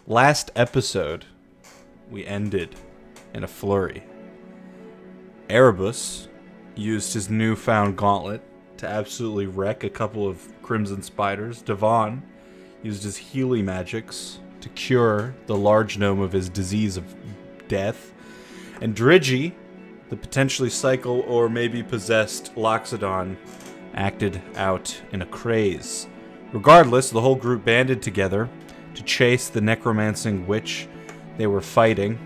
Last episode, we ended in a flurry. Erebus used his newfound gauntlet to absolutely wreck a couple of crimson spiders. Devon used his Healy magics to cure the large gnome of his disease of death. And Drigi, the potentially psycho or maybe possessed Loxodon, acted out in a craze. Regardless, the whole group banded together to chase the necromancing witch they were fighting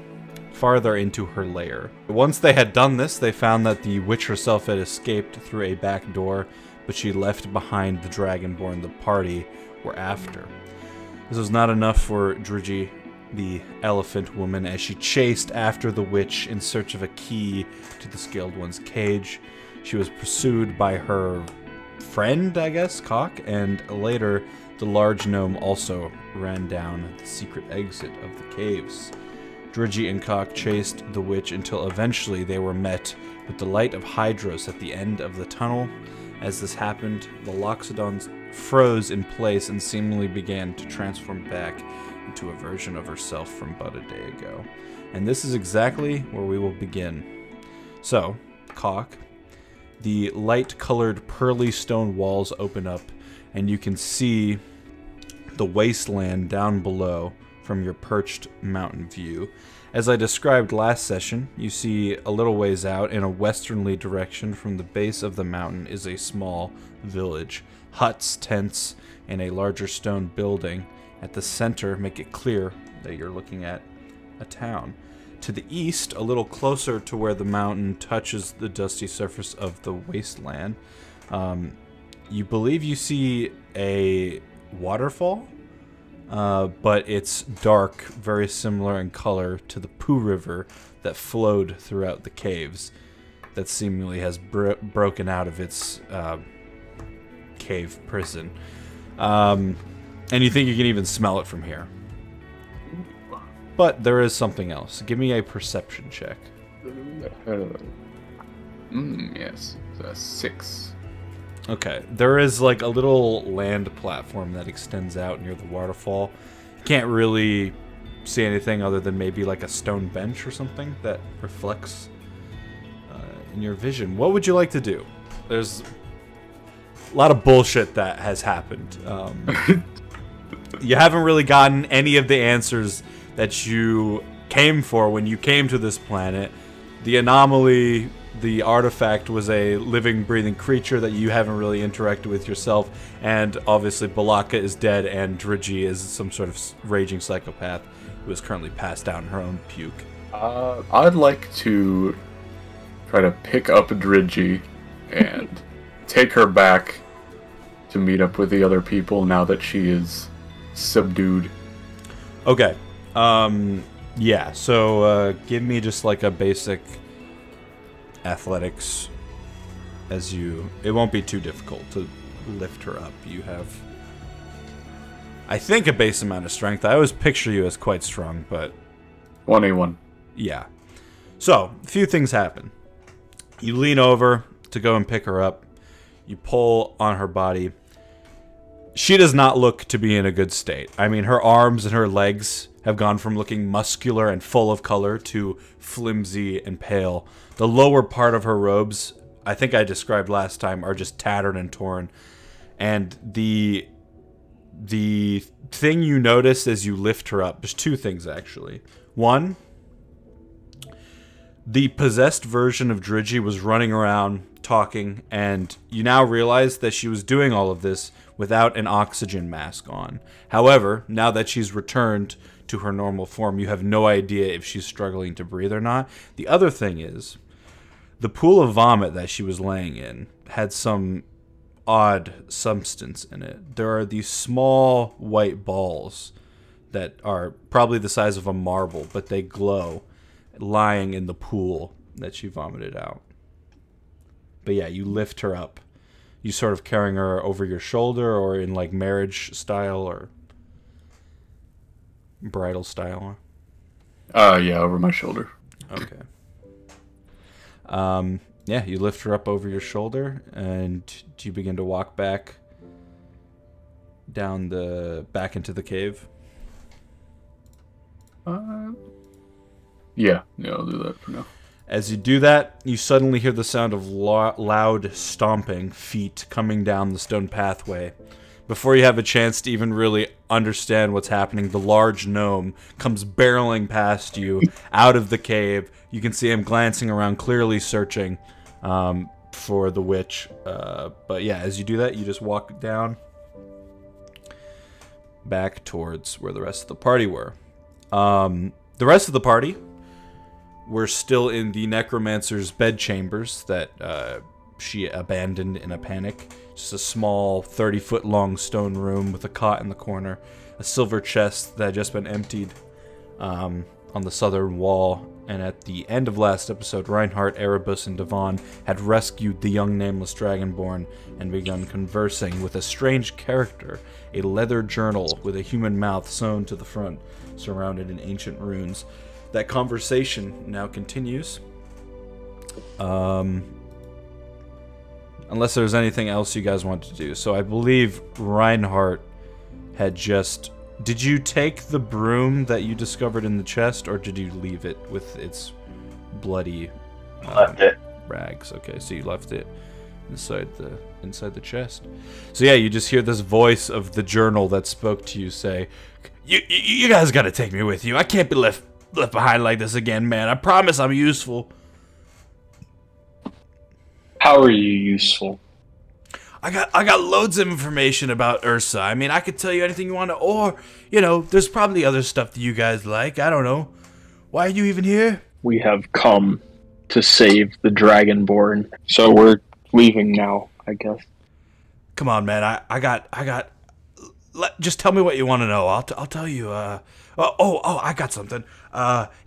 farther into her lair. Once they had done this, they found that the witch herself had escaped through a back door, but she left behind the dragonborn the party were after. This was not enough for Drigi, the elephant woman, as she chased after the witch in search of a key to the Scaled One's cage. She was pursued by her friend, I guess, Cock, and later the large gnome also ran down the secret exit of the caves. Drigi and Cock chased the witch until eventually they were met with the light of Hydros at the end of the tunnel. As this happened, the Loxodon froze in place and seemingly began to transform back into a version of herself from but a day ago. And this is exactly where we will begin. So, Cock, the light-colored pearly stone walls open up, and you can see the wasteland down below from your perched mountain view. As I described last session, you see a little ways out in a westerly direction from the base of the mountain is a small village. Huts, tents, and a larger stone building at the center make it clear that you're looking at a town. To the east, a little closer to where the mountain touches the dusty surface of the wasteland, you believe you see a waterfall, but it's dark, very similar in color to the Pooh River that flowed throughout the caves, that seemingly has broken out of its cave prison. And you think you can even smell it from here. But there is something else. Give me a perception check. Yes. 6. Okay. There is like a little land platform that extends out near the waterfall. You can't really see anything other than maybe like a stone bench or something that reflects in your vision. What would you like to do? There's a lot of bullshit that has happened. You haven't really gotten any of the answers that you came for when you came to this planet. The anomaly, the artifact, was a living, breathing creature that you haven't really interacted with yourself, and obviously Balaka is dead, and Drigi is some sort of raging psychopath who is currently passed out in her own puke. I'd like to try to pick up Drigi and take her back to meet up with the other people now that she is subdued. Okay. Yeah, so give me just like a basic athletics as you... It won't be too difficult to lift her up. You have, I think, a base amount of strength. I always picture you as quite strong, but... 1A1. Yeah. So, a few things happen. You lean over to go and pick her up. You pull on her body. She does not look to be in a good state. I mean, her arms and her legs have gone from looking muscular and full of color to flimsy and pale. The lower part of her robes, I think I described last time, are just tattered and torn. And the thing you notice as you lift her up, there's two things actually. One, the possessed version of Drigi was running around talking, and you now realize that she was doing all of this without an oxygen mask on. However, now that she's returned to her normal form, you have no idea if she's struggling to breathe or not. The other thing is, the pool of vomit that she was laying in had some odd substance in it. There are these small white balls that are probably the size of a marble, but they glow, lying in the pool that she vomited out. But yeah, you lift her up. You sort of carrying her over your shoulder, or in like marriage style or bridal style? Yeah, over my shoulder. Okay. Yeah, you lift her up over your shoulder, and you begin to walk back down back into the cave. Yeah, I'll do that for now. As you do that, you suddenly hear the sound of loud stomping feet coming down the stone pathway. Before you have a chance to even really understand what's happening, the large gnome comes barreling past you out of the cave. You can see him glancing around, clearly searching for the witch. But yeah, as you do that, you just walk down back towards where the rest of the party were. The rest of the party were still in the necromancer's bedchambers that she abandoned in a panic. Just a small 30-foot long stone room with a cot in the corner, a silver chest that had just been emptied on the southern wall. And at the end of last episode, Reinhardt, Erebus, and Devon had rescued the young nameless dragonborn and begun conversing with a strange character, a leather journal with a human mouth sewn to the front, surrounded in ancient runes. That conversation now continues. Unless there's anything else you guys want to do. So I believe Reinhardt had just... Did you take the broom that you discovered in the chest, or did you leave it with its bloody Left it. rags? Okay, so you left it inside the chest. So yeah, you just hear this voice of the journal that spoke to you say, You guys gotta take me with you. I can't be left behind like this again, man. I promise I'm useful. How are you useful? I got loads of information about Ursa. I mean, I could tell you anything you want to, or, you know, there's probably other stuff that you guys like. I don't know. Why are you even here? We have come to save the Dragonborn, so we're leaving now, I guess. Come on, man. Just tell me what you want to know. I'll tell you. I got something.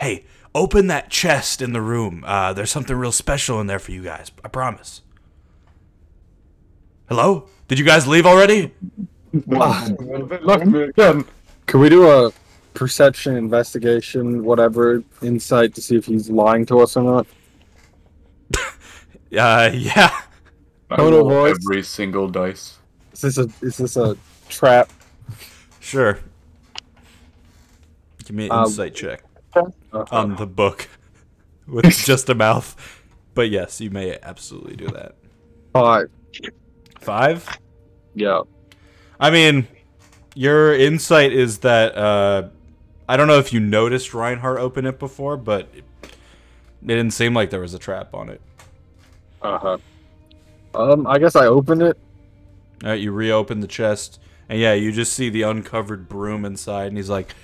Hey, open that chest in the room. There's something real special in there for you guys. I promise. Hello? Did you guys leave already? Can we do a perception, investigation, whatever, insight to see if he's lying to us or not? Yeah. Total voice. Every single dice. Is this a trap? Sure. Give me an insight check on the book with just a mouth. But yes, you may absolutely do that. 5. 5? Yeah. I mean, your insight is that, I don't know if you noticed Reinhardt open it before, but it didn't seem like there was a trap on it. Uh-huh. I guess I opened it. Alright, you reopen the chest, and yeah, you just see the uncovered broom inside, and he's like,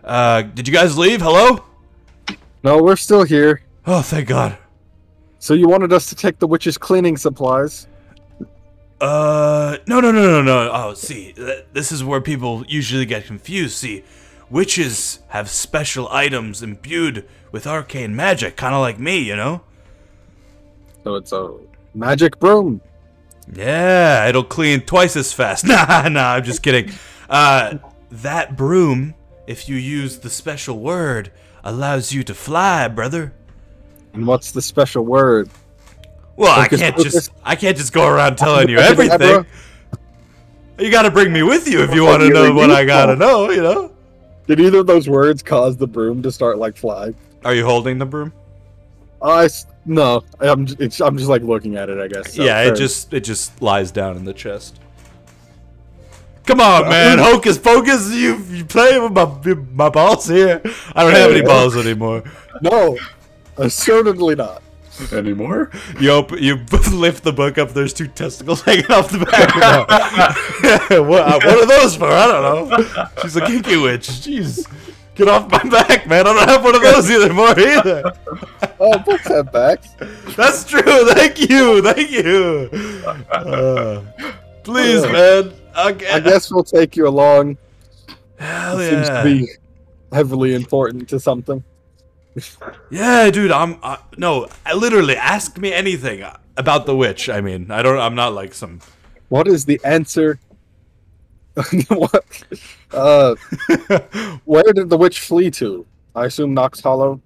did you guys leave? Hello? No, we're still here. Oh, thank God. So you wanted us to take the witch's cleaning supplies? No. Oh, see, this is where people usually get confused. See, witches have special items imbued with arcane magic, kind of like me, you know? So it's a magic broom. Yeah, it'll clean twice as fast. Nah, I'm just kidding. That broom, if you use the special word, allows you to fly, brother. And what's the special word? Well, I can't just go around telling you everything. You gotta bring me with you if you want to know what I gotta know, you know? Did either of those words cause the broom to start, like, flying? Are you holding the broom? No. I'm just, like, looking at it, I guess. So, yeah, it just lies down in the chest. Come on, man. Hocus pocus. You play with my balls here. I don't have any balls anymore. No. Certainly not. Anymore? You lift the book up. There's 2 testicles hanging off the back. what are those for? I don't know. She's a kinky witch. Jeez, get off my back, man. I don't have one of those either. Oh, books have backs. That's true. Thank you. Please, man. Okay. I guess we'll take you along. Hell It yeah. seems to be heavily important to something. Yeah, dude. No. Literally, ask me anything about the witch. I mean, I'm not like some. What is the answer? What? Where did the witch flee to? I assume Nox Hollow.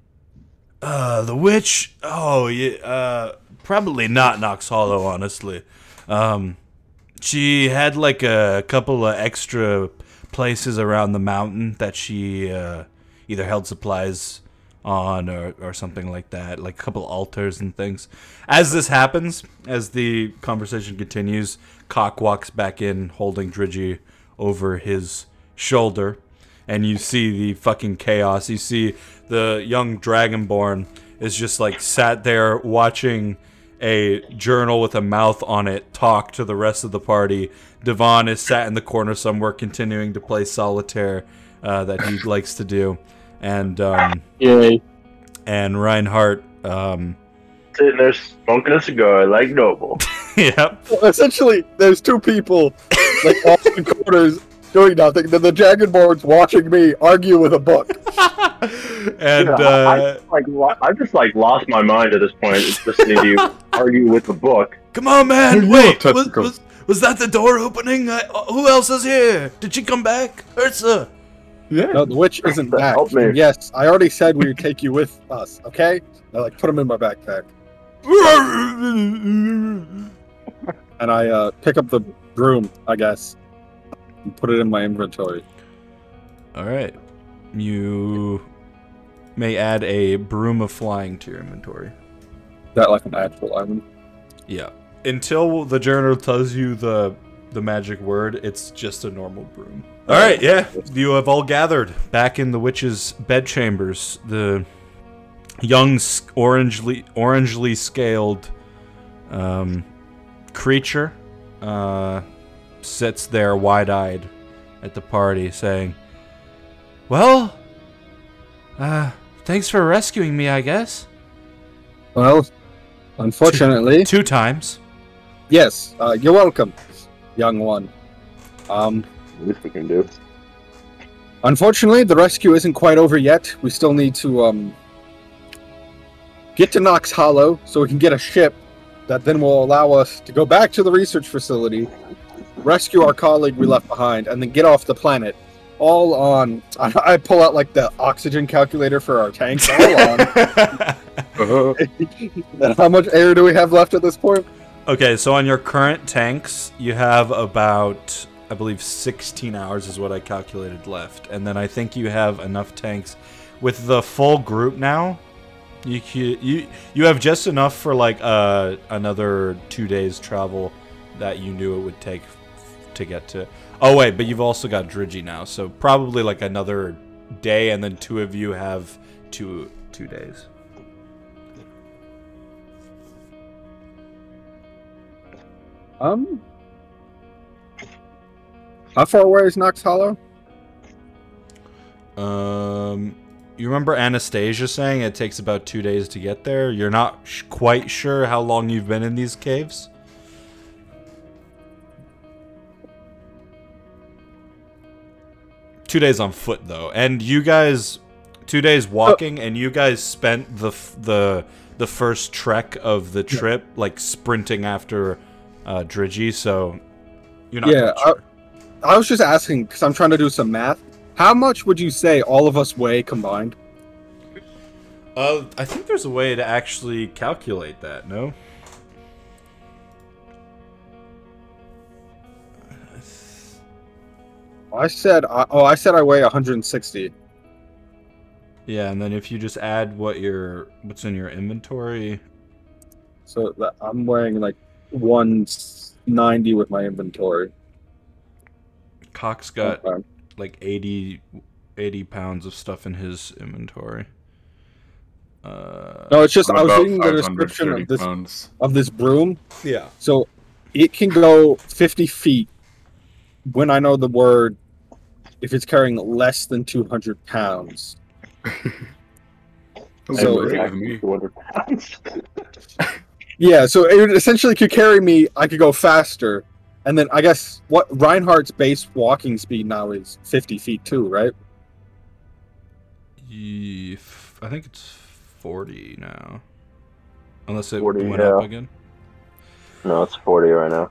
The witch. Oh yeah. Probably not Nox Hollow, honestly. She had like a couple of extra places around the mountain that she, either held supplies on or something like that, like a couple altars and things. As this happens, as the conversation continues, Cock walks back in holding Dridgy over his shoulder, and you see the fucking chaos. You see the young Dragonborn is just like sat there watching a journal with a mouth on it talk to the rest of the party. Devon is sat in the corner somewhere continuing to play solitaire that he likes to do. And Yay. and Reinhardt Sitting there smoking a cigar like Noble. yep. Well, essentially, there's two people like off in corners doing nothing. Then the Dragonborn's watching me argue with a book. And I just lost my mind at this point. It's listening to you argue with the book. come on, man! You Wait, have testicles. was that the door opening? Who else is here? Did she come back? Ursa! Yeah. No, the witch isn't back. Help me. And yes, I already said we would take you with us. Okay? I like put him in my backpack, and I pick up the broom, I guess, and put it in my inventory. Alright. You may add a broom of flying to your inventory. Is that like an actual item? Yeah. Until the journal tells you the magic word, it's just a normal broom. Alright, yeah. You have all gathered back in the witch's bedchambers. The young, orangely scaled creature sits there wide-eyed at the party saying, well, thanks for rescuing me, I guess. Well, unfortunately, 2 times. yes. You're welcome, young one. Least we can do. Unfortunately, the rescue isn't quite over yet. We still need to get to Knox Hollow so we can get a ship that then will allow us to go back to the research facility, rescue our colleague we left behind, and then get off the planet. All on. I pull out like the oxygen calculator for our tanks. All on. And how much air do we have left at this point? Okay, so on your current tanks, you have about, I believe, 16 hours is what I calculated left. And then I think you have enough tanks. With the full group now, you have just enough for like another 2 days travel that you knew it would take to get to. Oh wait, but you've also got Dridgy now, so probably like another day, and then 2 of you have two days. How far away is Knox Hollow? You remember Anastasia saying it takes about 2 days to get there? You're not quite sure how long you've been in these caves? Two days on foot, though. And you guys, 2 days walking, and you guys spent the first trek of the trip, like, sprinting after Dridgy, so you're not quite sure. I was just asking, because I'm trying to do some math. How much would you say all of us weigh combined? I think there's a way to actually calculate that, no? I said I weigh 160. Yeah, and then if you just add what's in your inventory. So I'm weighing like 190 with my inventory. Cock's got like 80 pounds of stuff in his inventory. No, it's just I was about reading the description 530 pounds. of this broom. Yeah. So it can go 50 feet when I know the word if it's carrying less than 200 pounds. So me. 200 pounds. Yeah, so it essentially could carry me. I could go faster, and then I guess what Reinhardt's base walking speed now is 50 feet too, right? I think it's 40 now, unless it 40, went up again. No, it's 40 right now.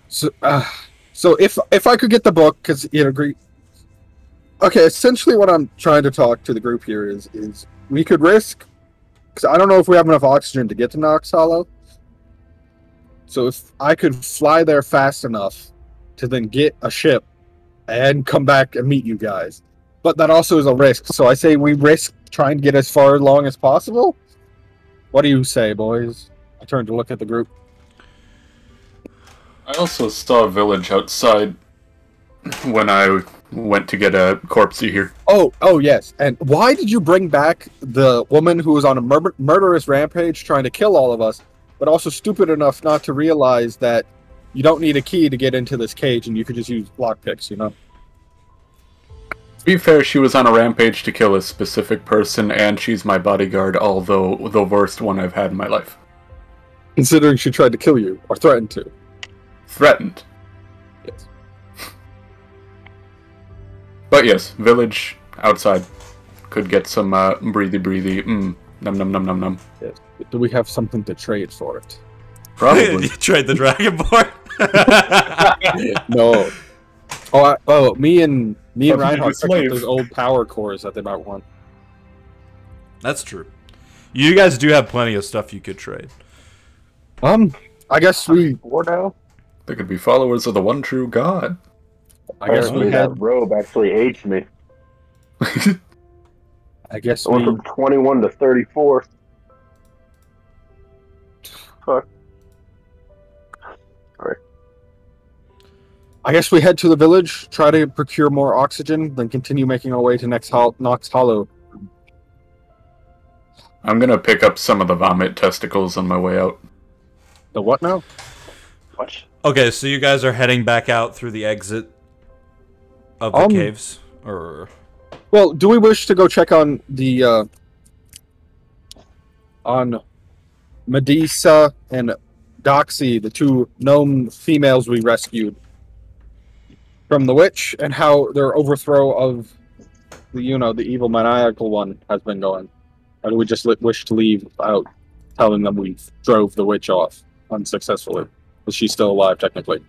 So if I could get the book, because you agree. Okay, essentially what I'm trying to talk to the group here is we could risk, because I don't know if we have enough oxygen to get to Knox Hollow. So if I could fly there fast enough to then get a ship and come back and meet you guys, but that also is a risk. So I say we risk trying to get as far along as possible. What do you say, boys? I turned to look at the group. I also saw a village outside when I went to get a corpsey here. Oh yes. And why did you bring back the woman who was on a murderous rampage trying to kill all of us, but also stupid enough not to realize that you don't need a key to get into this cage and you could just use lockpicks, you know? To be fair, she was on a rampage to kill a specific person, and she's my bodyguard, although the worst one I've had in my life. Considering she tried to kill you, or threatened to. Threatened. Yes. But yes, village outside. Could get some breathy, num num num num num. Yes. Do we have something to trade for it? Probably. You trade the Dragonborn? No. Me and Reinhardt picked up slave. those old power cores that they might want. That's true. You guys do have plenty of stuff you could trade. I guess we... Four now? They could be followers of the one true God. I guess Apparently we that had... robe actually aged me. I guess I went we... from 21 to 34. Fuck. Alright. I guess we head to the village, try to procure more oxygen, then continue making our way to Nox Hollow. I'm gonna pick up some of the vomit testicles on my way out. The what now? What? Okay, so you guys are heading back out through the exit of the caves? Or... Well, do we wish to go check on the, on Medusa and Doxy, the two gnome females we rescued from the witch, and how their overthrow of the, the evil maniacal one has been going? Or do we just wish to leave without telling them we drove the witch off unsuccessfully? Is she still alive, technically?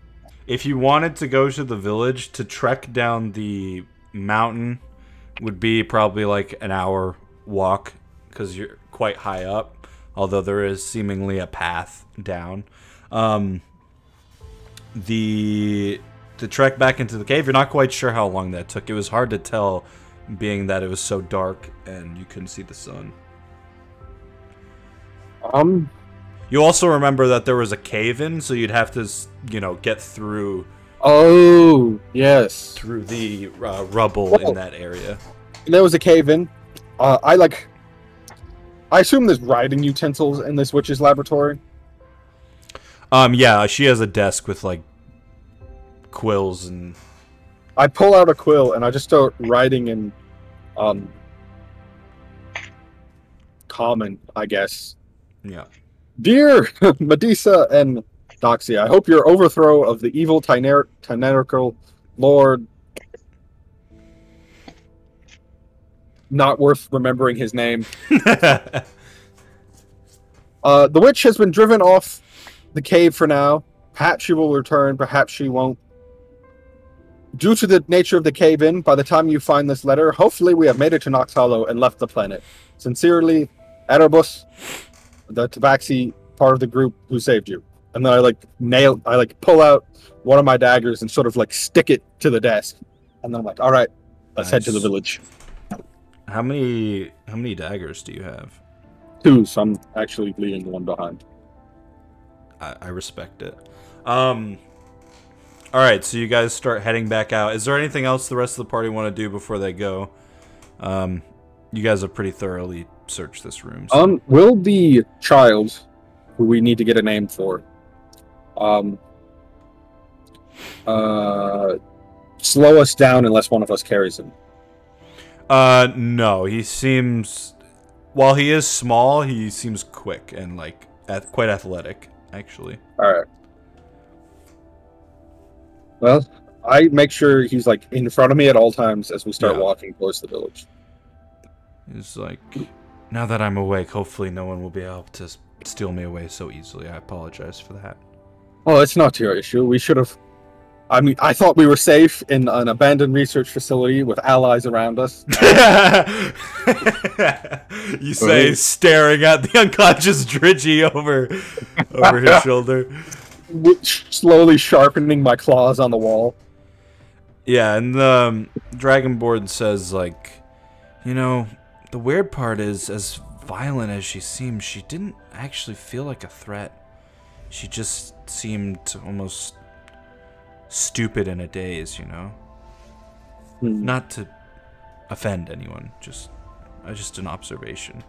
If you wanted to go to the village, to trek down the mountain would be probably like an hour walk, because you're quite high up, although there is seemingly a path down. The trek back into the cave, you're not quite sure how long that took. It was hard to tell, being that it was so dark and you couldn't see the sun. You also remember that there was a cave-in, so you'd have to, get through... Oh, yes. Through the rubble in that area. There was a cave-in. I assume there's writing utensils in this witch's laboratory. Yeah, she has a desk with, like, quills and... I pull out a quill, and I just start writing in, common, I guess. Yeah. Dear Medusa and Doxy, I hope your overthrow of the evil tyrannical lord... Not worth remembering his name. The witch has been driven off the cave for now. Perhaps she will return, perhaps she won't. Due to the nature of the cave-in, by the time you find this letter, hopefully we have made it to Nox Hollow and left the planet. Sincerely, Erebus, the Tabaxi part of the group who saved you. And then I pull out one of my daggers and sort of stick it to the desk. And then I'm like, all right, let's head to the village. How many daggers do you have? 2, so I'm actually leaving one behind. I respect it. Alright, so you guys start heading back out. Is there anything else the rest of the party want to do before they go? You guys have pretty thoroughly searched this room. So. Will the child, who we need to get a name for, slow us down unless one of us carries him? No, he seems... While he is small, he seems quick and, quite athletic, actually. Alright. Well, I make sure he's, in front of me at all times as we start walking towards the village. He's like, now that I'm awake, hopefully no one will be able to steal me away so easily. I apologize for that. Oh, it's not your issue. We should have... I thought we were safe in an abandoned research facility with allies around us. You say, staring at the unconscious Dridgy over his shoulder. Slowly sharpening my claws on the wall. Yeah, and the Dragonborn says, like, you know, the weird part is, as violent as she seemed, she didn't actually feel like a threat. She just seemed almost stupid in a daze, you know? Not to offend anyone, just an observation.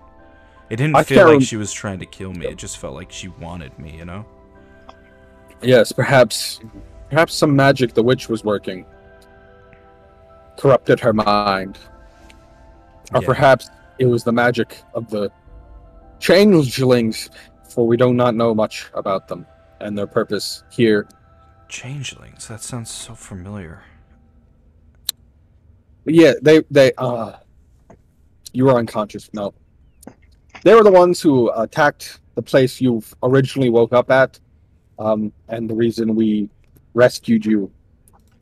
It didn't feel like she was trying to kill me. It just felt like she wanted me, you know? Yes, perhaps some magic the witch was working corrupted her mind. Or perhaps it was the magic of the changelings, for we do not know much about them and their purpose here. Changelings? That sounds so familiar. Yeah, you were unconscious. No. They were the ones who attacked the place you originally woke up at, and the reason we rescued you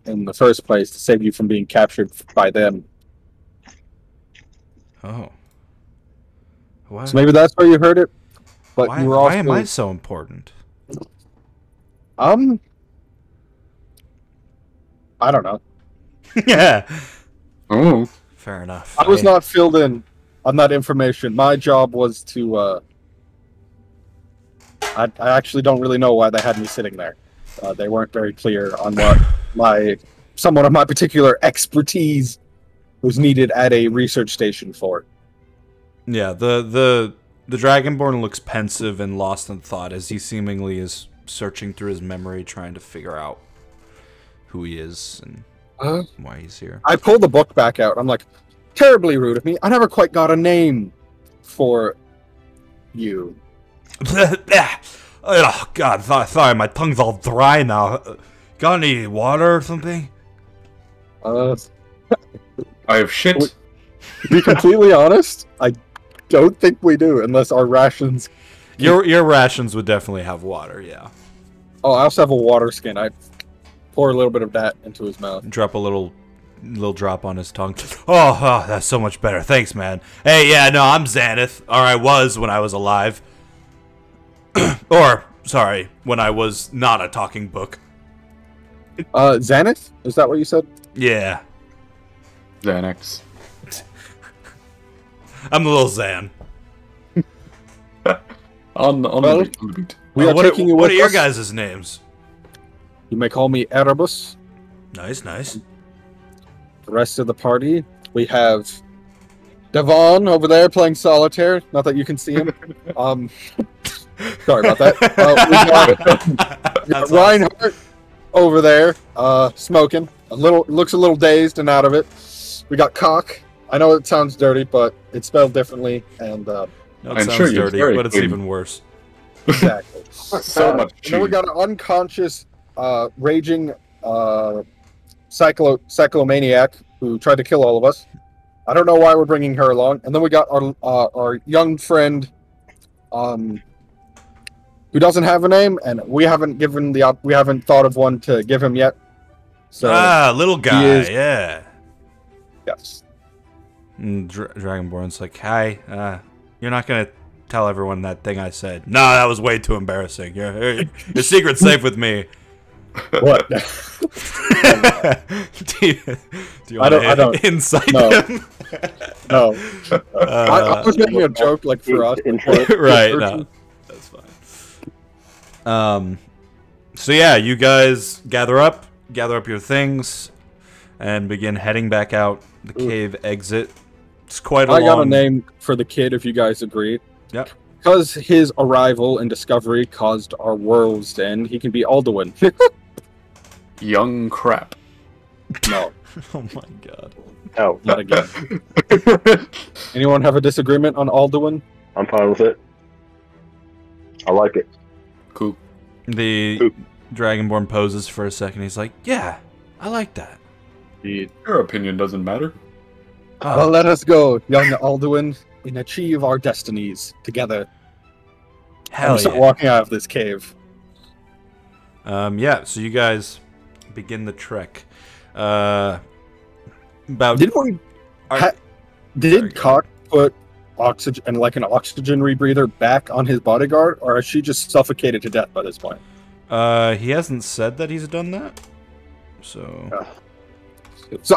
in the first place, to save you from being captured by them. Oh. Why? So maybe that's where you heard it. But why, you were also... why am I so important? I don't know. Yeah. Oh. Fair enough. I was not filled in on that information. My job was to... I actually don't really know why they had me sitting there. They weren't very clear on what someone of my particular expertise was needed at a research station for. Yeah, the Dragonborn looks pensive and lost in thought as he seemingly is searching through his memory, trying to figure out who he is and why he's here. I pulled the book back out. I'm like, terribly rude of me. I never quite got a name for you. Oh, God, sorry, my tongue's all dry now. Got any water or something? I have shit. To be completely honest, I don't think we do, unless our rations... Your rations would definitely have water, yeah. Oh, I also have a water skin. I pour a little bit of that into his mouth. Drop a little drop on his tongue. Oh, that's so much better. Thanks, man. Hey, yeah, no, I'm Xanath. Or I was when I was alive. Or, sorry, when I was not a talking book. Xanath? Is that what you said? Yeah. Xanax. I'm the little Xan. On the beat. We are taking you with what are your us. guys' names? You may call me Erebus. Nice, nice. The rest of the party, we have Devon over there playing solitaire. Not that you can see him. Sorry about that. We got Reinhardt over there, smoking. Looks a little dazed and out of it. We got Cock. I know it sounds dirty, but it's spelled differently, and No, it I'm sounds sure you're dirty, very but it's clean. even worse. exactly. So much And then we got an unconscious, raging cyclomaniac who tried to kill all of us. I don't know why we're bringing her along. And then we got our young friend, who doesn't have a name, and we haven't thought of one to give him yet. So little guy, yeah. yes. And Dragonborn's like, hi, you're not gonna tell everyone that thing I said. No, that was way too embarrassing. Your secret's safe with me. What? do you want to insight him? No. I was making a joke, like, for us. Right, no. That's fine. So yeah, you guys gather up your things, and begin heading back out the cave exit. It's quite a long... I got a name for the kid, if you guys agree. Yep. Because his arrival and discovery caused our worlds to end, he can be Alduin. Young crap. No, Oh my god. Oh, not again. Anyone have a disagreement on Alduin? I'm fine with it. I like it. Cool. The Dragonborn poses for a second. He's like, yeah, I like that. Your opinion doesn't matter. Well, let us go, young Alduin, and achieve our destinies together. Hell Start yeah. walking out of this cave. Yeah, so you guys begin the trek. About... Did we... Sorry, Did go Cock put oxygen and like an oxygen rebreather back on his bodyguard, or is she just suffocated to death by this point? He hasn't said that he's done that. So... So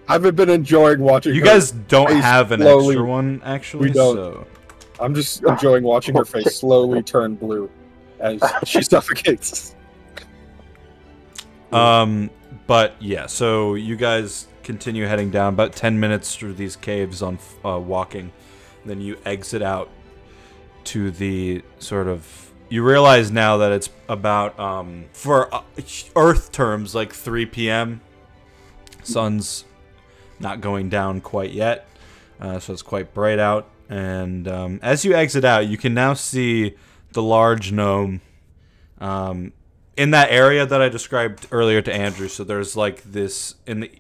I've been enjoying watching. You her guys don't face have an slowly. extra one, actually. We don't. So. I'm just enjoying watching her face slowly turn blue as she suffocates. But yeah, so you guys continue heading down about 10 minutes through these caves on walking. Then you exit out to the sort of... You realize now that it's about, for Earth terms, like 3 p.m. Sun's not going down quite yet, so it's quite bright out. And as you exit out, you can now see the large gnome in that area that I described earlier to Andrew. So there's like this, in the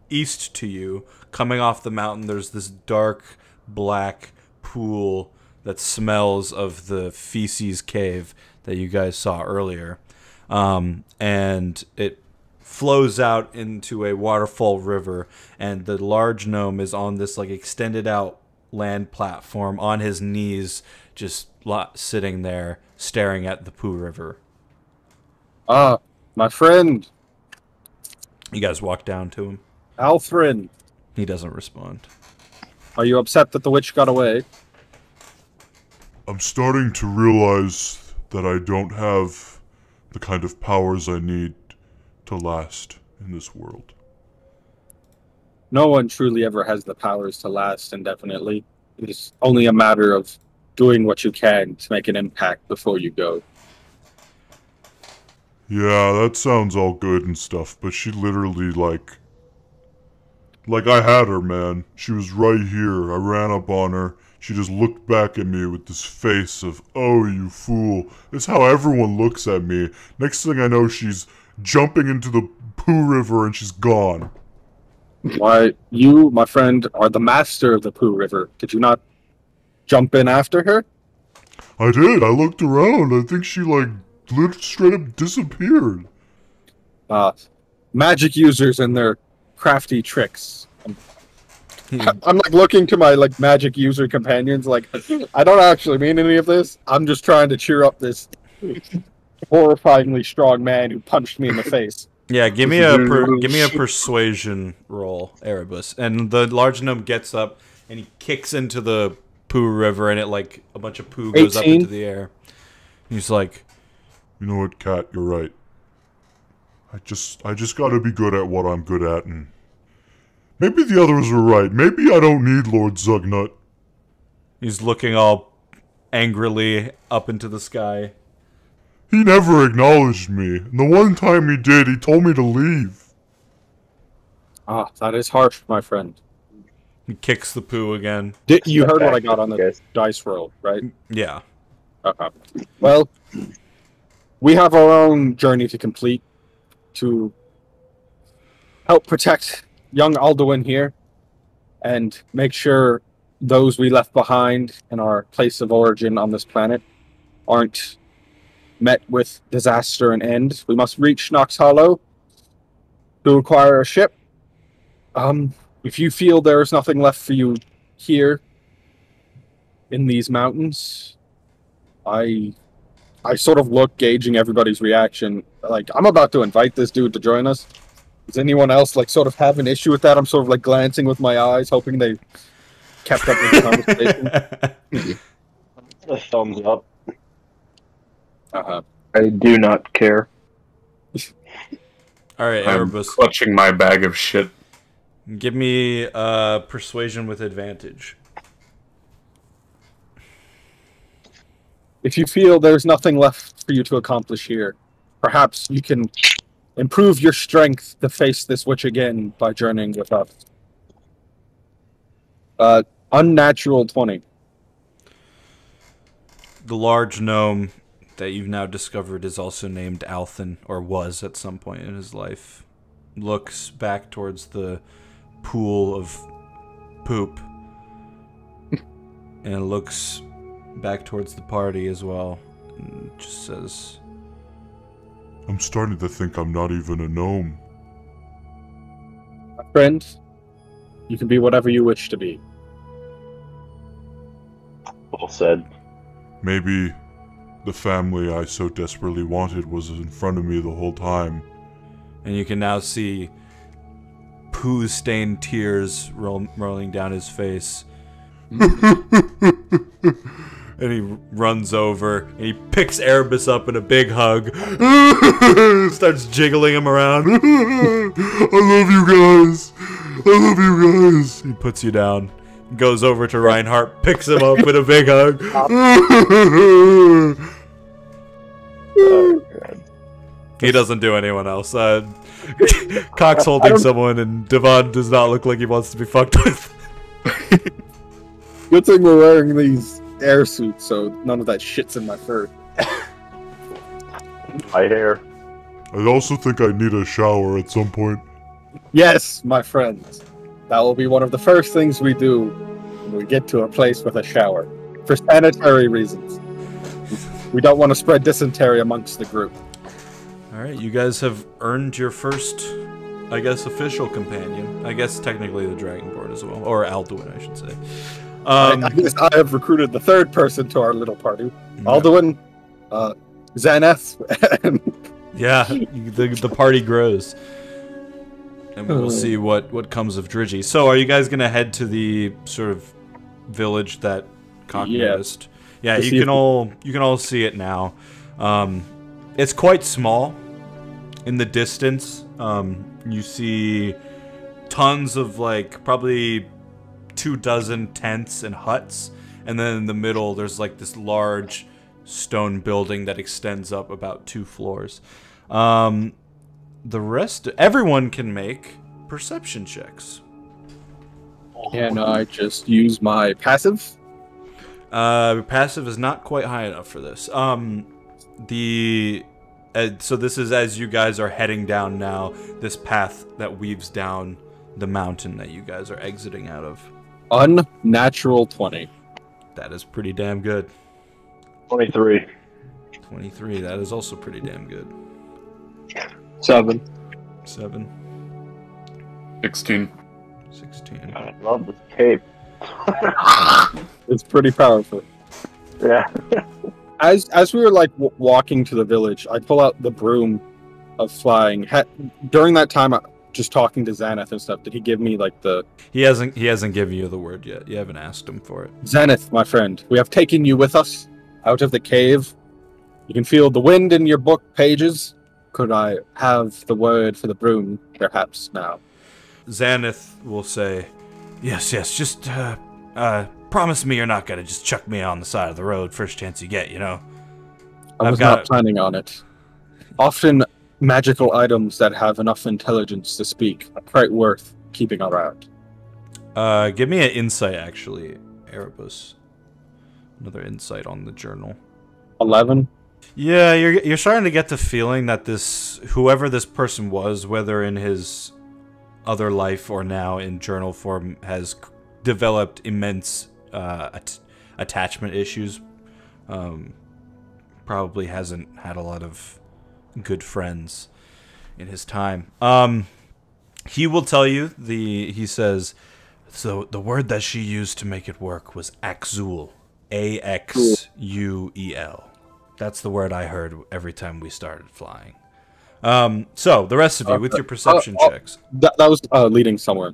east to you, coming off the mountain, there's this dark black pool that smells of the feces cave that you guys saw earlier. And it flows out into a waterfall river, and the large gnome is on this like extended out land platform on his knees, just sitting there staring at the Pooh River. Ah, my friend. You guys walk down to him. Alfred. He doesn't respond. Are you upset that the witch got away? I'm starting to realize that I don't have the kind of powers I need to last in this world. No one truly ever has the powers to last indefinitely. It's only a matter of doing what you can to make an impact before you go. Yeah, that sounds all good and stuff, but she literally, like I had her, man. She was right here. I ran up on her. She just looked back at me with this face of, oh, you fool. That's how everyone looks at me. Next thing I know, she's jumping into the Pooh River and she's gone. Why, you, my friend, are the master of the Pooh River. Did you not jump in after her? I did. I looked around. I think she, like, straight up disappeared. Magic users and their crafty tricks. I'm like looking to my like magic user companions like, I don't actually mean any of this. I'm just trying to cheer up this horrifyingly strong man who punched me in the face. Yeah, give me a persuasion roll, Erebus. And the large gnome gets up and he kicks into the Pooh River, and it like a bunch of poo goes 18. up into the air. He's like, you know what, Cat? You're right. I just gotta be good at what I'm good at, and maybe the others were right. Maybe I don't need Lord Zugnut. He's looking all angrily up into the sky. He never acknowledged me, and the one time he did, he told me to leave. Ah, that is harsh, my friend. He kicks the poo again. You heard what I got on the dice roll, right? Yeah. Okay. Well, we have our own journey to complete to help protect young Alduin here and make sure those we left behind in our place of origin on this planet aren't met with disaster and end. We must reach Nox Hollow to acquire a ship. If you feel there is nothing left for you here in these mountains, I sort of look, gauging everybody's reaction. Like, I'm about to invite this dude to join us. Does anyone else, like, sort of have an issue with that? I'm sort of, like, glancing with my eyes, hoping they kept up with the conversation. A thumbs up. I do not care. Alright, I'm Erebus. clutching my bag of shit. Give me persuasion with advantage. If you feel there's nothing left for you to accomplish here, perhaps you can improve your strength to face this witch again by journeying with us. Unnatural 20. The large gnome that you've now discovered is also named Althen, or was at some point in his life. Looks back towards the pool of poop. And looks back towards the party as well. And just says, I'm starting to think I'm not even a gnome. My friend, you can be whatever you wish to be. Well said. Maybe the family I so desperately wanted was in front of me the whole time. and you can now see poo-stained tears rolling down his face. And he runs over, and he picks Erebus up in a big hug, starts jiggling him around. I love you guys. I love you guys. He puts you down, goes over to Reinhardt, picks him up with a big hug. He doesn't do anyone else. Cock's holding someone, and Devon does not look like he wants to be fucked with. Good thing we're wearing these air suits, so none of that shit's in my fur. My hair. I also think I need a shower at some point. Yes, my friends. That will be one of the first things we do when we get to a place with a shower. For sanitary reasons. We don't want to spread dysentery amongst the group. Alright, you guys have earned your first, I guess, official companion. I guess technically the Dragonborn as well. Or Alduin, I should say. I guess I have recruited the third person to our little party. Alduin, Xanath, and... Yeah, the party grows. And we'll see what comes of Dridgy. So, are you guys going to head to the sort of village that Cock noticed? Yeah, you can all see it now. It's quite small. In the distance, you see tons of, like, probably 24 tents and huts, and then in the middle there's like this large stone building that extends up about 2 floors. The rest, everyone can make perception checks. Can I just use my passive? Passive is not quite high enough for this. So this is as you guys are heading down now, this path that weaves down the mountain that you guys are exiting out of. Unnatural 20. That is pretty damn good. 23. 23, that is also pretty damn good. 7. 7. 16. 16. I love this cape. It's pretty powerful. Yeah. As we were like walking to the village, I pull out the broom of flying. During that time, just talking to Xanath and stuff, did he give me like the... He hasn't given you the word yet. You haven't asked him for it. Xanath, my friend, we have taken you with us out of the cave. You can feel the wind in your book pages. Could I have the word for the broom, perhaps, now? Xanath will say, yes, just, promise me you're not gonna just chuck me on the side of the road first chance you get, you know? I was not planning on it. Often, magical items that have enough intelligence to speak are quite worth keeping around. Give me an insight, actually, Erebus. Another insight on the journal. 11. Yeah, you're starting to get the feeling that whoever this person was, whether in his other life or now in journal form, has developed immense attachment issues. Probably hasn't had a lot of good friends in his time. He will tell you, he says, so the word that she used to make it work was Axul. A-X-U-E-L. That's the word I heard every time we started flying. So, the rest of you, with your perception checks. That was leading somewhere.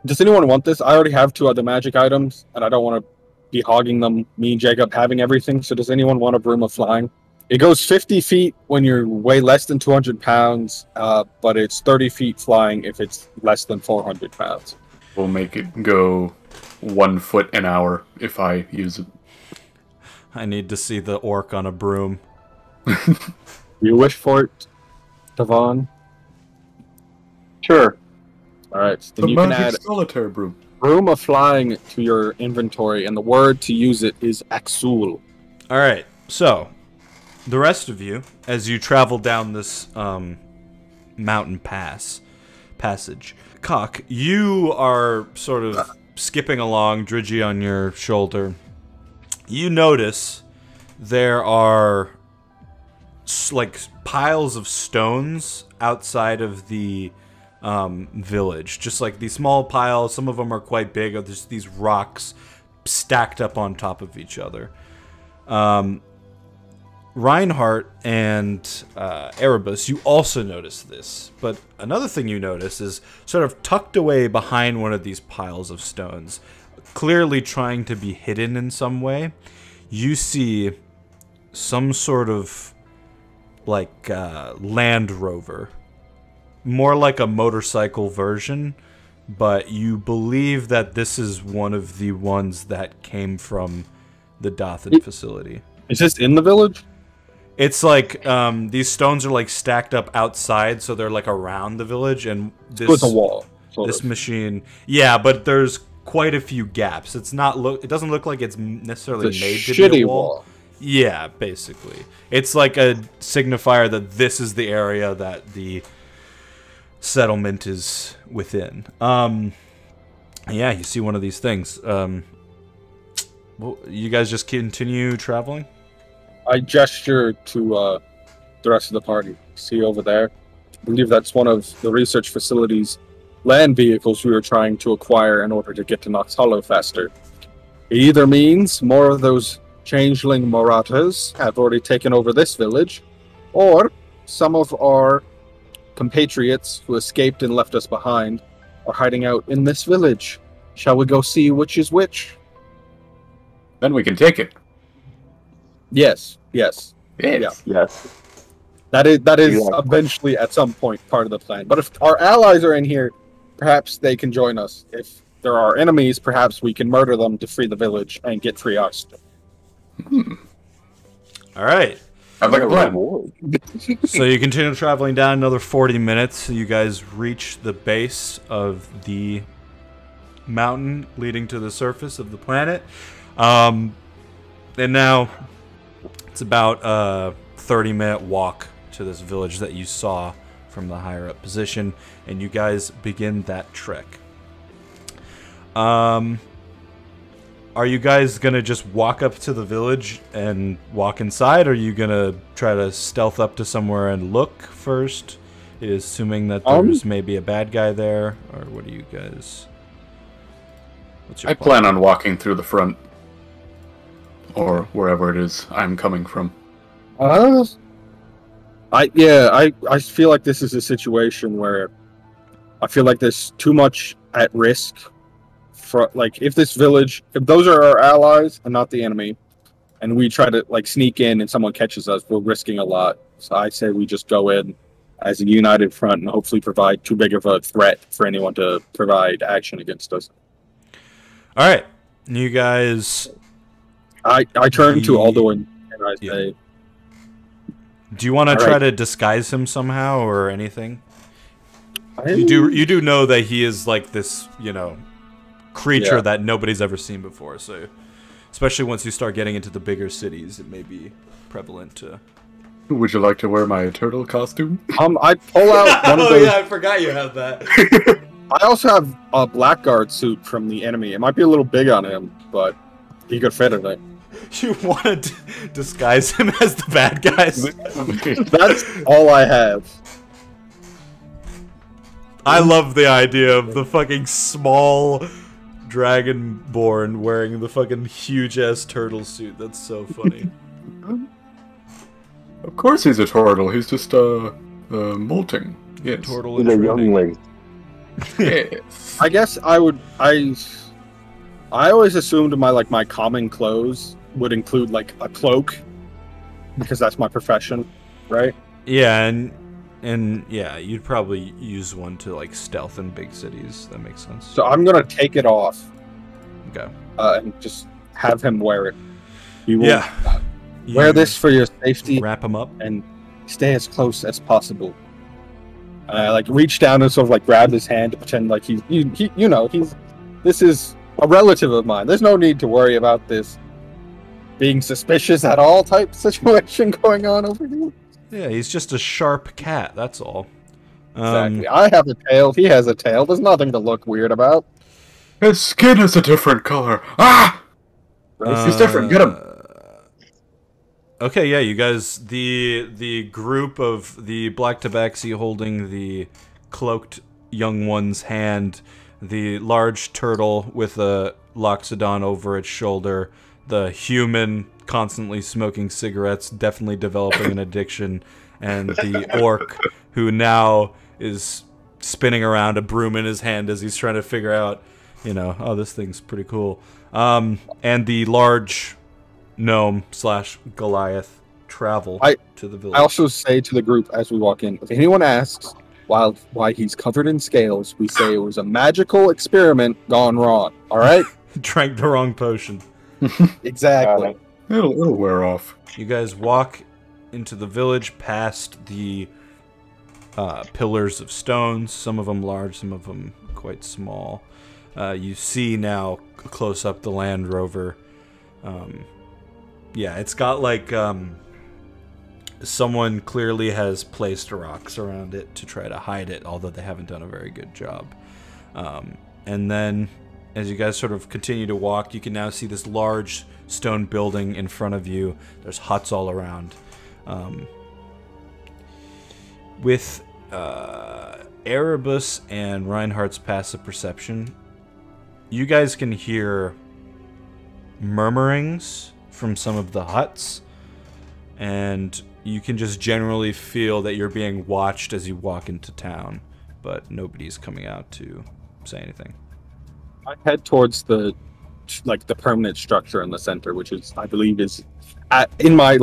Does anyone want this? I already have 2 other magic items, and I don't want to be hogging them, me and Jacob having everything, so does anyone want a broom of flying? It goes 50 feet when you're way less than 200 pounds, but it's 30 feet flying if it's less than 400 pounds. We'll make it go 1 foot an hour if I use it. I need to see the orc on a broom. You wish for it, Devon? Sure. Alright, then The you can magic add solitaire broom. broom of flying to your inventory, and the word to use it is Axul. Alright, so, the rest of you, as you travel down this mountain passage, Cock, you are sort of skipping along, Dridgy on your shoulder. You notice there are like piles of stones outside of the village, just like these small piles. Some of them are quite big. There's these rocks stacked up on top of each other. Reinhardt and Erebus, you also notice this. But another thing you notice is sort of tucked away behind one of these piles of stones, clearly trying to be hidden in some way, you see some sort of like Land Rover. More like a motorcycle version, but you believe that this is one of the ones that came from the Dothan facility. Is this in the village? It's like these stones are like stacked up outside, so they're like around the village, and this It's a wall. this machine, yeah, but there's quite a few gaps. It's not it doesn't look like it's necessarily It's a made to shitty be a wall. wall. Yeah, basically, it's like a signifier that this is the area that the settlement is within. Yeah, you see one of these things. Well, you guys just continue traveling? I gesture to the rest of the party. See over there? I believe that's one of the research facility's land vehicles we were trying to acquire in order to get to Nox Hollow faster. It either means more of those changeling Marathas have already taken over this village, or some of our compatriots who escaped and left us behind are hiding out in this village. Shall we go see which is which? Then we can take it. Yes. Yes. Yes. That is Yeah. eventually at some point part of the plan. But if our allies are in here, perhaps they can join us. If there are enemies, perhaps we can murder them to free the village and get free oxygen. All right. I'd like a plan. Reward. So you continue traveling down another 40 minutes. You guys reach the base of the mountain leading to the surface of the planet. And now it's about a 30-minute walk to this village that you saw from the higher up position, and you guys begin that trek. Are you guys gonna just walk up to the village and walk inside, or are you gonna try to stealth up to somewhere and look first, assuming that there's maybe a bad guy there, or what do you guys? What's your I plan on walking through the front, or wherever it is I'm coming from. I feel like this is a situation where I feel like there's too much at risk. For like, if those are our allies and not the enemy, and we try to like sneak in and someone catches us, we're risking a lot. So I say we just go in as a united front and hopefully provide too big of a threat for anyone to provide action against us. All right, you guys. I turn to Aldo and I say, Do you want to All try right. to disguise him somehow or anything? You do know that he is like this, creature that nobody's ever seen before. So, especially once you start getting into the bigger cities, it may be prevalent to. Would you like to wear my turtle costume? I pull out one of those. I forgot you have that. I also have a blackguard suit from the enemy. It might be a little big on him, but he could fit in it. You want to disguise him as the bad guys? That's all I have. I love the idea of the fucking small dragonborn wearing the fucking huge ass turtle suit. That's so funny. Of course he's a turtle. He's just molting. Yes. Turtle He's and a training. youngling. Yes. I guess I always assumed my common clothes would include like a cloak because that's my profession, right? Yeah, and yeah, you'd probably use one to like stealth in big cities. That makes sense. So I'm gonna take it off Okay. and just have him wear it. You will Yeah. wear You this for your safety Wrap him up. and stay as close as possible. I reach down and sort of grab his hand to pretend like this is a relative of mine. There's no need to worry about this being suspicious at all type situation going on over here. Yeah, he's just a sharp cat. That's all. Exactly. I have a tail. He has a tail. There's nothing to look weird about. His skin is a different color. Ah! He's different. Get him. Okay, yeah, you guys, the group of the Black Tabaxi holding the cloaked young one's hand, the large turtle with a loxodon over its shoulder, the human constantly smoking cigarettes, definitely developing an addiction, and the orc who now is spinning around a broom in his hand as he's trying to figure out, you know, oh, this thing's pretty cool. And the large gnome / Goliath travel to the village. I also say to the group as we walk in, if anyone asks why he's covered in scales, we say it was a magical experiment gone wrong. All right? Drank the wrong potion. Exactly. It'll wear off. You guys walk into the village past the pillars of stones, some of them large, some of them quite small. You see now close up the Land Rover. Yeah, it's got like someone clearly has placed rocks around it to try to hide it, although they haven't done a very good job. And then as you guys sort of continue to walk, you can now see this large stone building in front of you. There's huts all around. With Erebus and Reinhardt's passive perception, you guys can hear murmurings from some of the huts, and you can just generally feel that you're being watched as you walk into town, but nobody's coming out to say anything. I head towards the permanent structure in the center, which is, I believe, is in my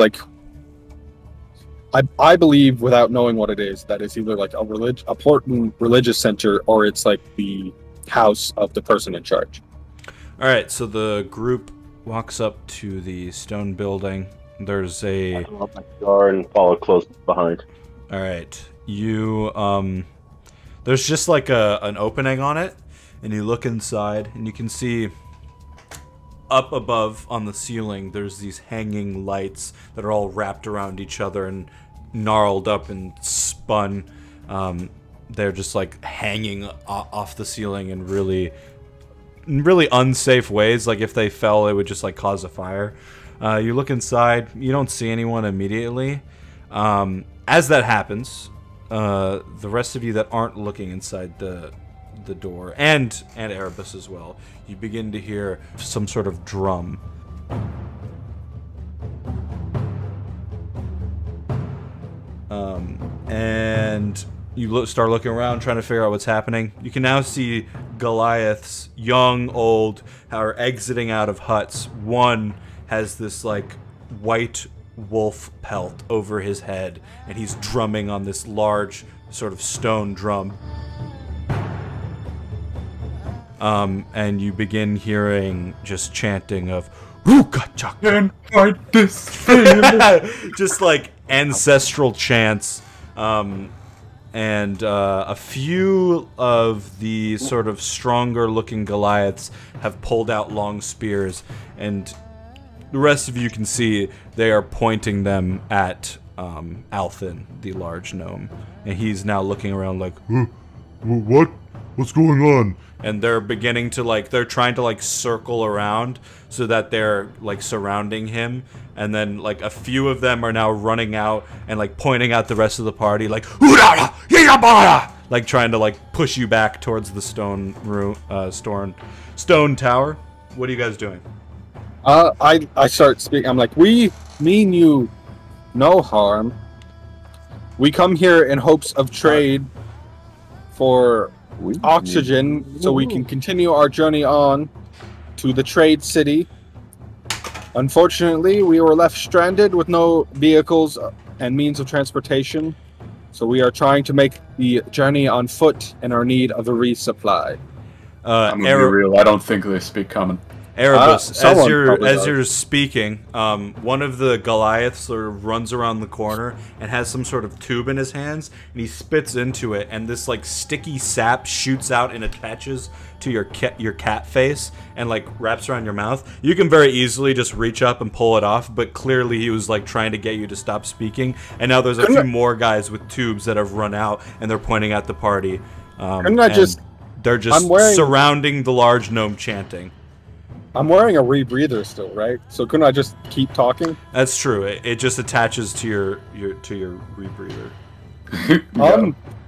I believe, without knowing what it is, that it's either like a important religious center, or it's like the house of the person in charge. All right, so the group walks up to the stone building. There's I go up my door and follow close behind. All right, you there's just like an opening on it, and you look inside, and you can see up above on the ceiling there's these hanging lights that are all wrapped around each other and gnarled up and spun. They're just like hanging off the ceiling in really unsafe ways. Like if they fell, it would just like cause a fire. You look inside, you don't see anyone immediately. As that happens, the rest of you that aren't looking inside the door, and Erebus as well, you begin to hear some sort of drum. And you start looking around, trying to figure out what's happening. You can now see Goliaths, young, old, are exiting out of huts. One has this like white wolf pelt over his head, and he's drumming on this large sort of stone drum. And you begin hearing just chanting of Bruca And fight this thing. just like ancestral chants. And a few of the sort of stronger looking Goliaths have pulled out long spears, and the rest of you can see they are pointing them at Althin, the large gnome, and he's now looking around like, What? What's going on? and they're beginning to like, they're trying to like circle around so that they're like surrounding him, and then like a few of them are now running out and like pointing at the rest of the party like like trying to like push you back towards the stone room, stone tower. What are you guys doing? I start speaking. I'm like, we mean you no harm. We come here in hopes of trade for oxygen so we can continue our journey on to the trade city. Unfortunately, we were left stranded with no vehicles and means of transportation, so we are trying to make the journey on foot in our need of a resupply. I'm gonna be real, I don't think they speak common. Erebus, as you're speaking, one of the Goliaths sort of runs around the corner and has some sort of tube in his hands, and he spits into it, and this like sticky sap shoots out and attaches to your cat face and like wraps around your mouth. You can very easily just reach up and pull it off, but clearly he was like trying to get you to stop speaking, and now there's a few more guys with tubes that have run out and they're pointing at the party. They're just surrounding the large gnome chanting. I'm wearing a rebreather still, right? So couldn't I just keep talking? That's true. It just attaches to your rebreather.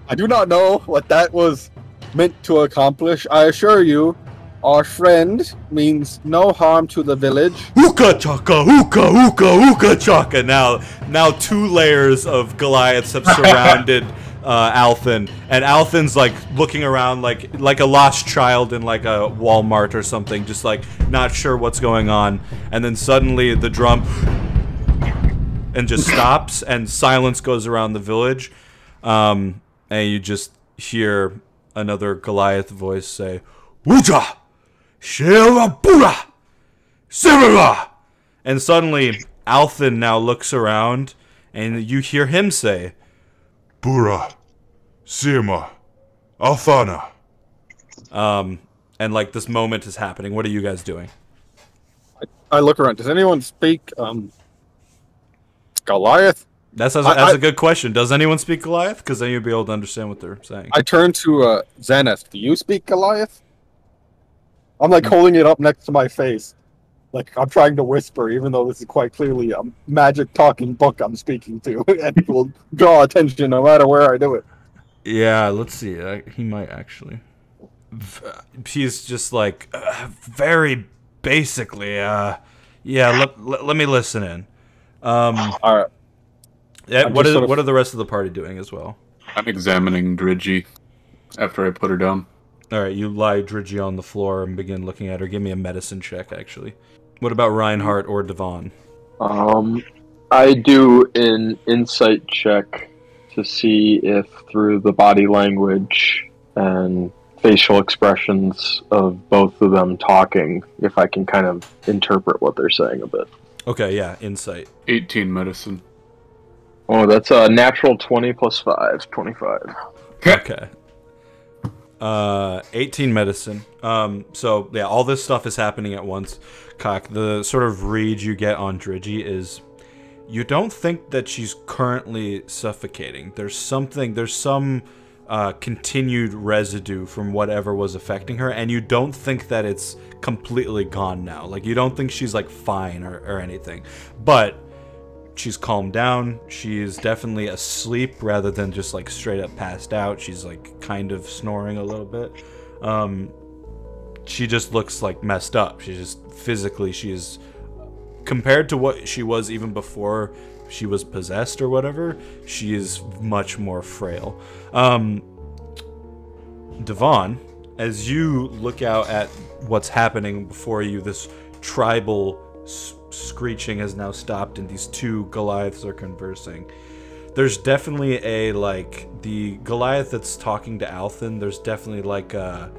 I do not know what that was meant to accomplish. I assure you, Our friend means no harm to the village. Hookah chaka, hookah, hookah, hookah chaka. Now 2 layers of Goliaths have surrounded Althen, and Althen's like looking around like a lost child in like a Walmart or something, just like not sure what's going on. And then suddenly the drum and just stops, and silence goes around the village, and you just hear another Goliath voice say, "Uja, Sheva Bura, Sivera." And suddenly Althen now looks around, and you hear him say, Bura, Sima, Althana. and like this moment is happening. What are you guys doing? I look around. Does anyone speak Goliath? That's a good question. Does anyone speak Goliath? Because then you'll be able to understand what they're saying. I turn to Xaneth. Do you speak Goliath? I'm like holding it up next to my face. Like I'm trying to whisper, even though this is quite clearly a magic talking book I'm speaking to, and it will draw attention no matter where I do it. Yeah, let's see. He might actually. He's just like very basically. Yeah. Let me listen in. All right. Yeah. What are the rest of the party doing as well? I'm examining Dridgy after I put her down. All right, you lie Dridgy on the floor and begin looking at her. Give me a medicine check, actually. What about Reinhardt or Devon? I do an insight check to see if through the body language and facial expressions of both of them talking, if I can kind of interpret what they're saying a bit. Okay, yeah, insight. 18 medicine. Oh, that's a natural 20 plus 5, 25. Okay. 18 medicine. So yeah, all this stuff is happening at once. Cock, the sort of read you get on Dridgy is you don't think that she's currently suffocating. There's some continued residue from whatever was affecting her, and you don't think that it's completely gone now. Like, you don't think she's like fine or anything. But she's calmed down. She's definitely asleep rather than just like straight up passed out. She's like kind of snoring a little bit. She just looks like messed up. She just physically, she is, compared to what she was even before she was possessed or whatever, she is much more frail. Devon, as you look out at what's happening before you, this tribal screeching has now stopped and these 2 Goliaths are conversing. There's definitely a, like, the Goliath that's talking to Althen, there's definitely like a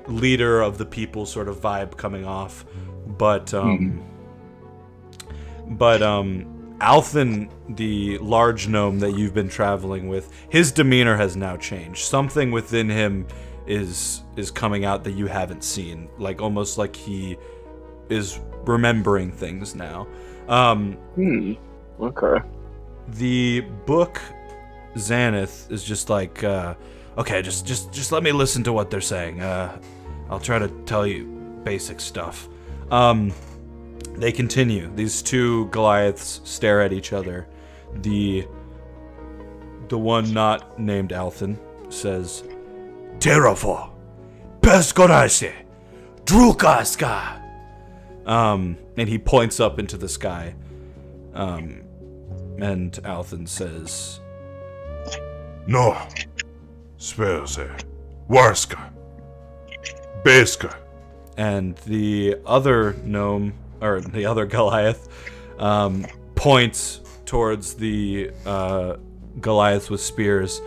leader of the people sort of vibe coming off, but Althen, the large gnome that you've been traveling with, his demeanor has now changed. Something within him is coming out that you haven't seen, like almost like he is remembering things now. Okay. The book Xaneth is just like, okay, just let me listen to what they're saying. I'll try to tell you basic stuff. They continue. These 2 Goliaths stare at each other. The one not named Althen says, Terrafo, Pescorase, Drukaska. And he points up into the sky. And Althen says, No, Sperse, Warska, Beska. And the other gnome, or the other Goliath, points towards the Goliaths with spears,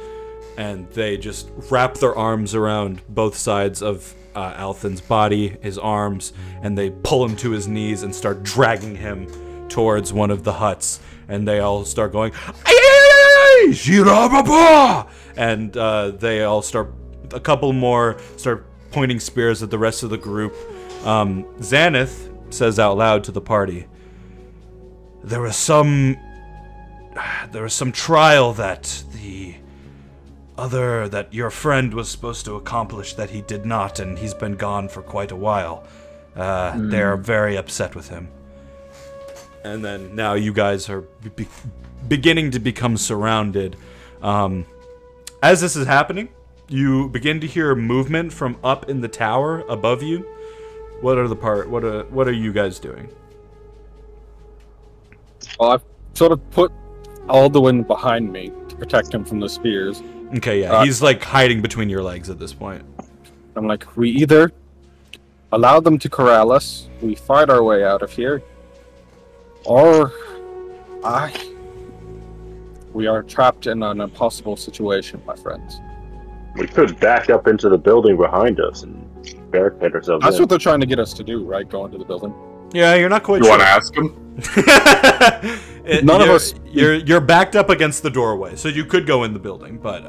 and they just wrap their arms around both sides of Althen's body, his arms, and they pull him to his knees and start dragging him towards one of the huts, and they all start going, and they all start, a couple more start pointing spears at the rest of the group. Xaneth says out loud to the party, there was some trial that that your friend was supposed to accomplish that he did not, and he's been gone for quite a while. They're very upset with him. And then now you guys are beginning to become surrounded. As this is happening, you begin to hear movement from up in the tower above you. What are you guys doing? Well, I've sort of put Alduin behind me to protect him from the spears. Okay, yeah, he's like hiding between your legs at this point. I'm like, we either allow them to corral us, we fight our way out of here, or we are trapped in an impossible situation, my friends. We could back up into the building behind us and barricade ourselves. That's what they're trying to get us to do, right? Go into the building. Yeah, you're not quite You sure. want to ask him? None of us. You're backed up against the doorway, so you could go in the building, but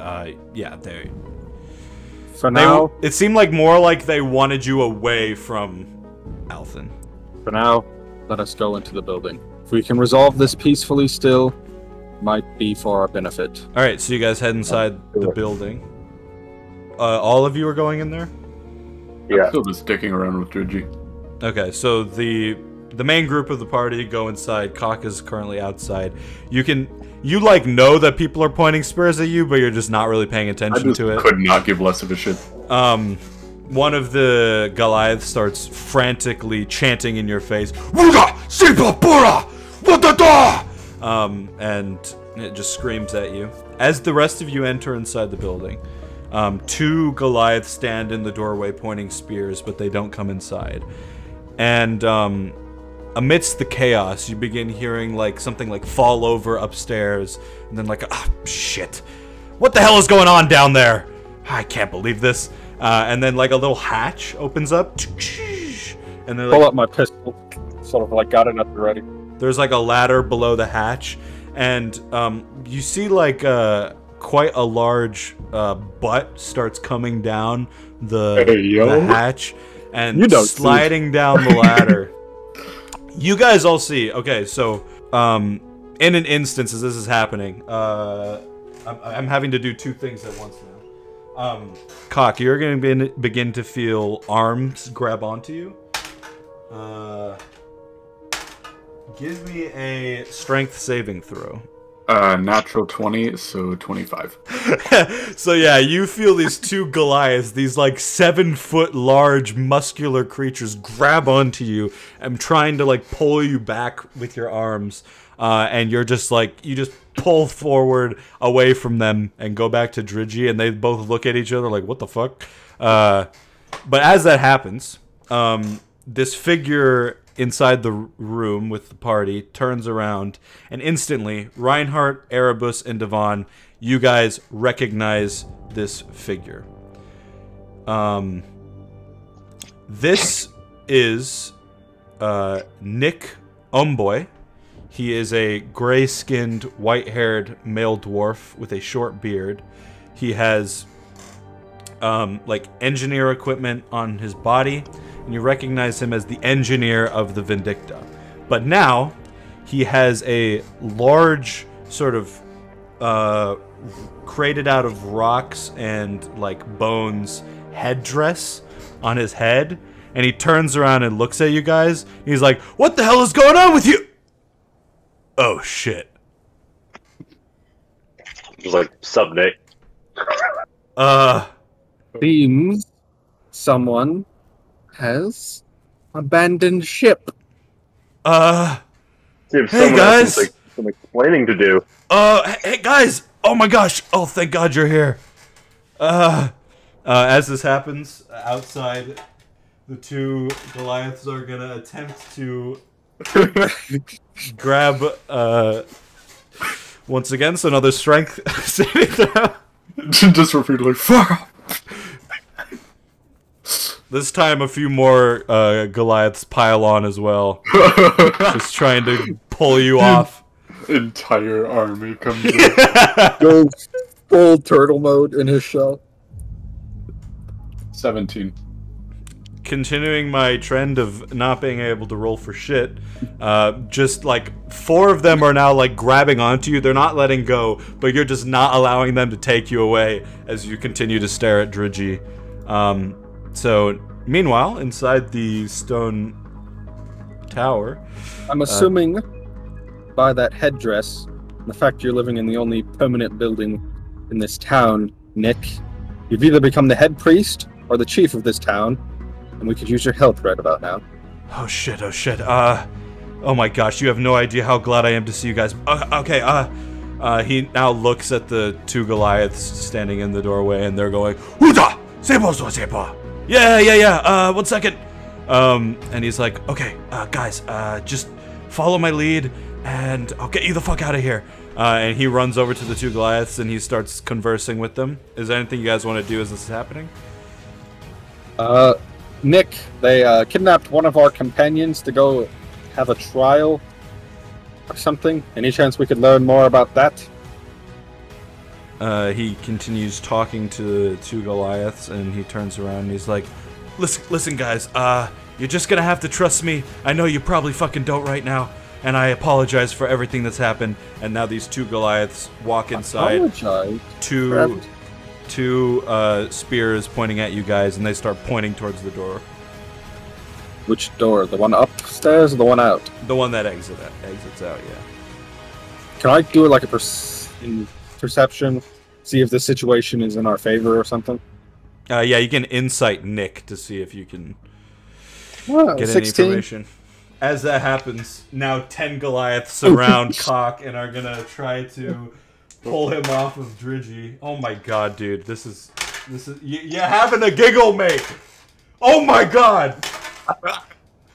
yeah, For now, it seemed like more like they wanted you away from Althen. For now, let us go into the building. If we can resolve this peacefully still, might be for our benefit. All right, so you guys head inside the building. All of you are going in there? Yeah. Still just sticking around with Dridgy. Okay, so the main group of the party go inside. Cock is currently outside. You like know that people are pointing spears at you, but you're just not really paying I attention just to it. could not give less of a shit. One of the Goliaths starts frantically chanting in your face, "Bruca, Sipa, Bura, Wadada!" And it just screams at you. As the rest of you enter inside the building, two Goliaths stand in the doorway pointing spears, but they don't come inside. And amidst the chaos, you begin hearing like something like fall over upstairs, and then like, ah, shit, what the hell is going on down there? I can't believe this. And then like a little hatch opens up, and then Pull like, up my pistol, sort of like got it at the ready. there's like a ladder below the hatch, and you see like quite a large butt starts coming down the hatch and You don't sliding down the ladder. You guys all see. Okay, so in an instance as this is happening, I'm having to do two things at once now. Cock, you're going to begin to feel arms grab onto you. Give me a strength saving throw. Natural 20, so 25. So yeah, you feel these two Goliaths, these like 7-foot large muscular creatures grab onto you and trying to like pull you back with your arms. And you're just like, you just pull forward away from them and go back to Dridgy, and they both look at each other like, what the fuck? But as that happens, this figure inside the room with the party turns around, and instantly, Reinhardt, Erebus, and Devon, you guys recognize this figure. This is Nick Umboy. He is a gray-skinned, white-haired male dwarf with a short beard. He has like engineer equipment on his body, and you recognize him as the engineer of the Vindicta. But now he has a large sort of created out of rocks and like bones headdress on his head, and he turns around and looks at you guys, and he's like, "What the hell is going on with you?" Oh shit. It was like, sub Nick. Seems someone has abandoned ship. Seems Hey, someone guys. has some explaining to do. Hey guys! Oh my gosh! Oh, thank God you're here. As this happens, outside, the two Goliaths are gonna attempt to grab, once again, so another strength saving throw. Just repeatedly, fuck off. This time a few more Goliaths pile on as well. Just trying to pull you off. Entire army comes in. Go full turtle mode in his shell. 17. Continuing my trend of not being able to roll for shit, just like 4 of them are now like grabbing onto you. They're not letting go, but you're just not allowing them to take you away as you continue to stare at Dridgy. So meanwhile, inside the stone tower, I'm assuming by that headdress, and the fact you're living in the only permanent building in this town, Nick, You've either become the head priest or the chief of this town, and we could use your help right about now. Oh shit, oh shit. Oh my gosh, you have no idea how glad I am to see you guys. Okay, he now looks at the two Goliaths standing in the doorway, and they're going, Huda! Sebo, sebo! Yeah, 1 second. And he's like, okay, guys, just follow my lead, and I'll get you the fuck out of here. And he runs over to the two Goliaths, and he starts conversing with them. Is there anything you guys want to do as this is happening? Nick, they kidnapped one of our companions to go have a trial or something. Any chance we could learn more about that? He continues talking to the two Goliaths, and he turns around and he's like, listen guys, you're just gonna have to trust me. I know you probably fucking don't right now, and I apologize for everything that's happened. And now these two Goliaths walk inside. Apologize? Two spears pointing at you guys, and they start pointing towards the door. Which door? The one upstairs or the one out? The one that exits out, yeah. Can I do like a perception? See if the situation is in our favor or something? Yeah, you can insight Nick to see if you can get 16. any information. As that happens, now 10 Goliaths surround Cock and are gonna try to pull him off of Dridgy. Oh my god, dude, this is you're having a giggle, mate. Oh my god.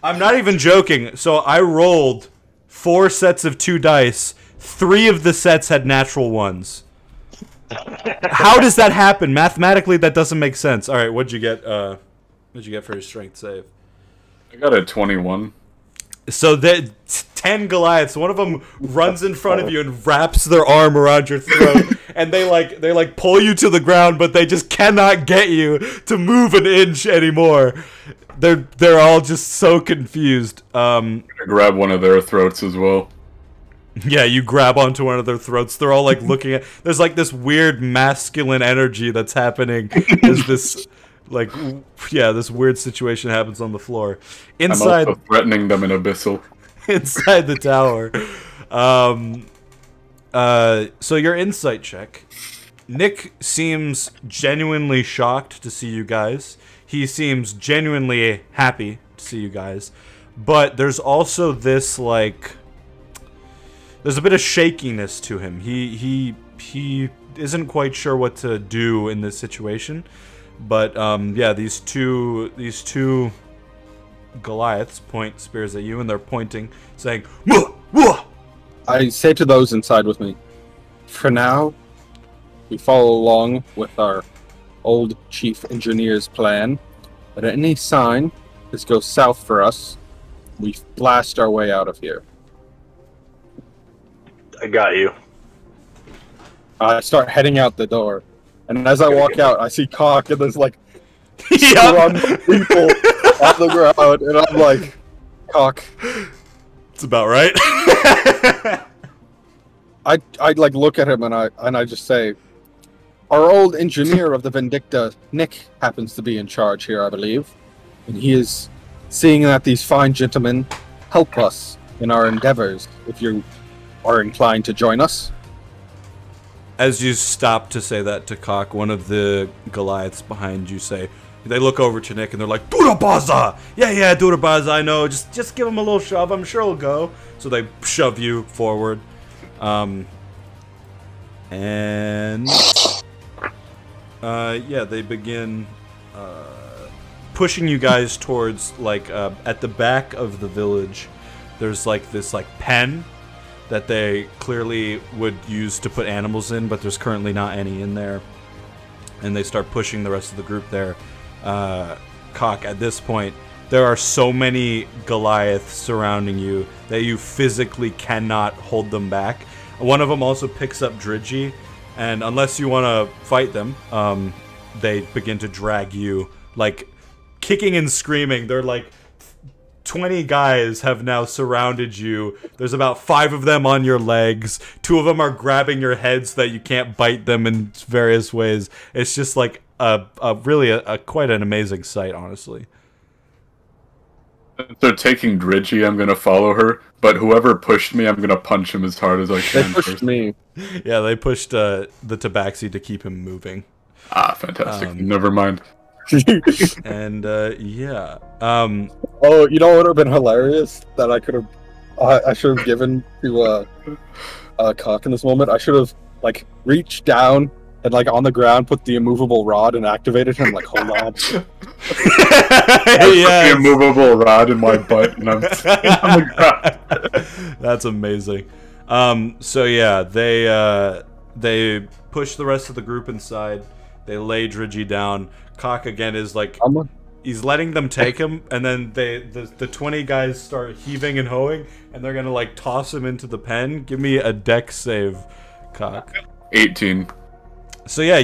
I'm not even joking. So I rolled 4 sets of 2 dice. 3 of the sets had natural ones. How does that happen? Mathematically, that doesn't make sense. All right, what'd you get? What'd you get for your strength save? I got a 21. So the 10 Goliaths, one of them runs in front of you and wraps their arm around your throat, and they pull you to the ground, but they just cannot get you to move an inch anymore. They're all just so confused. I'm gonna grab one of their throats as well. Yeah, you grab onto one of their throats. They're all like looking at. There's like this weird masculine energy that's happening as this. This weird situation happens on the floor. Inside, I'm also threatening them in Abyssal. Inside the tower. So your insight check. Nick seems genuinely shocked to see you guys. He seems genuinely happy to see you guys. But there's also this, there's a bit of shakiness to him. He isn't quite sure what to do in this situation. But these two Goliaths point spears at you, and they're pointing, saying, "Muah! Muah!" I say to those inside with me, for now, we follow along with our old chief engineer's plan, but at any sign this goes south for us, we blast our way out of here. I got you. I start heading out the door. And as I walk out, I see Cock, and there's like Yeah. people on the ground, and I'm like, Cock. It's about right. I like look at him and I just say, our old engineer of the Vindicta, Nick, happens to be in charge here, I believe, and he is seeing that these fine gentlemen help us in our endeavors. If you are inclined to join us. As you stop to say that to Cock, one of the Goliaths behind you they look over to Nick and they're like, Durabaza! Yeah, Durabaza, I know. Just give him a little shove. I'm sure he'll go. So they shove you forward. They begin pushing you guys towards, at the back of the village, there's this pen that they clearly would use to put animals in, but there's currently not any in there. And they start pushing the rest of the group there. Cock, at this point, there are so many Goliaths surrounding you that you physically cannot hold them back. One of them also picks up Dridgy, and unless you want to fight them, they begin to drag you, kicking and screaming. They're 20 guys have now surrounded you. There's about 5 of them on your legs. 2 of them are grabbing your head so that you can't bite them in various ways. It's just really quite an amazing sight, honestly. So taking Dridgy, I'm gonna follow her, but whoever pushed me, I'm gonna punch him as hard as I can. They pushed me. Yeah, they pushed the Tabaxi to keep him moving. Ah, fantastic. Never mind. And yeah. Oh, you know what would have been hilarious that I could have, I should have given to Cock in this moment. I should have like reached down and like on the ground put the immovable rod and activated him. Like, hold on. The immovable rod in my butt, and I'm sitting on the ground. That's amazing. So yeah, they push the rest of the group inside. They lay Dridgy down. Cock again is like he's letting them take him, and then the 20 guys start heaving and hoeing, and they're gonna like toss him into the pen. Give me a dex save, Cock. 18. So yeah,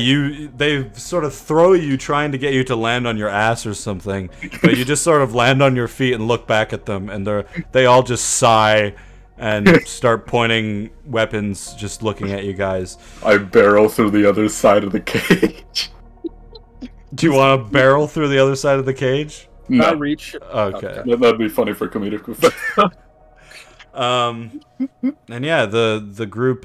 they sort of throw you, trying to get you to land on your ass or something, but you just sort of land on your feet and look back at them, and they all just sigh and start pointing weapons, just looking at you guys. I barrel through the other side of the cage. Do you want to barrel through the other side of the cage? Can I No, reach? Okay. that'd be funny for comedic effect. And yeah, the group,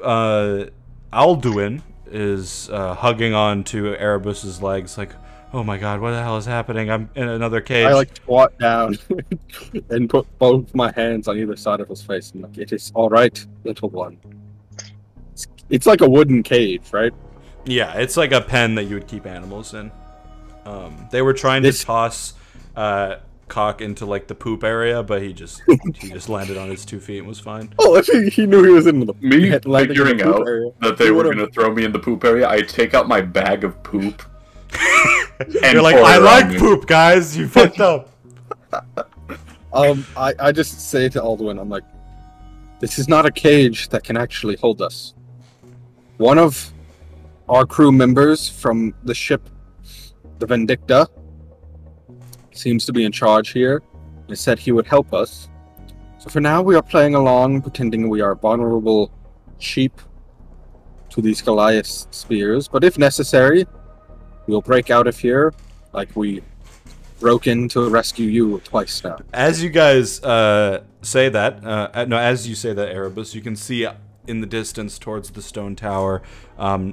Alduin is hugging on to Erebus's legs, like, oh my god, what the hell is happening? I'm in another cage. I like squat down and put both my hands on either side of his face and like, it is all right, little one. It's like a wooden cage, right? Yeah, it's like a pen that you would keep animals in. They were trying to toss Cock into like the poop area, but he just landed on his 2 feet and was fine. Oh, if he knew he was in the Me landing in the figuring poop out area. that they were going to throw me in the poop area, I take out my bag of poop. You're like, pour it I around like me. poop, guys. You fucked up. I just say to Alduin, I'm like, this is not a cage that can actually hold us. One of our crew members from the ship, the Vindicta, seems to be in charge here. He said he would help us. So for now, we are playing along, pretending we are vulnerable sheep to these Goliath spears. But if necessary, we'll break out of here like we broke in to rescue you twice now. As you guys say that, as you say that, Erebus, you can see in the distance towards the stone tower,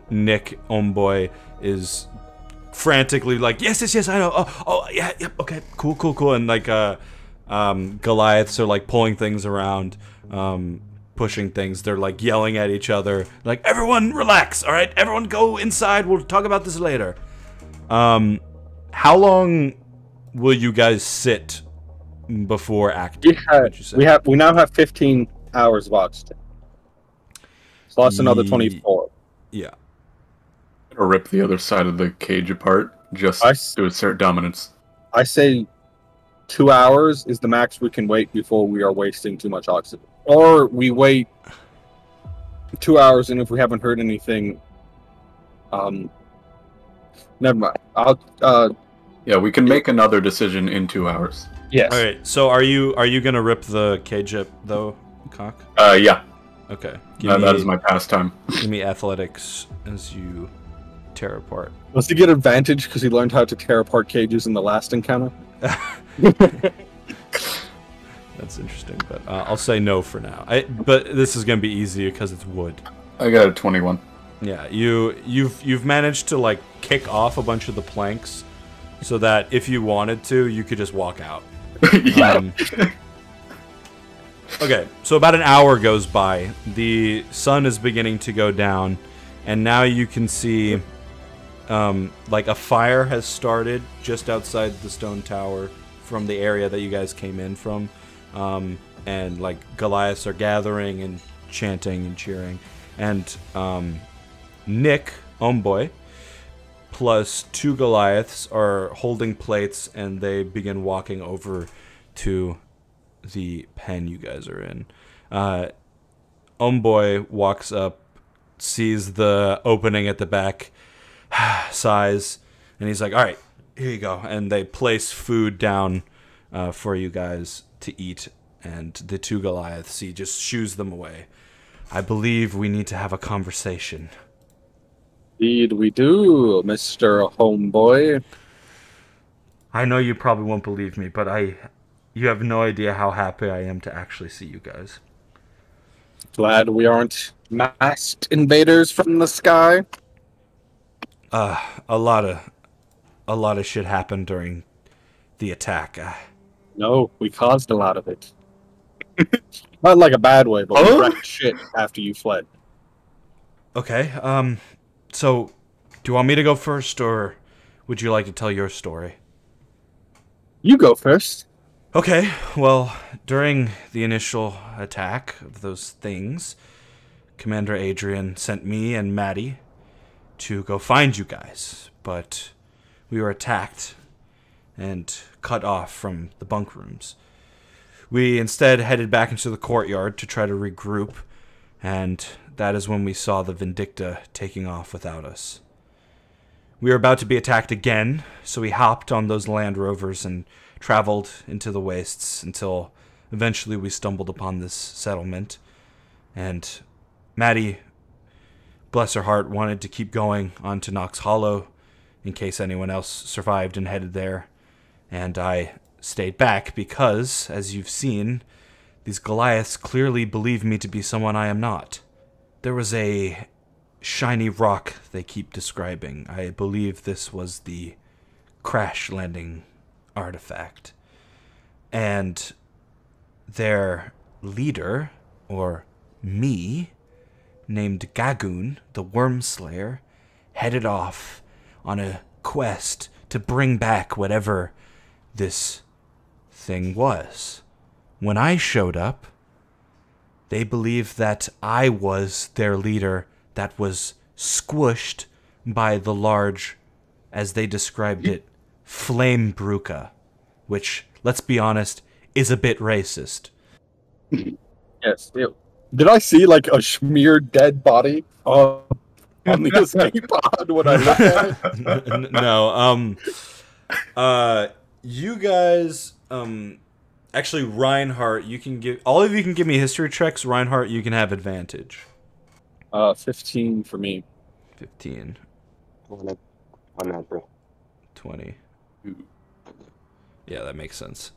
Nick, Homeboy, is frantically like, yes, I know. Oh, yeah, okay, cool. And like, Goliaths are like pulling things around, pushing things. They're like yelling at each other, like, everyone relax, all right? Everyone go inside. We'll talk about this later. How long will you guys sit before acting? We now have 15 hours of oxygen. So that's another 24. Yeah. Or rip the other side of the cage apart just to assert dominance. I say 2 hours is the max we can wait before we are wasting too much oxygen. Or we wait 2 hours, and if we haven't heard anything, never mind. Yeah, we can make another decision in 2 hours. Yes. All right. So are you gonna rip the cage up though, Cock? Yeah. Okay. That is my pastime. Give me athletics as you tear apart. Does he get advantage because he learned how to tear apart cages in the last encounter? That's interesting, but I'll say no for now. But this is gonna be easy because it's wood. I got a 21. Yeah, you've managed to like kick off a bunch of the planks, so that if you wanted to, you could just walk out. Yeah. Okay, so about an hour goes by. The sun is beginning to go down, and now you can see like a fire has started just outside the stone tower from the area that you guys came in from. And like Goliaths are gathering and chanting and cheering. And Nick, Homeboy, plus 2 Goliaths are holding plates, and they begin walking over to the pen you guys are in. Homeboy walks up, sees the opening at the back, sighs, and he's like, all right, here you go. And they place food down for you guys to eat, and the 2 Goliaths, he just shoos them away. I believe we need to have a conversation. Indeed we do, Mr. Homeboy. I know you probably won't believe me, but you have no idea how happy I am to actually see you guys. Glad we aren't masked invaders from the sky. A lot of shit happened during the attack. No, we caused a lot of it. Not like a bad way, but we wrecked shit after you fled. Okay, so, do you want me to go first, or would you like to tell your story? You go first. Okay, well, during the initial attack of those things, Commander Adrian sent me and Maddie to go find you guys, but we were attacked and cut off from the bunk rooms. We instead headed back into the courtyard to try to regroup, and that is when we saw the Vindicta taking off without us. We were about to be attacked again, so we hopped on those Land Rovers and traveled into the wastes until eventually we stumbled upon this settlement. And Maddie, bless her heart, wanted to keep going on to Knox Hollow in case anyone else survived and headed there. And I stayed back because, as you've seen, these Goliaths clearly believe me to be someone I am not. There was a shiny rock they keep describing. I believe this was the crash landing artifact. And their leader, or me, named Gagoon, the Worm Slayer, headed off on a quest to bring back whatever this thing was. When I showed up, they believed that I was their leader that was squished by the large, as they described it, flame Bruca, which, let's be honest, is a bit racist. Yes. Ew. Did I see like a smeared dead body on the escape pod when I looked at it? No. You guys, actually, Reinhardt, all of you can give me history checks. Reinhardt, you can have advantage. 15 for me. 15. One natural. 20. Yeah, that makes sense.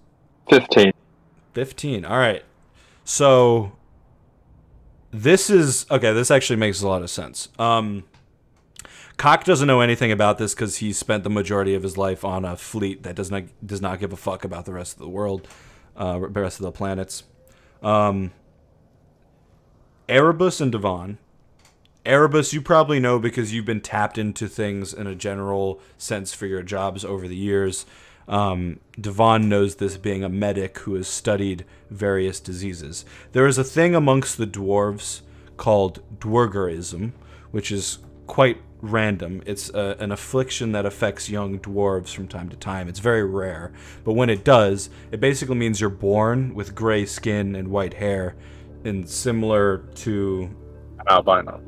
15. 15. All right. So this actually makes a lot of sense. Cock doesn't know anything about this because he spent the majority of his life on a fleet that does not give a fuck about the rest of the world, the rest of the planets. Erebus and Devon. Erebus, you probably know because you've been tapped into things in a general sense for your jobs over the years. Devon knows this, being a medic who has studied various diseases. There is a thing amongst the dwarves called dwergerism, which is quite random. It's an affliction that affects young dwarves from time to time. It's very rare, but when it does, it basically means you're born with gray skin and white hair, and similar to An albino.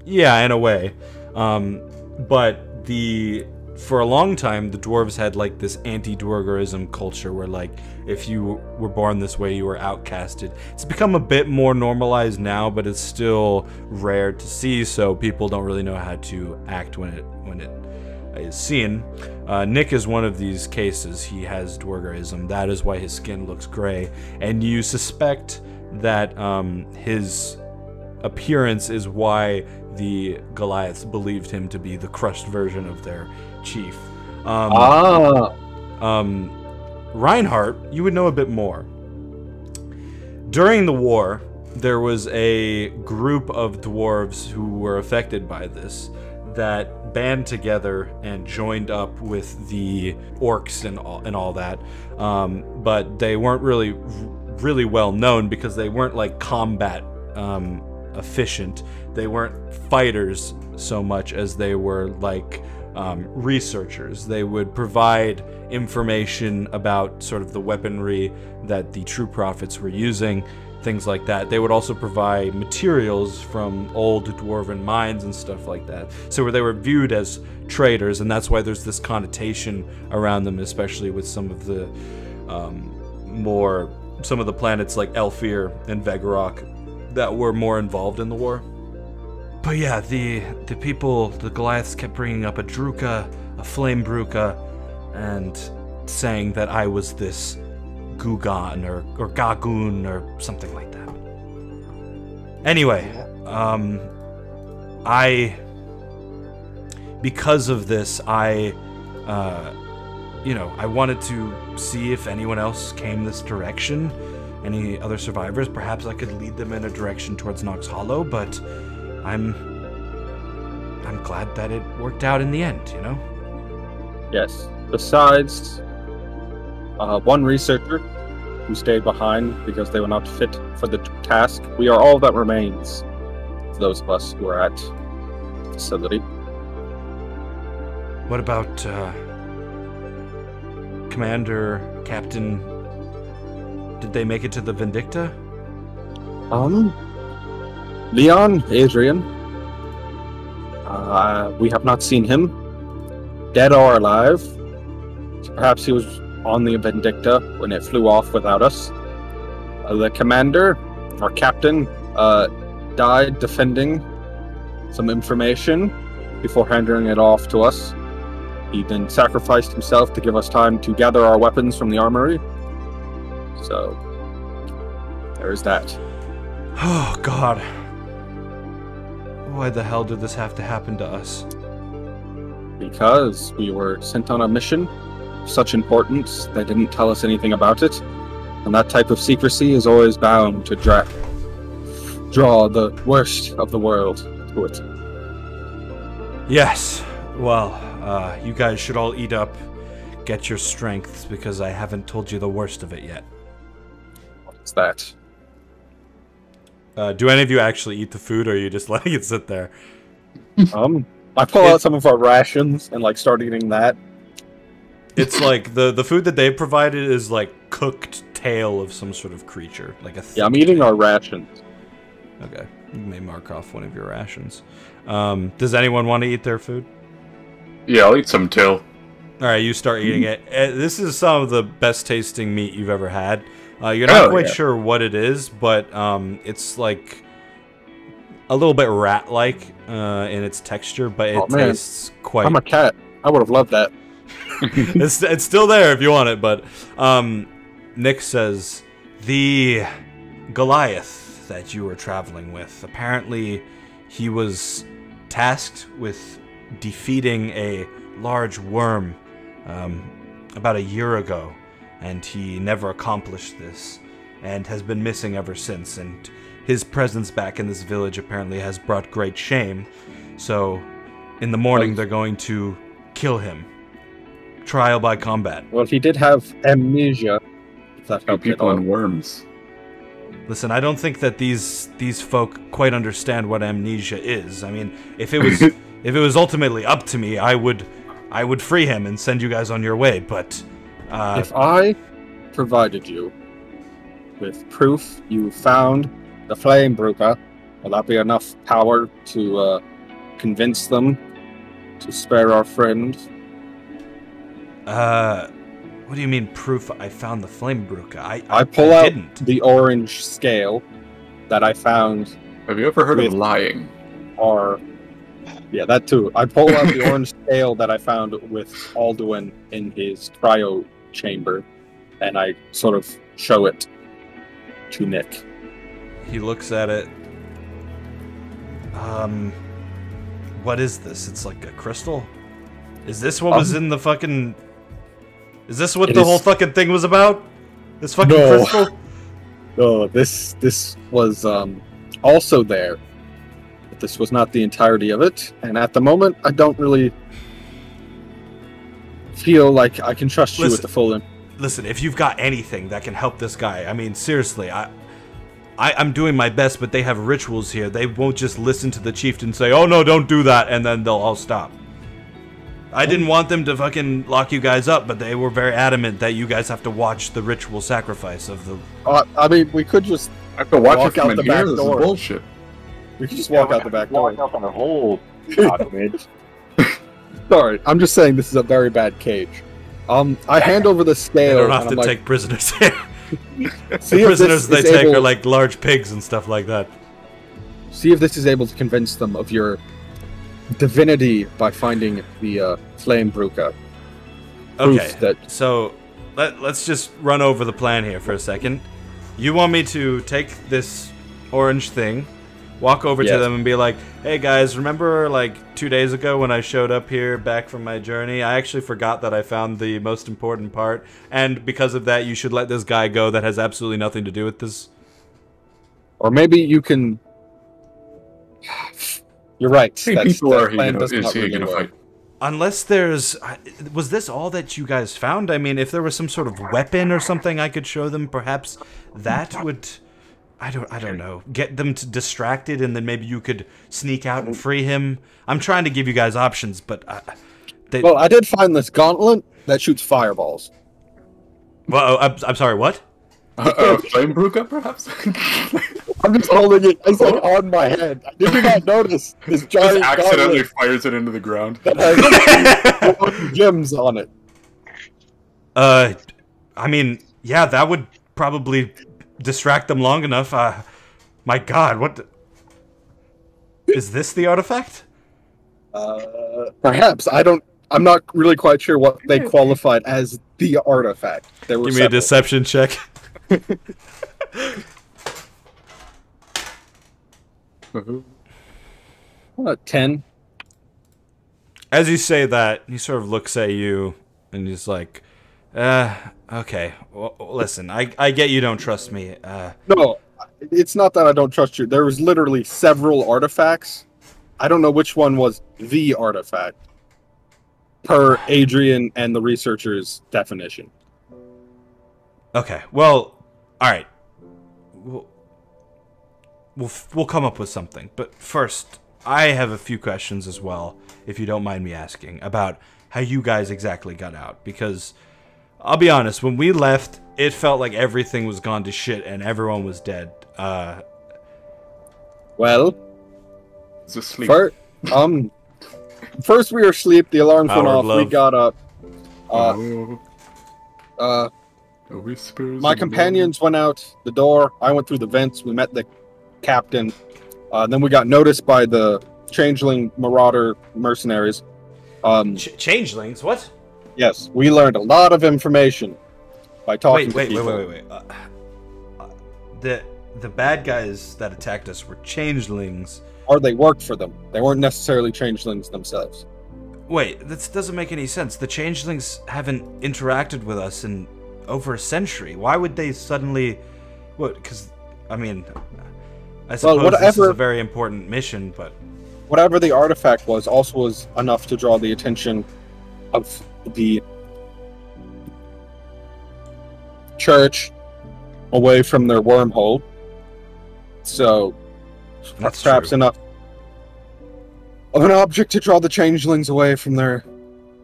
yeah, in a way. But for a long time, the dwarves had like this anti-dwergerism culture where like if you were born this way, you were outcasted. It's become a bit more normalized now, but it's still rare to see, so people don't really know how to act when it is seen. Nick is one of these cases. He has dwergerism. That is why his skin looks gray, and you suspect that his appearance is why the Goliaths believed him to be the crushed version of their chief. Reinhardt, you would know a bit more. During the war, there was a group of dwarves who were affected by this that band together and joined up with the orcs and all that. But they weren't really well known because they weren't like combat efficient. They weren't fighters so much as they were like researchers. They would provide information about sort of the weaponry that the true prophets were using, things like that. They would also provide materials from old dwarven mines and stuff like that. So they were viewed as traders, and that's why there's this connotation around them, especially with some of the some of the planets like Elfir and Vegarok that were more involved in the war. But yeah, the Goliaths kept bringing up a Druka, a flame Bruca, and saying that I was this Gugan or Gagoon or something like that. Anyway, because of this, I wanted to see if anyone else came this direction, any other survivors. Perhaps I could lead them in a direction towards Nox Hollow, but I'm glad that it worked out in the end, you know? Yes. Besides one researcher who stayed behind because they were not fit for the task, we are all that remains of those of us who are at the facility. What about Commander, Captain? Did they make it to the Vindicta? Leon, Adrian. We have not seen him, dead or alive. Perhaps he was on the Vindicta when it flew off without us. The commander, or captain, died defending some information before handing it off to us. He then sacrificed himself to give us time to gather our weapons from the armory. So, there is that. Oh, God. Why the hell did this have to happen to us? Because we were sent on a mission of such importance, they didn't tell us anything about it. And that type of secrecy is always bound to draw the worst of the world to it. Yes. Well, you guys should all eat up, get your strength, because I haven't told you the worst of it yet. What's that? Do any of you actually eat the food, or are you just letting it sit there? I pull out some of our rations and start eating that. It's like the food that they provided is like cooked tail of some sort of creature, like a. Yeah, I'm eating our rations. Okay, you may mark off one of your rations. Does anyone want to eat their food? Yeah, I'll eat some tail. All right, you start eating it. This is some of the best tasting meat you've ever had. You're not quite sure what it is, but it's like a little bit rat-like in its texture, but it tastes quite... I'm a cat. I would have loved that. It's still there if you want it, but Nick says, the Goliath that you were traveling with, apparently he was tasked with defeating a large worm about a year ago. And he never accomplished this, and has been missing ever since, and his presence back in this village apparently has brought great shame, so in the morning they're going to kill him. Trial by combat. Well, he did have amnesia, if that helps at People all. and worms. Listen, I don't think that these folk quite understand what amnesia is. I mean, if it was ultimately up to me, I would free him and send you guys on your way, but... if I provided you with proof you found the flame Bruca, will that be enough power to convince them to spare our friend? What do you mean proof I found the flame Bruca? I pull out didn't. the orange scale that I found. Have you ever heard of lying? Yeah, that too. I pull out the orange scale that I found with Alduin in his cryo chamber, and I sort of show it to Nick. He looks at it. What is this? It's like a crystal? Is this what was in the fucking... Is this what the whole fucking thing was about? This fucking crystal? No, this was also there. But this was not the entirety of it, and at the moment, I don't really feel like I can trust you with the full... Listen, if you've got anything that can help this guy, I mean, seriously, I'm doing my best, but they have rituals here. They won't just listen to the chieftain and say, oh no, don't do that, and then they'll all stop. I didn't want them to fucking lock you guys up, but they were very adamant that you guys have to watch the ritual sacrifice of the... I mean, we could just... I have to watch walk it from out the in here. back This door. is bullshit. We could just walk out the back door. Walk out the whole document. Sorry, I'm just saying this is a very bad cage. I hand over the They scale. don't and often I'm take prisoners here. see The if prisoners this they is take able- are like large pigs and stuff like that. See if this is able to convince them of your divinity by finding the flame Bruca. Okay, That so let's just run over the plan here for a second. You want me to take this orange thing, walk over Yes. to them and be like, "Hey guys, remember like 2 days ago when I showed up here back from my journey? I actually forgot that I found the most important part, and because of that, you should let this guy go that has absolutely nothing to do with this." Or maybe you can. You're right. How many people that are he plan gonna, does is not he really going to work. fight? Unless there's... Was this all that you guys found? I mean, if there was some sort of weapon or something I could show them, perhaps that would... I don't know. Get them distracted, and then maybe you could sneak out and free him. I'm trying to give you guys options, but... Well, I did find this gauntlet that shoots fireballs. Well, I'm sorry, what? Flame Bruca, perhaps? I'm just holding it. It's like on my head. I did not notice this Just giant accidentally gauntlet fires it into the ground. that has gems on it. I mean, yeah, that would probably distract them long enough. My god, what... Is this the artifact? Perhaps. I'm not really quite sure what they qualified as the artifact. There were Give me a several. deception check. 10. As you say that, he sort of looks at you, and he's like, okay, well, listen, I get you don't trust me. No, it's not that I don't trust you. There was literally several artifacts. I don't know which one was the artifact, per Adrian and the researcher's definition. Okay, well, alright. We'll come up with something, but first, I have a few questions as well, if you don't mind me asking, about how you guys exactly got out, because I'll be honest, when we left, it felt like everything was gone to shit and everyone was dead. Well, It's asleep. first we were asleep, the alarms went Power off, of love. we got up. The whispers My of companions went out the door, I went through the vents, we met the captain, then we got noticed by the changeling marauder mercenaries. Changelings? What? Yes, we learned a lot of information by talking Wait, to people. wait. The bad guys that attacked us were changelings. Or they worked for them. They weren't necessarily changelings themselves. Wait, this doesn't make any sense. The changelings haven't interacted with us in over a century. Why would they suddenly... What? Because, I mean, I suppose this is a very important mission, but... Whatever the artifact was also was enough to draw the attention of the church away from their wormhole. So, That's perhaps true. enough of an object to draw the changelings away from their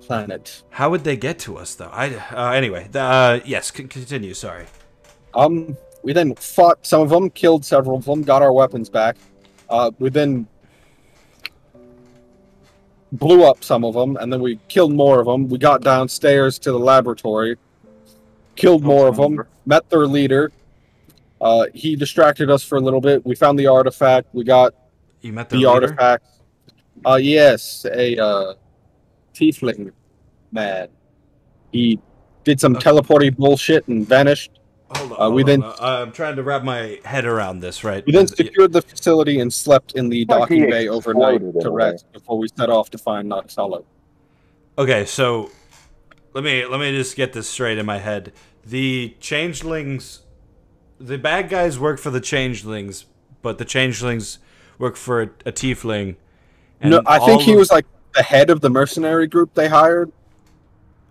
planet. How would they get to us, though? Anyway, yes, continue, sorry. We then fought some of them, killed several of them, got our weapons back. We then blew up some of them, and then we killed more of them. We got downstairs to the laboratory, killed more of them, met their leader. He distracted us for a little bit. We found the artifact. We got You met the the leader? artifact. Yes, a tiefling man. He did some teleporting bullshit and vanished. Hold on, we then- I'm trying to wrap my head around this, right? We then secured the facility and slept in the Like he docking bay overnight exploded to in a rest before we set off to find Nox Hollow. Okay, so let me just get this straight in my head. The changelings, the bad guys work for the changelings, but the changelings work for a tiefling. And No, I think all he of- was like the head of the mercenary group they hired.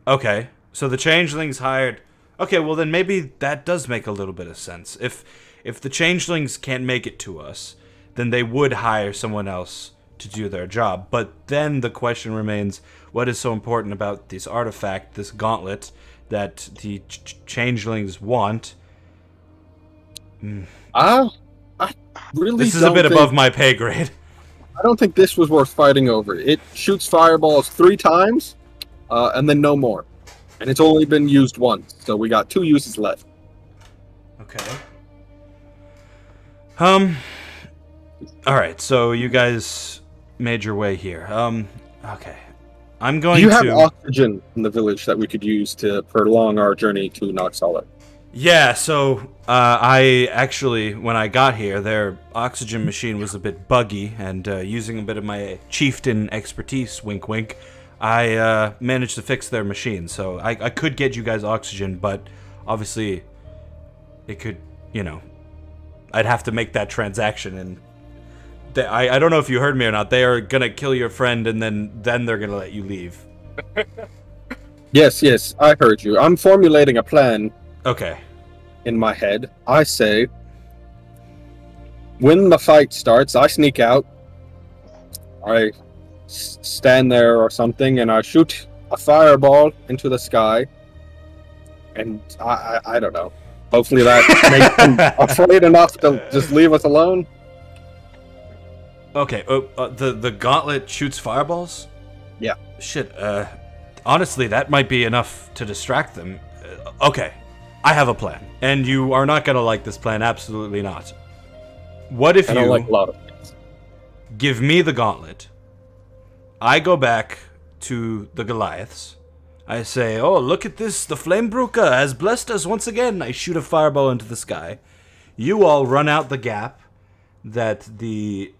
Okay, so the changelings hired. Okay, well then maybe that does make a little bit of sense. If the changelings can't make it to us, then they would hire someone else to do their job. But then the question remains, what is so important about this artifact, this gauntlet, that the changelings want? I really This is a bit above my pay grade. I don't think this was worth fighting over. It shoots fireballs 3 times, and then no more. And it's only been used once, so we got 2 uses left. Okay. Alright, so you guys made your way here. Okay. I'm going Do you have to... oxygen in the village that we could use to prolong our journey to Nox Hollow? Yeah, so I actually, when I got here, their oxygen machine was a bit buggy, and using a bit of my chieftain expertise, wink wink, I managed to fix their machine. So I could get you guys oxygen, but obviously it could, you know, I'd have to make that transaction, and I don't know if you heard me or not. They are gonna kill your friend, and then they're gonna let you leave. Yes, I heard you. I'm formulating a plan. Okay. In my head, I say, when the fight starts, I sneak out. I stand there or something, and I shoot a fireball into the sky. And I don't know. Hopefully that makes them afraid enough to just leave us alone. Okay. The gauntlet shoots fireballs? Yeah. Shit. Honestly, that might be enough to distract them. Okay. I have a plan, and you are not gonna like this plan. Absolutely not. What if I don't like a lot of things. Give me the gauntlet? I go back to the Goliaths. I say, "Oh, look at this! The flame Bruca has blessed us once again." I shoot a fireball into the sky. You all run out the gap that the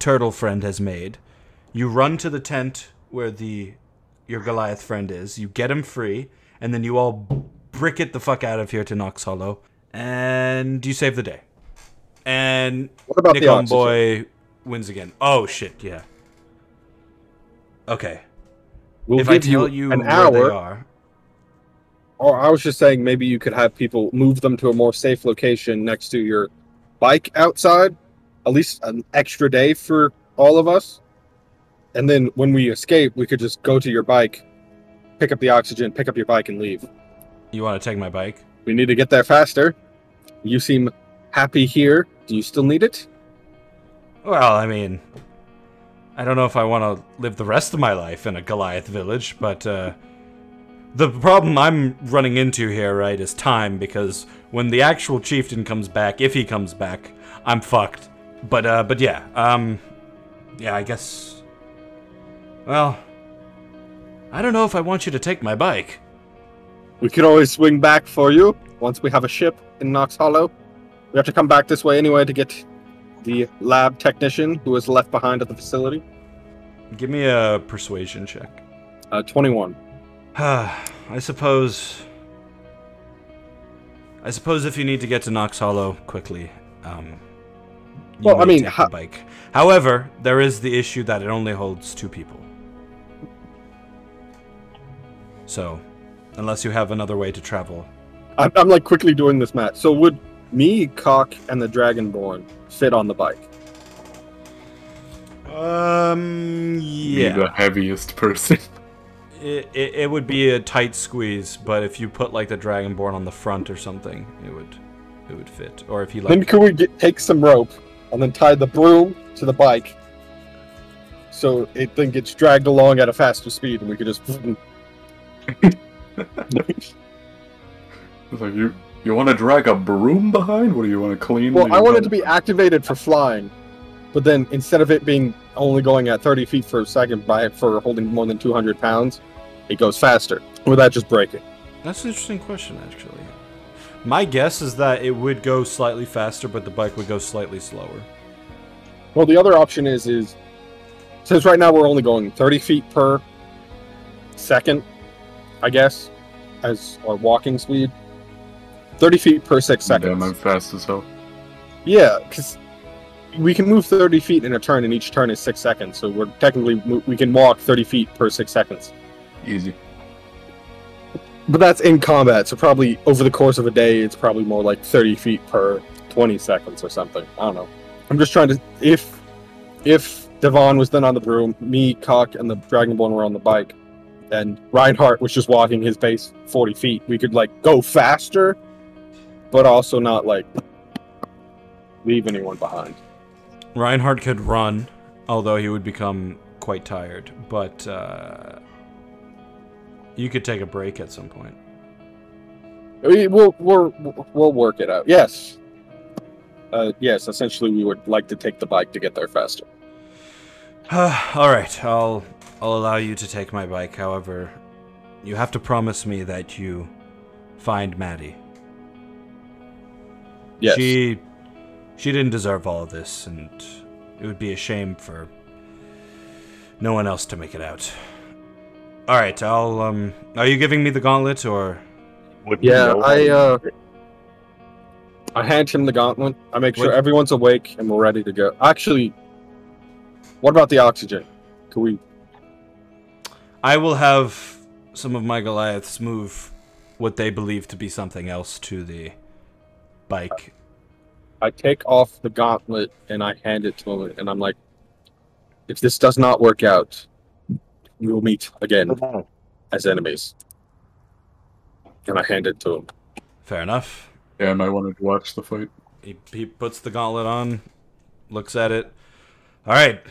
turtle friend has made. You run to the tent where your Goliath friend is. You get him free, and then you all brick it the fuck out of here to Nox Hollow, and you save the day. And what about Nick the oxygen? Boy wins again. Oh shit, yeah. Okay. We'll if give I tell you an where hour, they are, or I was just saying maybe you could have people move them to a more safe location next to your bike outside, at least an extra day for all of us. And then when we escape, we could just go to your bike, pick up the oxygen, pick up your bike, and leave. you want to take my bike? We need to get there faster. You seem happy here. Do you still need it? Well, I mean, I don't know if I want to live the rest of my life in a Goliath village, but the problem I'm running into here, right, is time, because when the actual chieftain comes back, if he comes back, I'm fucked. But yeah, yeah, I guess, well, I don't know if I want you to take my bike. We could always swing back for you once we have a ship in Nox Hollow. We have to come back this way anyway to get the lab technician who was left behind at the facility. Give me a persuasion check. 21. I suppose if you need to get to Nox Hollow quickly, you may take the bike. However, there is the issue that it only holds 2 people. So, unless you have another way to travel. I'm like quickly doing this math. So would me, Cock, and the Dragonborn fit on the bike? Yeah. Be the heaviest person. It would be a tight squeeze, but if you put like the Dragonborn on the front or something, it would fit. Or if you like. Then could we take some rope and then tie the broom to the bike, so it then gets dragged along at a faster speed, and we could just. It's like you want to drag a broom behind? What do you want to clean? Well, I want it to be activated for flying, but then instead of it being only going at 30 feet per second for holding more than 200 pounds, it goes faster without just breaking. That's an interesting question, actually. My guess is that it would go slightly faster, but the bike would go slightly slower. Well, the other option is since right now we're only going 30 feet per second, I guess, as our walking speed. 30 feet per 6 seconds. Damn, I'm fast as hell. Yeah, because we can move 30 feet in a turn, and each turn is 6 seconds. So we're technically we can walk 30 feet per 6 seconds. Easy. But that's in combat, so probably over the course of a day, it's probably more like 30 feet per 20 seconds or something. I don't know. I'm just trying to... If Devon was then on the broom, me, Cock, and the Dragonborn were on the bike, and Reinhardt was just walking his base 40 feet, we could, like, go faster, but also not, like, leave anyone behind. Reinhardt could run, although he would become quite tired, but you could take a break at some point. We'll work it out. Yes. Yes, essentially we would like to take the bike to get there faster. Alright, I'll allow you to take my bike. However, you have to promise me that you find Maddie. Yes. She didn't deserve all of this, and it would be a shame for no one else to make it out. All right, I'll are you giving me the gauntlet or? Would you Yeah, know how to use it? I hand him the gauntlet. I make sure What- everyone's awake and we're ready to go. Actually, what about the oxygen? Can we? I will have some of my Goliaths move what they believe to be something else to the bike. I take off the gauntlet and I hand it to him, and I'm like, if this does not work out, we will meet again as enemies. And I hand it to him. Fair enough. Yeah, and I wanted to watch the fight. He puts the gauntlet on, looks at it. All right,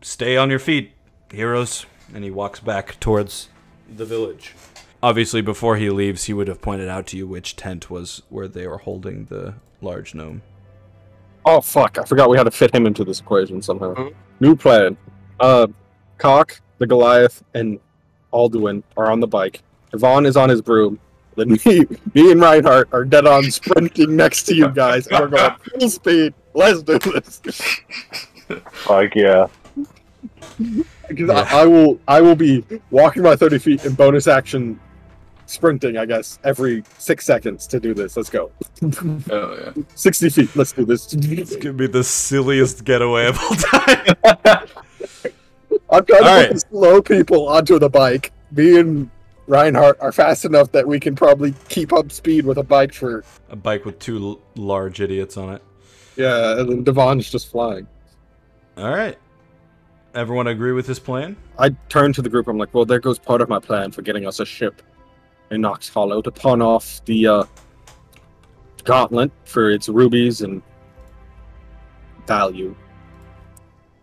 stay on your feet, heroes. And he walks back towards the village. Obviously, before he leaves, he would have pointed out to you which tent was where they were holding the large gnome. Oh fuck! I forgot we had to fit him into this equation somehow. Mhm. New plan. Cock, the Goliath, and Alduin are on the bike. Yvonne is on his broom. Then me and Reinhardt are dead on sprinting next to you guys, and we're going full speed. Let's do this. Like, yeah. Because I will be walking my 30 feet in bonus action, sprinting. I guess every 6 seconds to do this. Let's go. Oh yeah. 60 feet. Let's do this. It's gonna be the silliest getaway of all time. I'm trying to All put right. the slow people onto the bike. Me and Reinhardt are fast enough that we can probably keep up speed with a bike for. A bike with two large idiots on it. Yeah, and then Devon's just flying. All right. Everyone agree with this plan? I turn to the group. I'm like, well, there goes part of my plan for getting us a ship in Knox Hollow to pawn off the gauntlet for its rubies and value.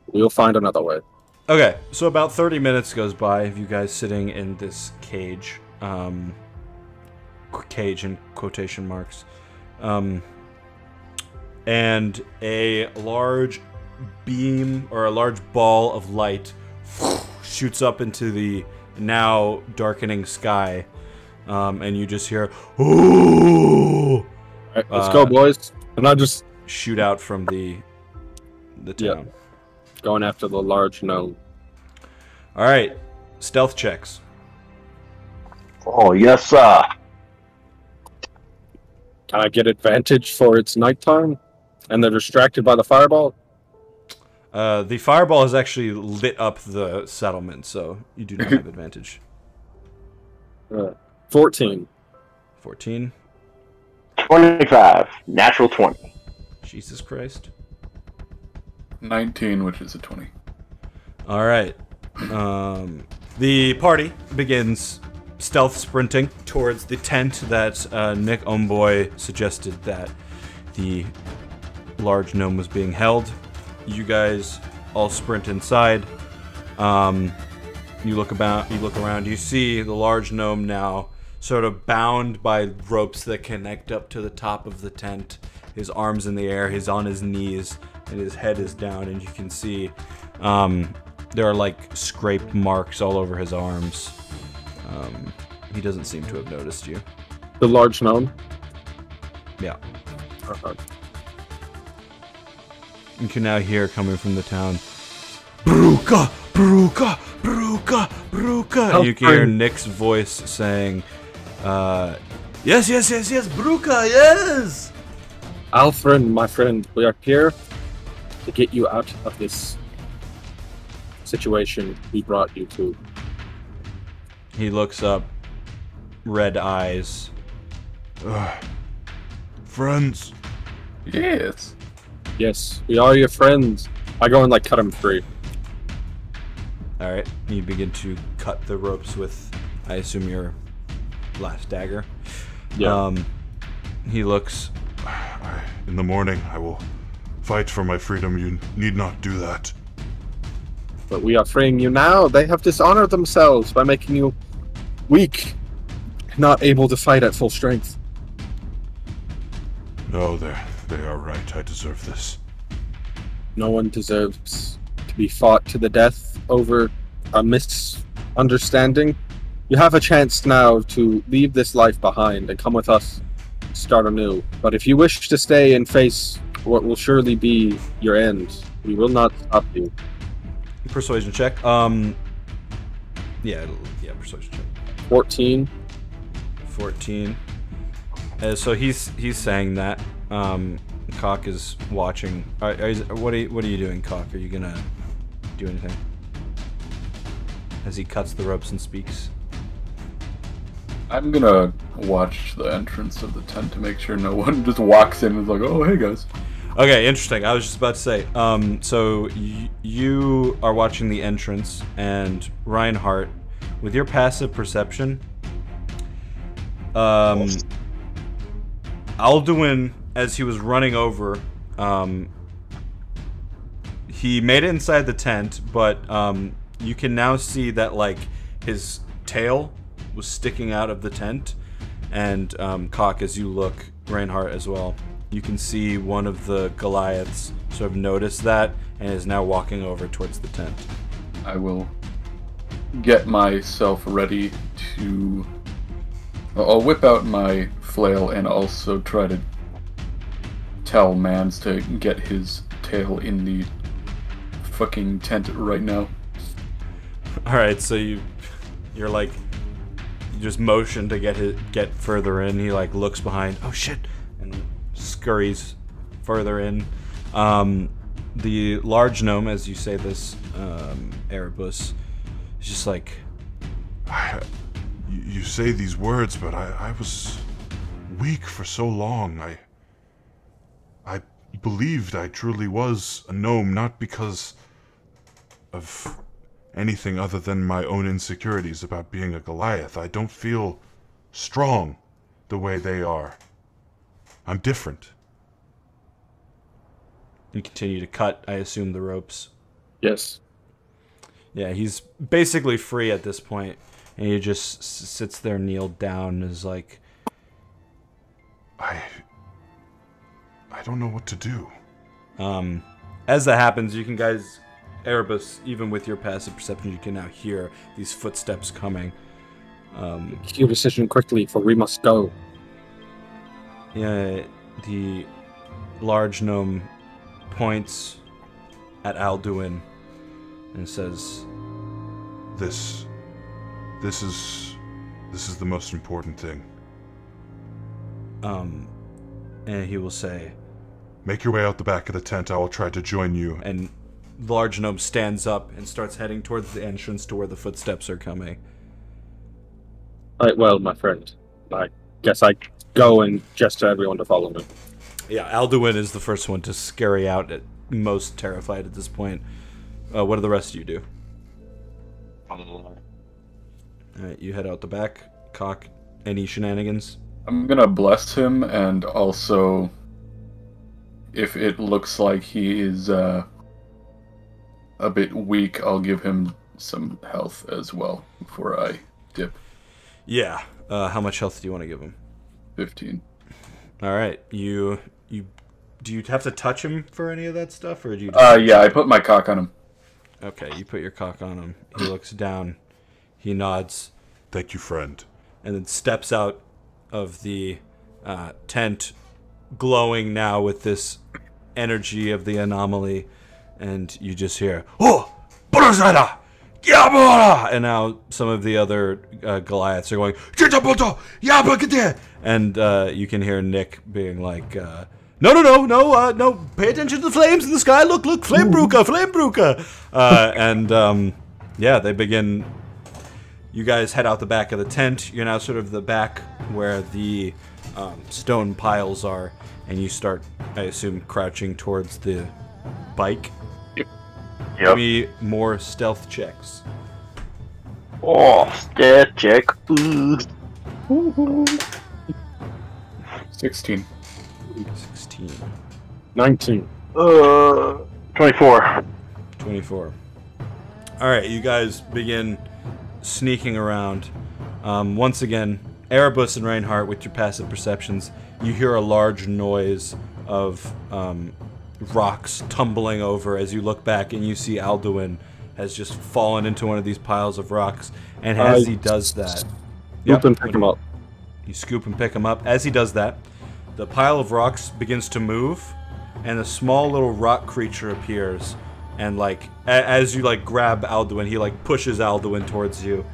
We'll find another way. Okay, so about 30 minutes goes by of you guys sitting in this cage. Cage in quotation marks. And a large beam or a large ball of light shoots up into the now darkening sky. And you just hear, "Ooh!" All right, let's go, boys. And I just shoot out from the Yeah. town. going after the large gnome. All right, stealth checks. Oh, yes, sir. Can I get advantage for its nighttime? And they're distracted by the fireball? The fireball has actually lit up the settlement, so you do not have advantage. 14. 14. 25. Natural 20. Jesus Christ. 19, which is a 20. All right. The party begins stealth sprinting towards the tent that Nick Omboy suggested that the large gnome was being held. You guys all sprint inside. You look around. You see the large gnome now sort of bound by ropes that connect up to the top of the tent. His arms in the air. He's on his knees, and his head is down. And you can see there are like scrape marks all over his arms. He doesn't seem to have noticed you. The large gnome? Yeah. Uh-huh. You can now hear coming from the town, Bruca, Bruca, Bruca, Bruca. And you can hear Nick's voice saying, yes, yes, yes, yes, Bruca, yes. Alfred, my friend, we are here to get you out of this situation we brought you to. He looks up, red eyes. Friends, Yes. Yes, we are your friends. I go and like cut him free. All right, you begin to cut the ropes with, I assume, your last dagger. Yeah. He looks. in the morning I will fight for my freedom. You need not do that. But we are freeing you now. They have dishonored themselves by making you weak, not able to fight at full strength. No, they are right. I deserve this. No one deserves to be fought to the death over a misunderstanding. You have a chance now to leave this life behind and come with us start anew. But if you wish to stay and face what will surely be your end, we will not stop you. Persuasion check. Yeah, persuasion check. 14. 14. So he's saying that. Cock is watching. What are you doing, Cock? Are you gonna do anything? As he cuts the ropes and speaks. I'm gonna watch the entrance of the tent to make sure no one just walks in and is like, oh, hey guys. Okay, interesting. I was just about to say. So you are watching the entrance, and Reinhardt, with your passive perception, Alduin, as he was running over, he made it inside the tent, but you can now see that like his tail was sticking out of the tent, and Cock, as you look, Reinhardt as well, you can see one of the Goliaths sort of notice that and is now walking over towards the tent. I will get myself ready to... I'll whip out my flail and also try to tell Mans to get his tail in the fucking tent right now. Alright, so you're like, you just motion to get further in. He like looks behind, oh shit, and scurries further in. The large gnome, as you say this, Erebus, is just like, You say these words, but I was weak for so long. I believed I truly was a gnome, not because of anything other than my own insecurities about being a Goliath. I don't feel strong the way they are. I'm different. you continue to cut, I assume, the ropes. Yes. Yeah, he's basically free at this point, and he just sits there, kneeled down, and is like, I don't know what to do. As that happens, you can guys, Erebus, even with your passive perception, you can now hear these footsteps coming. Make your decision quickly, for we must go. Yeah, the large gnome points at Alduin and says, This is the most important thing. and he will say, Make your way out the back of the tent. I will try to join you. and the large gnome stands up and starts heading towards the entrance to where the footsteps are coming. Right, well, my friend, I guess I go and gesture everyone to follow me. Yeah, Alduin is the first one to scurry out, most terrified at this point. What do the rest of you do? Alright, you head out the back. Cock, any shenanigans? I'm gonna bless him, and also, if it looks like he is a bit weak, I'll give him some health as well before I dip. Yeah. How much health do you want to give him? 15. Alright, do you have to touch him for any of that stuff, or do you just... Yeah, I put my cock on him. Okay, you put your cock on him. He looks down. He nods. Thank you, friend. And then steps out of the tent, glowing now with this energy of the anomaly. And you just hear, "Oh, Bruzada! Yabora!" And now some of the other Goliaths are going, and you can hear Nick being like, No, pay attention to the flames in the sky. Look, flame Bruca. And yeah, they begin. You guys head out the back of the tent. You're now sort of the back where the stone piles are, and you start, I assume, crouching towards the bike. Yep. Give me more stealth checks. Oh, stat check. Ooh. 16. 16. 19. 24. 24. Alright, you guys begin sneaking around. Once again, Erebus and Reinhardt, with your passive perceptions, you hear a large noise of rocks tumbling over as you look back, and you see Alduin has just fallen into one of these piles of rocks. And as he does that... Scoop and pick him up. You scoop and pick him up. As he does that, the pile of rocks begins to move, and a small little rock creature appears. And like as you like grab Alduin, he like pushes Alduin towards you,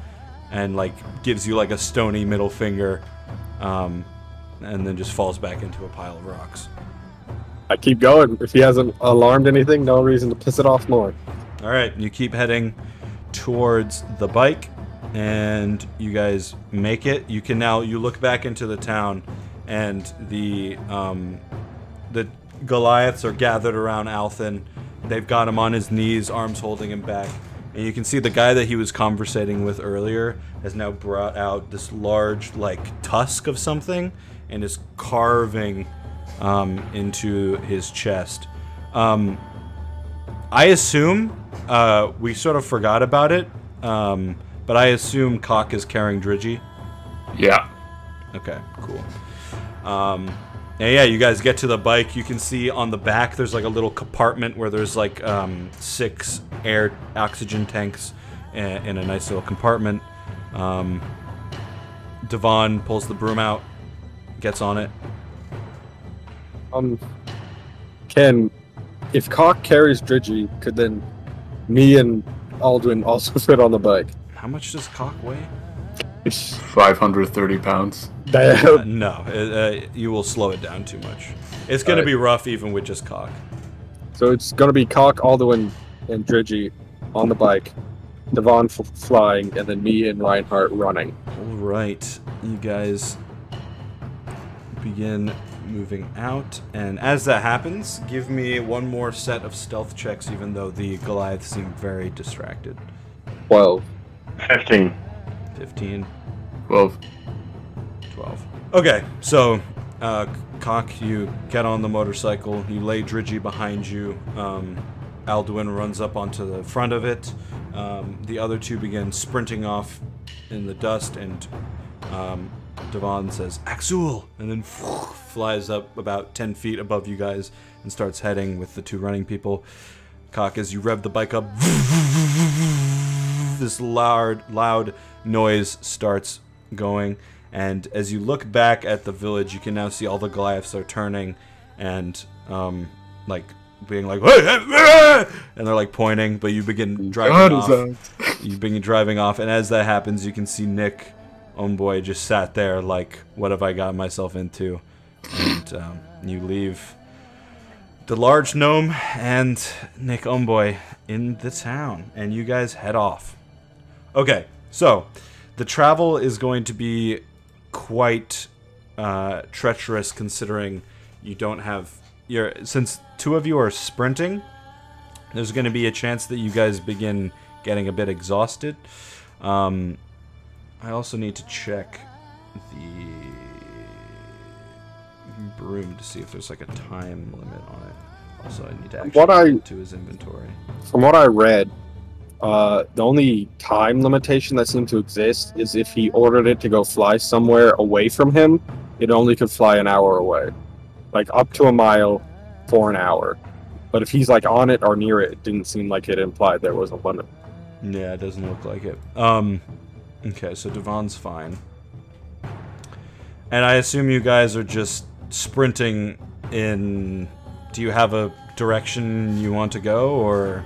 and like gives you like a stony middle finger, and then just falls back into a pile of rocks. I keep going. If he hasn't alarmed anything, no reason to piss it off more. All right, you keep heading towards the bike, and you guys make it. You can now you look back into the town, and the Goliaths are gathered around Althin. They've got him on his knees, arms holding him back. And you can see the guy that he was conversating with earlier has now brought out this large, like, tusk of something and is carving into his chest. I assume, we sort of forgot about it, but I assume Cock is carrying Drigi. Yeah. Okay, cool. And yeah, you guys get to the bike. You can see on the back there's like a little compartment where there's like 6 air oxygen tanks in a nice little compartment. Devon pulls the broom out, gets on it. Ken, if Cock carries Drigi, could then me and Alduin also fit on the bike? How much does Cock weigh? 530 pounds. No, you will slow it down too much. It's going to be rough even with just Cock. So it's going to be Cock, Alduin, and Drigi on the bike, Devon flying, and then me and Reinhardt running. Alright, you guys begin moving out, and as that happens, give me one more set of stealth checks, even though the Goliaths seem very distracted. 12. 15. 15. 12. 12. Okay, so, Cock, you get on the motorcycle, you lay Drigi behind you, Alduin runs up onto the front of it, the other two begin sprinting off in the dust, and Devon says, Axul! And then flies up about 10 feet above you guys and starts heading with the two running people. Cock, as you rev the bike up, this loud noise starts going, and as you look back at the village, you can now see all the Goliaths are turning and like being like, and they're like pointing, but you begin driving off. You begin driving off, and as that happens, you can see Nick Homeboy just sat there like, what have I got myself into? And you leave the large gnome and Nick Homeboy in the town, and you guys head off. Okay, so the travel is going to be quite treacherous, considering you don't have since two of you are sprinting, there's going to be a chance that you guys begin getting a bit exhausted. I also need to check the broom to see if there's like a time limit on it. Also, I need to actually go to his inventory. From what I read, the only time limitation that seemed to exist is if he ordered it to go fly somewhere away from him, it only could fly an hour away. Like up to a mile for an hour. But if he's like on it or near it, it didn't seem like it implied there was a limit. Yeah, it doesn't look like it. Okay, so Devon's fine. And I assume you guys are just sprinting in... Do you have a direction you want to go, or...?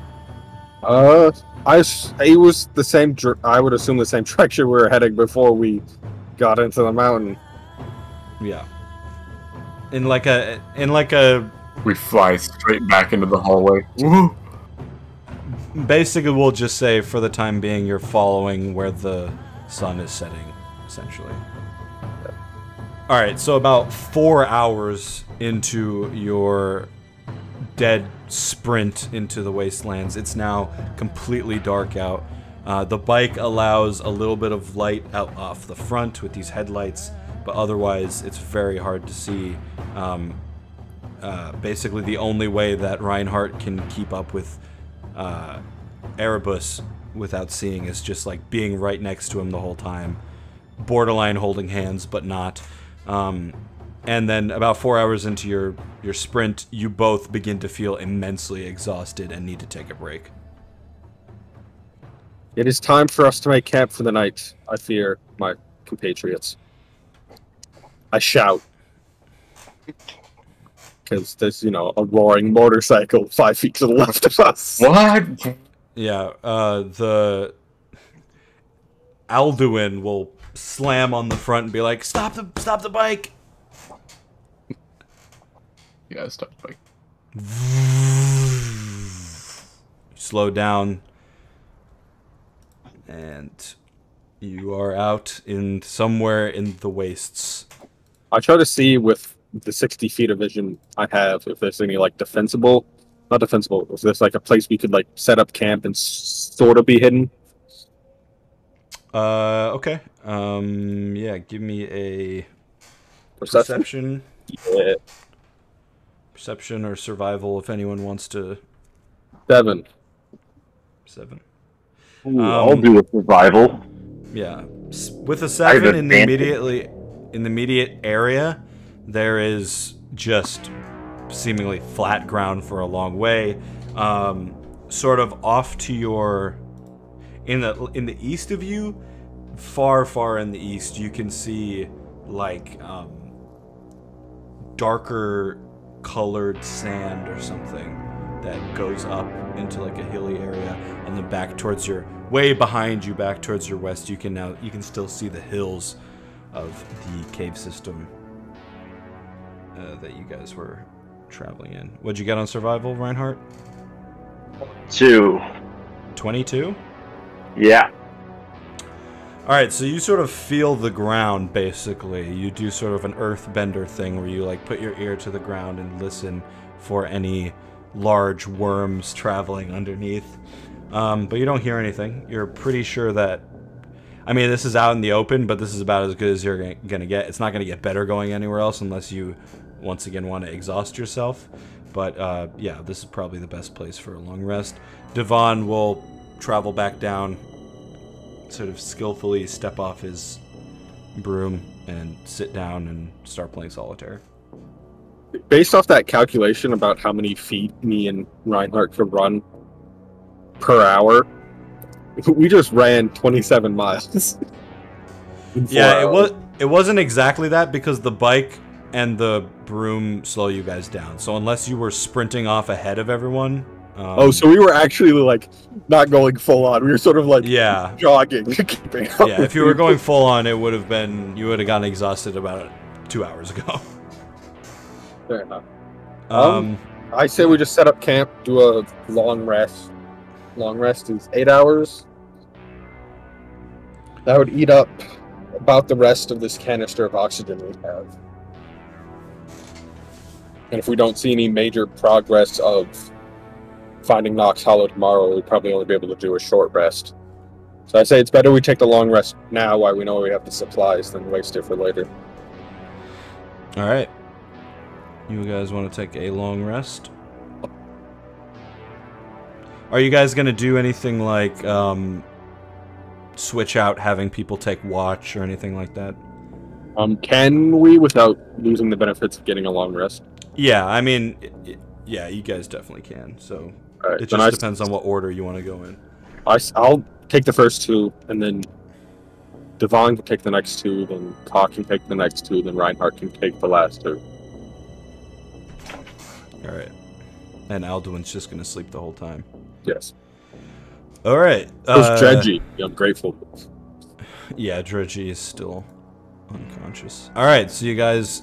It was the same... I would assume the same direction we were heading before we got into the mountain. Yeah. In like a... We fly straight back into the hallway. Woohoo! Basically, we'll just say, for the time being, you're following where the sun is setting, essentially. Alright, so about 4 hours into your dead sprint into the wastelands, it's now completely dark out. The bike allows a little bit of light out off the front with these headlights, but otherwise it's very hard to see. Basically, the only way that Reinhardt can keep up with Erebus without seeing is just like being right next to him the whole time, borderline holding hands, but not. And then about 4 hours into your sprint, you both begin to feel immensely exhausted and need to take a break. It is time for us to make camp for the night, I fear, my compatriots. I shout. Because there's, a roaring motorcycle 5 feet to the left of us. What? Yeah, the Alduin will slam on the front and be like, stop the bike! Yeah, stop. Like, Slow down, and you are out in somewhere in the wastes. I try to see with the 60 feet of vision I have if there's any not defensible. If there's a place we could set up camp and sort of be hidden. Okay. Yeah, give me a Perception. Yeah. Perception or survival if anyone wants to. 7. 7. Ooh, I'll do a survival. Yeah, with a 7 in the advantage. immediate area, there is just seemingly flat ground for a long way. Sort of off to your in the east of you, far in the east, you can see darker colored sand or something that goes up into a hilly area, and then back towards way behind you, back towards your west, you can still see the hills of the cave system that you guys were traveling in. What'd you get on survival, Reinhardt? 2. 22? Yeah. Alright, so you sort of feel the ground, basically. You do sort of an earthbender thing where you put your ear to the ground and listen for any large worms traveling underneath. But you don't hear anything. You're pretty sure that... I mean, this is out in the open, but this is about as good as you're gonna get. It's not gonna get better going anywhere else unless you, once again, want to exhaust yourself. But, yeah, this is probably the best place for a long rest. Devon will travel back down, sort of skillfully step off his broom and sit down and start playing solitaire. Based off that calculation about how many feet me and Reinhardt could run per hour, we just ran 27 miles. Yeah, it wasn't exactly that because the bike and the broom slow you guys down. So unless you were sprinting off ahead of everyone. So we were actually not going full on. We were sort of yeah, jogging. Keeping up. Yeah, if you were going full on, you would have gotten exhausted about 2 hours ago. Fair enough. I say we just set up camp, do a long rest. Long rest is 8 hours. That would eat up about the rest of this canister of oxygen we have. And if we don't see any major progress of finding Knox Hollow tomorrow, we'd probably only be able to do a short rest. So I say it's better we take the long rest now while we know we have the supplies than waste it for later. Alright. You guys want to take a long rest? Are you guys going to do anything switch out having people take watch or anything like that? Can we without losing the benefits of getting a long rest? Yeah, I mean, yeah, you guys definitely can. So right, it just depends on what order you want to go in. I'll take the first 2, and then Devon can take the next 2, then Hawk can take the next 2, then Reinhardt can take the last 2. Alright. And Alduin's just going to sleep the whole time. Yes. Alright. Those Dredgy, I'm grateful. Yeah, Dredgy is still unconscious. Alright, so you guys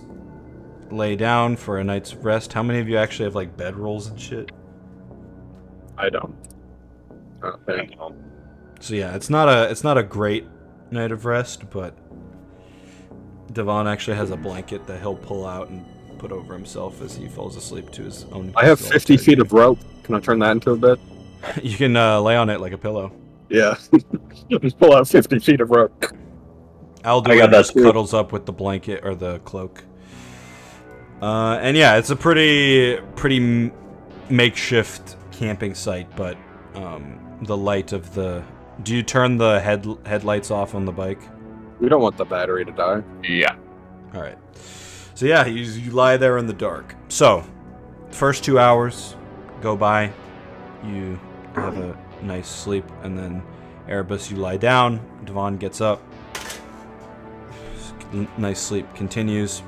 lay down for a night's rest. How many of you actually have bedrolls and shit? I don't. Okay. So yeah, it's not a great night of rest, but Devon actually has a blanket that he'll pull out and put over himself as he falls asleep to his own. I have 50 feet of rope. Can I turn that into a bed? You can lay on it like a pillow. Yeah. Just pull out 50 feet of rope. Alduin just cuddles up with the blanket or the cloak. And yeah, it's a pretty makeshift camping site, but the light of the... Do you turn the headlights off on the bike? We don't want the battery to die. Yeah. Alright. So yeah, you lie there in the dark. So, first 2 hours go by. You have a nice sleep, and then Erebus, you lie down. Devon gets up. Nice sleep continues.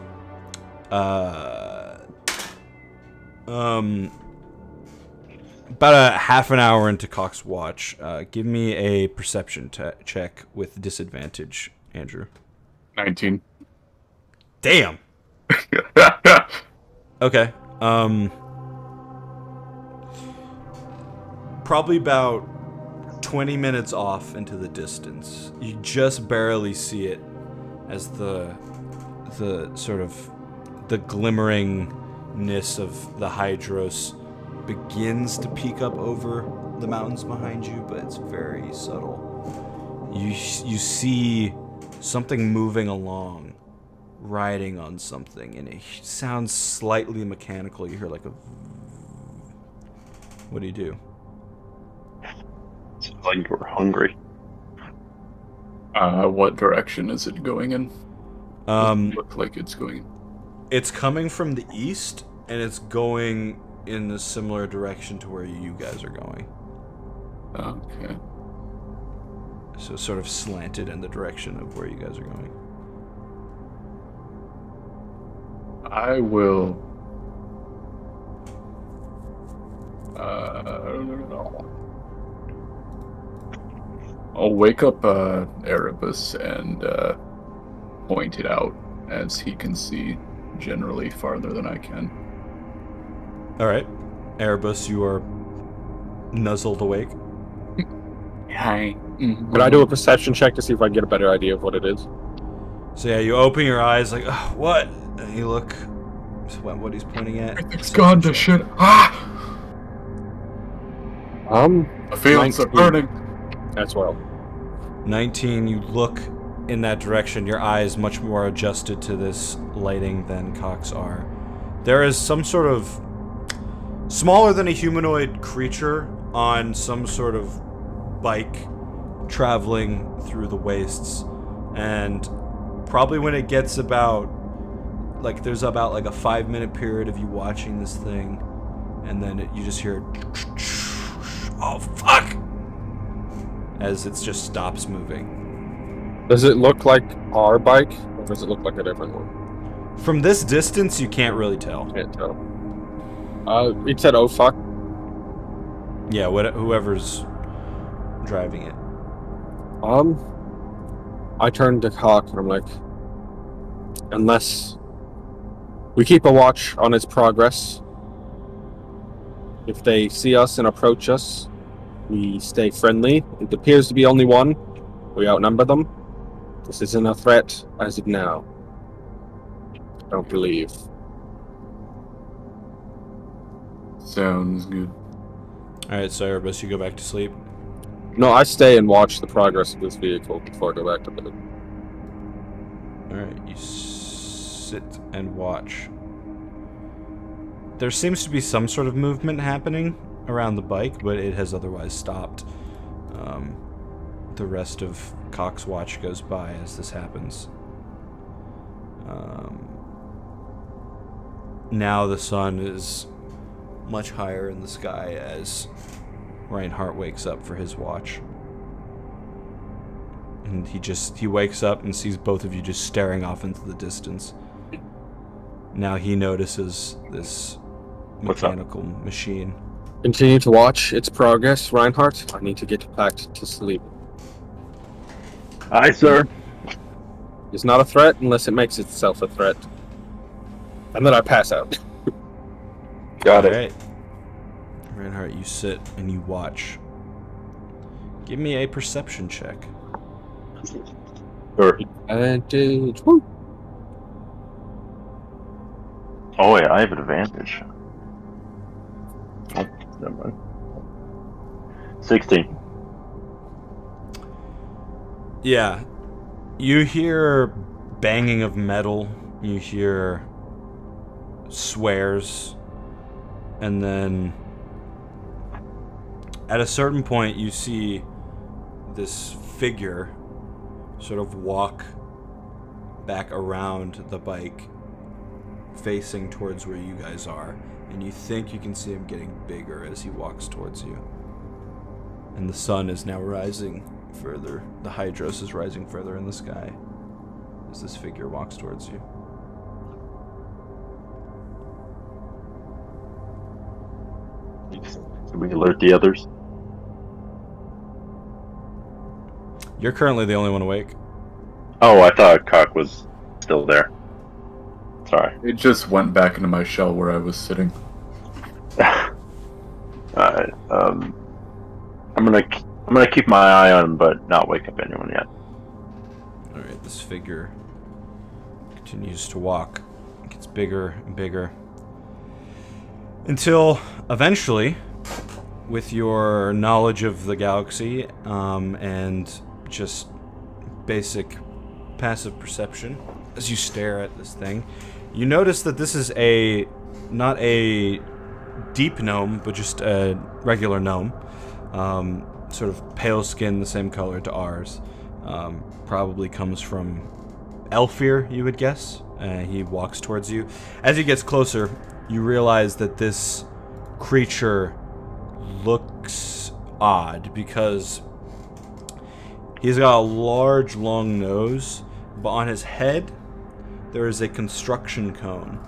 About a half an hour into Cox's watch. Give me a perception check with disadvantage, Andrew. 19. Damn. Okay. Probably about 20 minutes off into the distance. You just barely see it as the sort of the glimmeringness of the Hydros begins to peek up over the mountains behind you, but it's very subtle. You see something moving along, riding on something, and it sounds slightly mechanical. You hear like a... What do you do? Sounds like we're hungry. What direction is it going in? Doesn't look like it's going. It's coming from the east, and it's going in a similar direction to where you guys are going. Okay. So sort of slanted in the direction of where you guys are going. I will. I'll wake up Erebus and point it out, as he can see generally farther than I can. Alright. Erebus, you are nuzzled awake. Hi. Could I do a perception check to see if I can get a better idea of what it is? So yeah, you open your eyes like, "Ugh, what?" And you look what he's pointing at. Everything's gone to shit. Ah! The fields are 19. burning. As well. 19, you look in that direction, your eyes much more adjusted to this lighting than Cox are. There is some sort of smaller than a humanoid creature on some sort of bike traveling through the wastes, and probably when it gets about like there's about like a 5-minute period of you watching this thing, and then you just hear oh fuck as it just stops moving. Does it look like our bike, or does it look like a different one? From this distance you can't really tell. Can't tell. It said, "Oh fuck." Yeah, whoever's driving it. I turned to Hawk and I'm like, unless we keep a watch on its progress, if they see us and approach us, we stay friendly. It appears to be only one. We outnumber them. This isn't a threat as of now. I don't believe. Sounds good. Alright, so Erebus, you go back to sleep. No, I stay and watch the progress of this vehicle before I go back to bed. Alright, you sit and watch. There seems to be some sort of movement happening around the bike, but it has otherwise stopped. The rest of Cox's watch goes by as this happens. Now the sun is much higher in the sky as Reinhardt wakes up for his watch. And he wakes up and sees both of you just staring off into the distance. Now he notices this mechanical machine. Continue to watch its progress, Reinhardt. I need to get back to sleep. Aye, sir. It's not a threat unless it makes itself a threat. And then I pass out. Got it. Alright. Reinhardt, you sit and you watch. Give me a perception check. Sure. Advantage. Woo. Oh, yeah, I have an advantage. Oh, never mind. 16. Yeah. You hear banging of metal. You hear swears. And then at a certain point you see this figure sort of walk back around the bike, facing towards where you guys are, and you think you can see him getting bigger as he walks towards you. And the sun is now rising further. The Hydros is rising further in the sky as this figure walks towards you. So we alert the others. You're currently the only one awake. Oh, I thought Cock was still there. Sorry. It just went back into my shell where I was sitting. Alright, I'm gonna keep my eye on him, but not wake up anyone yet. Alright, this figure continues to walk. It gets bigger and bigger. Until, eventually, with your knowledge of the galaxy, and just basic passive perception, as you stare at this thing, you notice that this is not a deep gnome, but just a regular gnome. Sort of pale skin, the same color to ours. Probably comes from Elfir, you would guess. He walks towards you. As he gets closer, you realize that this creature looks odd because he's got a large, long nose, but on his head there is a construction cone,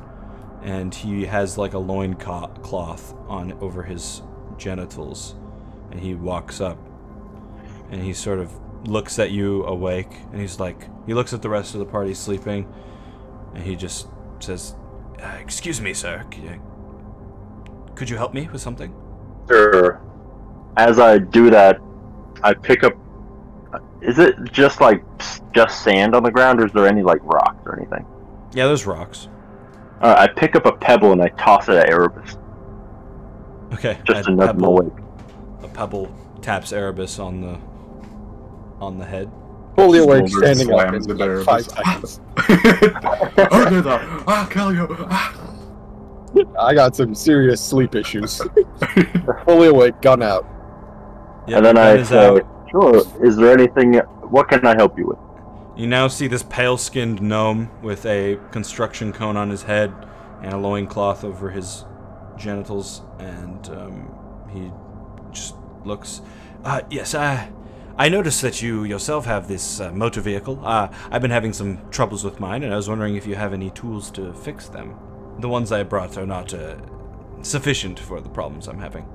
and he has like a loin cloth on over his genitals, and he walks up and he sort of looks at you awake, and he looks at the rest of the party sleeping, and he just says, "Excuse me, sir. Could you help me with something?" Sure. As I do that, I pick up. Is it just sand on the ground, or is there any like rocks or anything? Yeah, there's rocks. I pick up a pebble and I toss it at Erebus. Okay. Just to nudge him awake. A pebble taps Erebus on the head. Fully awake, Smolder standing up slams in into like 5 Erebus. seconds. Kill you! I got some serious sleep issues. Fully awake, gun out. Yeah, And then gun I is say, out. "Sure. Is there anything? What can I help you with?" You now see this pale-skinned gnome with a construction cone on his head and a loincloth over his genitals, and he just looks... yes, I noticed that you yourself have this motor vehicle. I've been having some troubles with mine, and I was wondering if you have any tools to fix them. The ones I brought are not sufficient for the problems I'm having.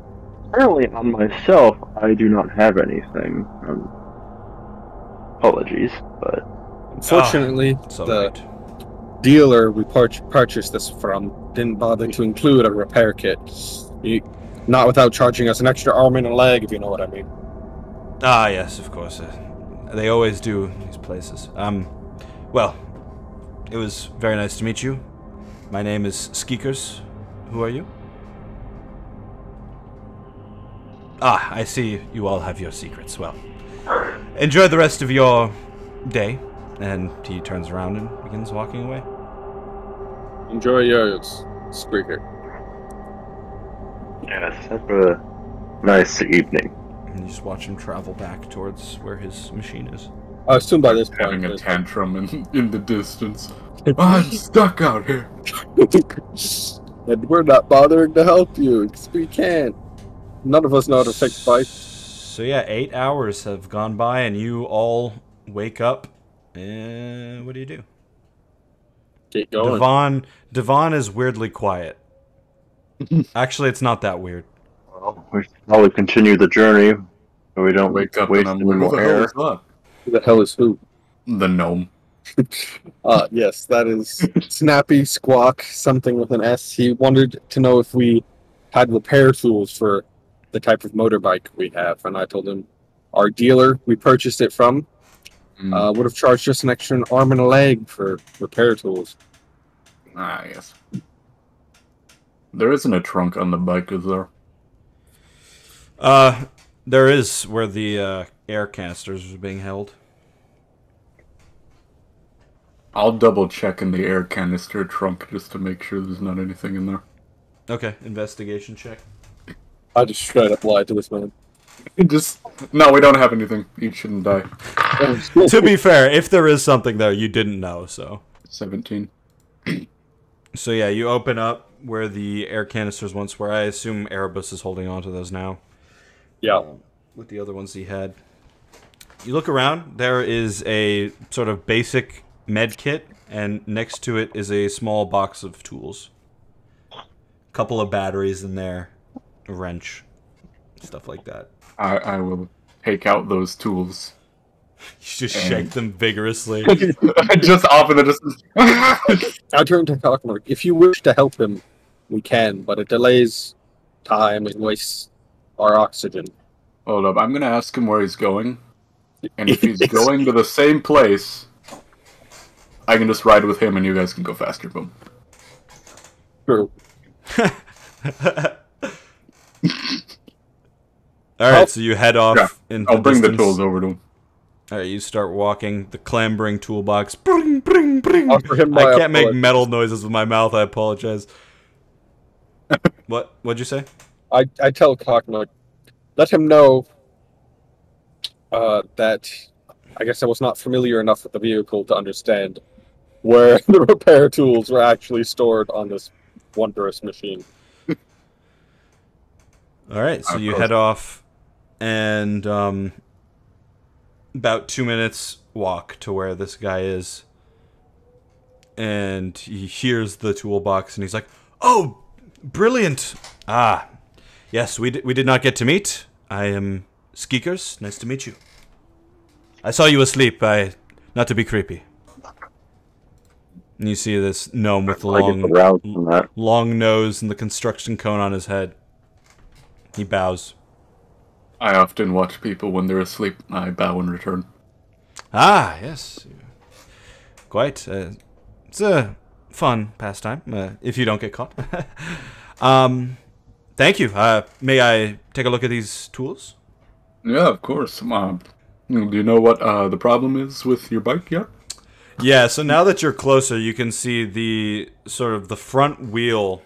Apparently, on myself, I do not have anything. Apologies, but Unfortunately, So the right. dealer we purchased this from didn't bother to include a repair kit. Not without charging us an extra arm and a leg, if you know what I mean. Ah, yes, of course. They always do in these places. Well, it was very nice to meet you. My name is Skeekers. Who are you? Ah, I see you all have your secrets. Well, enjoy the rest of your day. And he turns around and begins walking away. Enjoy yours, Squeaker. yes, have a nice evening. And you just watch him travel back towards where his machine is. I assume by this point... Having a tantrum in the distance. I'm stuck out here. And we're not bothering to help you, because we can't. None of us know how to fix bikes. So yeah, 8 hours have gone by, and you all wake up. And what do you do? Keep going. Devon is weirdly quiet. Actually, it's not that weird. Well, we should probably continue the journey so we don't Wake up waste and any I'm like, more who the hell air. is that? Who the hell is who? The gnome. Yes, that is Snappy Squawk, something with an S. He wanted to know if we had repair tools for the type of motorbike we have, and I told him our dealer we purchased it from would have charged us an extra arm and a leg for repair tools. Ah, yes. There isn't a trunk on the bike, is there? There is where the air canisters are being held. I'll double check in the air canister trunk just to make sure there's not anything in there. Okay, investigation check. I just straight up lied to this man. No, we don't have anything. You shouldn't die. To be fair, if there is something there, you didn't know, so. 17. So yeah, you open up where the air canisters once were. I assume Erebus is holding on to those now. Yeah. With the other ones he had. You look around, there is a sort of basic med kit, and next to it is a small box of tools. Couple of batteries in there, a wrench, stuff like that. I will take out those tools. You just shake them vigorously. Just off in the distance. I turn to Cockmark. If you wish to help him, we can, but it delays time and wastes our oxygen. Hold up, I'm gonna ask him where he's going. And if he's going to the same place, I can just ride with him and you guys can go faster. Boom. True. Alright, so you head off Yeah, into I'll bring the distance. tools over to him. Alright, you start walking, the clambering toolbox. Bring, bring, bring. Offer him my I can't make apologies. metal noises with my mouth, I apologize. What'd you say? I tell Cockmark, let him know that I guess I was not familiar enough with the vehicle to understand where the repair tools were actually stored on this wondrous machine. Alright, so you head off, and about 2 minutes walk to where this guy is. And he hears the toolbox, and he's like, "Oh, brilliant! Ah, yes, we did not get to meet. I am Skeekers. Nice to meet you. I saw you asleep. Not to be creepy." And you see this gnome with the I get aroused from that. long nose and the construction cone on his head. He bows. I often watch people when they're asleep. I bow in return. Ah, yes. Quite. It's a fun pastime, if you don't get caught. Thank you. May I take a look at these tools? Yeah, of course. Do you know what the problem is with your bike yet? Yeah, so now that you're closer, you can see the sort of the front wheel.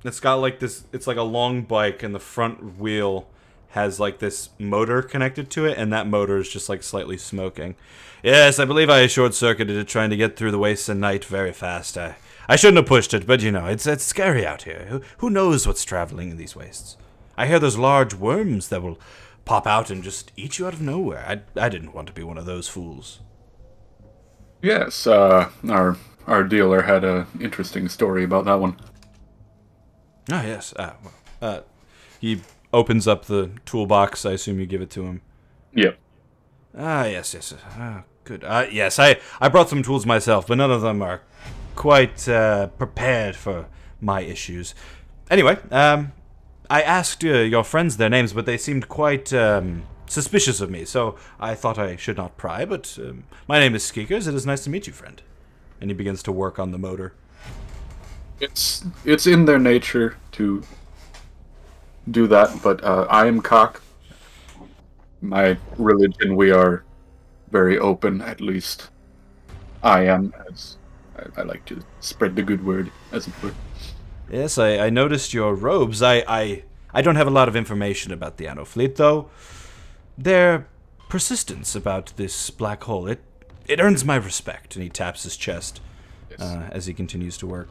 It's got like this, it's like a long bike, and the front wheel has like this motor connected to it, and that motor is just like slightly smoking. Yes, I believe I short-circuited it trying to get through the wastes of night very fast. I shouldn't have pushed it, but you know, it's scary out here. Who knows what's traveling in these wastes? I hear there's large worms that will pop out and just eat you out of nowhere. I didn't want to be one of those fools. Yes, our dealer had an interesting story about that one. Ah, yes. He opens up the toolbox. I assume you give it to him. Yep. Ah, yes, yes. Ah, good. Yes, I brought some tools myself, but none of them are quite prepared for my issues. Anyway, I asked your friends their names, but they seemed quite suspicious of me, so I thought I should not pry, but my name is Skeekers. It is nice to meet you, friend. And he begins to work on the motor. It's in their nature to do that, but I am Cock. My religion, we are very open, at least. I am, as I like to spread the good word, as it were. Yes, I noticed your robes. I don't have a lot of information about the Anno fleet, though. Their persistence about this black hole, it earns my respect, and he taps his chest as he continues to work.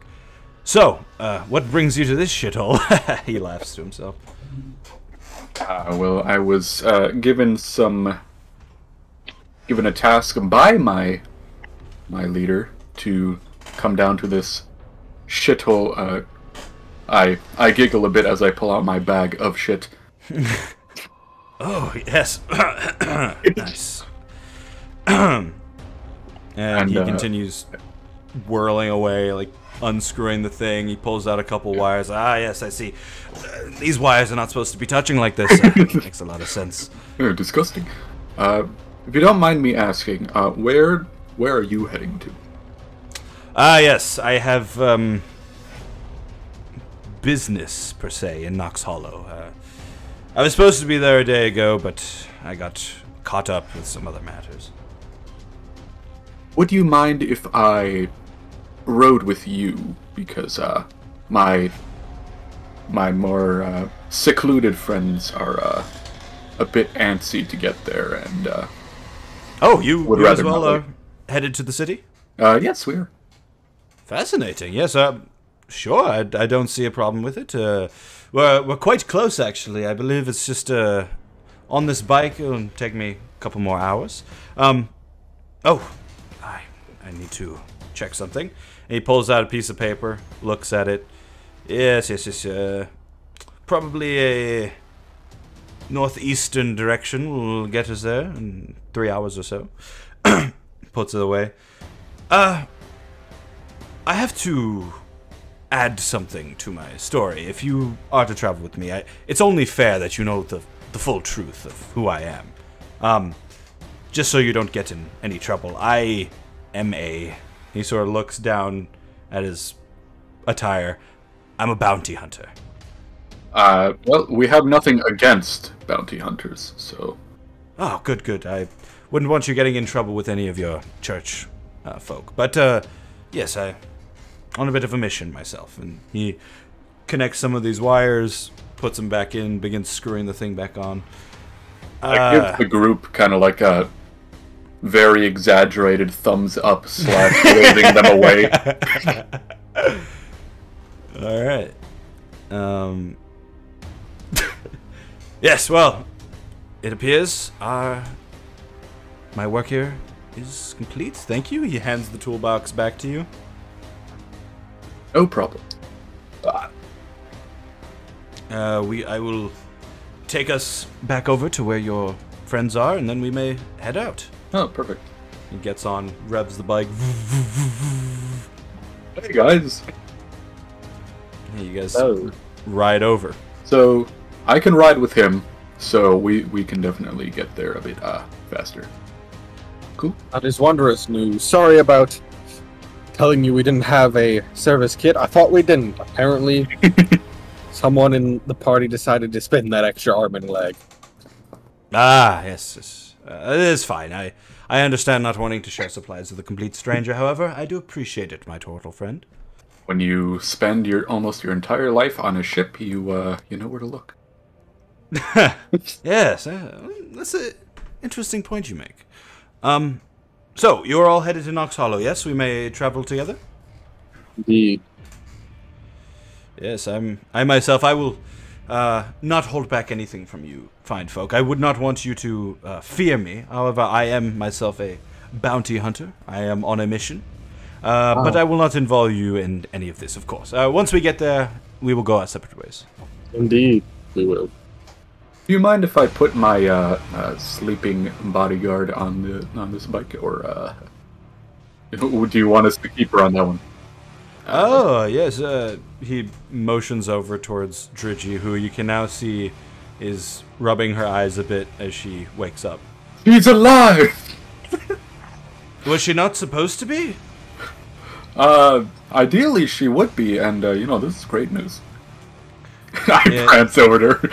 So, what brings you to this shithole? He laughs to himself. Well, I was given a task by my leader to come down to this shithole. I giggle a bit as I pull out my bag of shit. Oh, yes. Nice. And he continues whirling away, like unscrewing the thing. He pulls out a couple wires. Ah, yes, I see. These wires are not supposed to be touching like this. Makes a lot of sense. Disgusting. If you don't mind me asking, where are you heading to? Ah, yes, I have business per se in Knox Hollow. I was supposed to be there a day ago, but I got caught up with some other matters. Would you mind if I rode with you? Because my more secluded friends are a bit antsy to get there, and oh, you would as rather well not headed to the city? Yes, we are. Fascinating. Yes, sure. I don't see a problem with it. We're quite close, actually. I believe it's just on this bike. It'll take me a couple more hours. Oh, I need to check something. And he pulls out a piece of paper, looks at it. Yes. probably a northeastern direction will get us there in 3 hours or so. Puts it away. I have to add something to my story. If you are to travel with me, it's only fair that you know the full truth of who I am. Just so you don't get in any trouble. I am he sort of looks down at his attire. I'm a bounty hunter. Well, we have nothing against bounty hunters, so... Oh, good. I wouldn't want you getting in trouble with any of your church folk. But, yes, I'm on a bit of a mission myself. And he connects some of these wires, puts them back in, begins screwing the thing back on. I give the group kind of like a very exaggerated thumbs up / waving them away. Alright. Yes, well, it appears my work here is complete. Thank you. He hands the toolbox back to you. No problem. I will take us back over to where your friends are, and then we may head out. Oh, perfect. He gets on, revs the bike. Hey, guys. Hey, you guys ride over. So, I can ride with him, so we can definitely get there a bit faster. Cool. That is wondrous news. Sorry about telling you we didn't have a service kit. I thought we didn't. Apparently, someone in the party decided to spend that extra arm and leg. Ah, yes. It is fine. I understand not wanting to share supplies with a complete stranger. However, I do appreciate it, my turtle friend. When you spend almost your entire life on a ship, you know where to look. Yes, that's an interesting point you make. So, you're all headed to Knox Hollow, yes? We may travel together? Indeed. Yes, I myself, I will not hold back anything from you, fine folk. I would not want you to fear me. However, I am myself a bounty hunter. I am on a mission. But I will not involve you in any of this, of course. Once we get there, we will go our separate ways. Indeed, we will. Do you mind if I put my sleeping bodyguard on this bike, or do you want us to keep her on that one? Oh, yes. He motions over towards Drigi, who you can now see is rubbing her eyes a bit as she wakes up. He's alive! Was she not supposed to be? Ideally she would be, and this is great news. I prance over to her.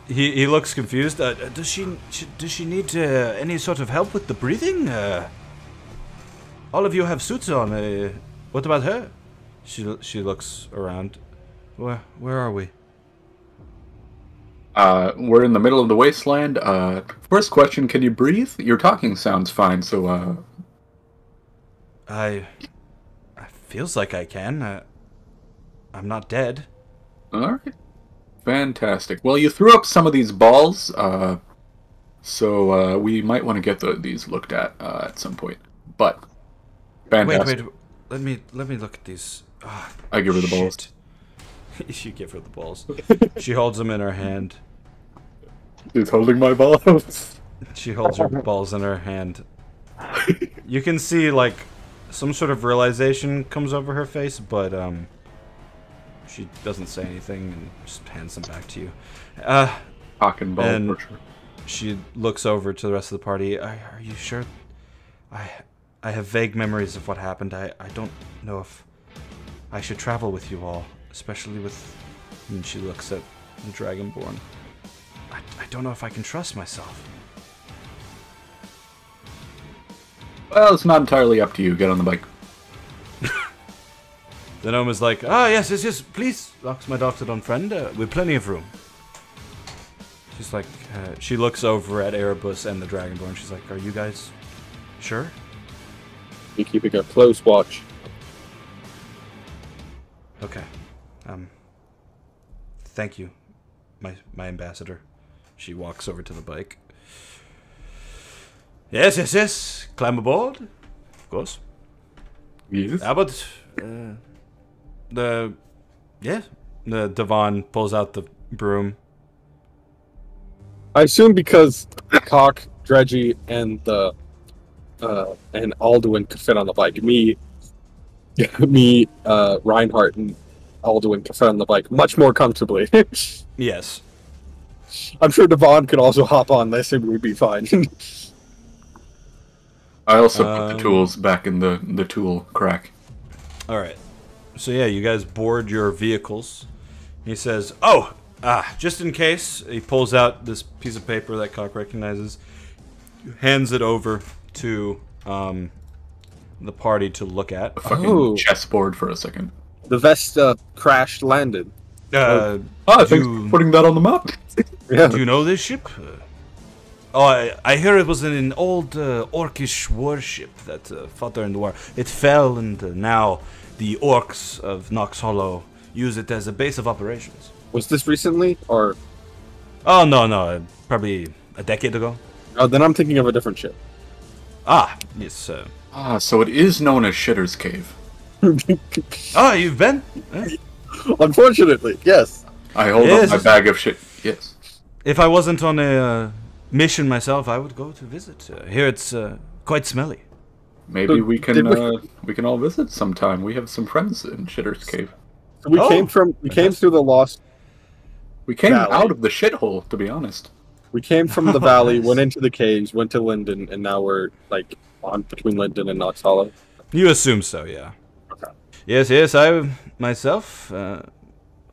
He looks confused. Does she need any sort of help with the breathing? All of you have suits on. What about her? She looks around. Where are we? We're in the middle of the wasteland. First question: can you breathe? Your talking sounds fine. So, I feels like I can. I'm not dead. All right. Fantastic. Well, you threw up some of these balls, so we might want to get these looked at some point. But fantastic. Wait. Let me look at these. Oh, I give her the balls. You give her the balls. She holds them in her hand. She's holding my balls. She holds her balls in her hand. You can see like some sort of realization comes over her face, but she doesn't say anything and just hands them back to you. Cock and ball and for sure. She looks over to the rest of the party. Are you sure? I have vague memories of what happened. I don't know if I should travel with you all, especially with... And she looks at the Dragonborn. I don't know if I can trust myself. Well, it's not entirely up to you. Get on the bike. The gnome is like, yes, please, locks my doctor-on friend, with plenty of room. She's like, she looks over at Erebus and the Dragonborn. She's like, are you guys sure? We're keeping a close watch. Okay. Thank you, my ambassador. She walks over to the bike. Yes. Climb aboard. Of course. Yes. How about... The Devon pulls out the broom. I assume because Cock, Dredgy, and Alduin could fit on the bike. Me, Reinhardt, and Alduin could fit on the bike much more comfortably. Yes. I'm sure Devon could also hop on this and we'd be fine. I also put the tools back in the tool crack. All right. So yeah, you guys board your vehicles. He says, "Oh, just in case." He pulls out this piece of paper that Cock recognizes, hands it over to the party to look at. A fucking chessboard for a second. The Vesta crashed landed. Thanks for putting that on the map. Yeah. Do you know this ship? I hear it was an old orcish warship that fought during the war. It fell, and now the orcs of Nox Hollow use it as a base of operations. Was this recently, or? Oh, no, probably a decade ago. Oh, then I'm thinking of a different ship. Ah, yes. So it is known as Shitter's Cave. You've been? Unfortunately, yes. I hold up my bag of shit. Yes. If I wasn't on a mission myself, I would go to visit. Here it's quite smelly. Maybe we can all visit sometime. We have some friends in Shitter's Cave. So we came through the lost. We came valley. out of the shithole, to be honest. We came from the valley, went into the caves, went to Linden, and now we're like on between Linden and Nox Hollow. You assume so, yeah. Okay. Yes, I myself,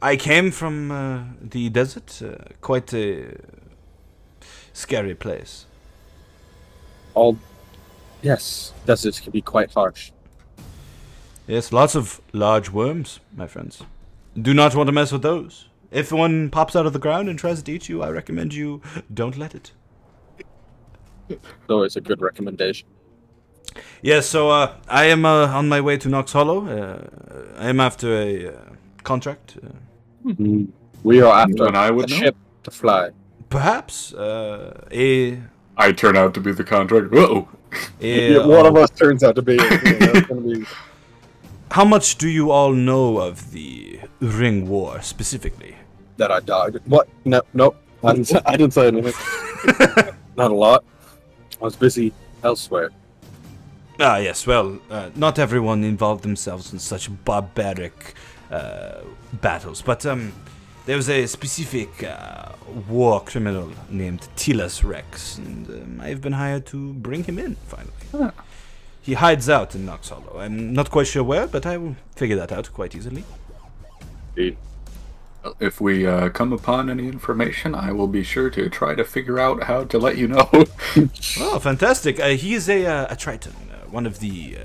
I came from the desert, quite a scary place. Yes, deserts can be quite harsh. Yes, lots of large worms, my friends. Do not want to mess with those. If one pops out of the ground and tries to eat you, I recommend you don't let it. So it's a good recommendation. Yes, so I am on my way to Nox Hollow. I am after a contract. We are after And I would a know. ship to fly. Perhaps I turn out to be the contractor. Uh-oh. One of us turns out to be. That's gonna be. How much do you all know of the Ring War specifically? That I died. What? No. I didn't say anything. Not a lot. I was busy elsewhere. Yes, well, not everyone involved themselves in such barbaric battles, but there was a specific war criminal named Tilas Rex, and I've been hired to bring him in, finally. He hides out in Nox Hollow. I'm not quite sure where, but I will figure that out quite easily. If we come upon any information, I will be sure to try to figure out how to let you know. Oh, fantastic. He is a Triton, one of the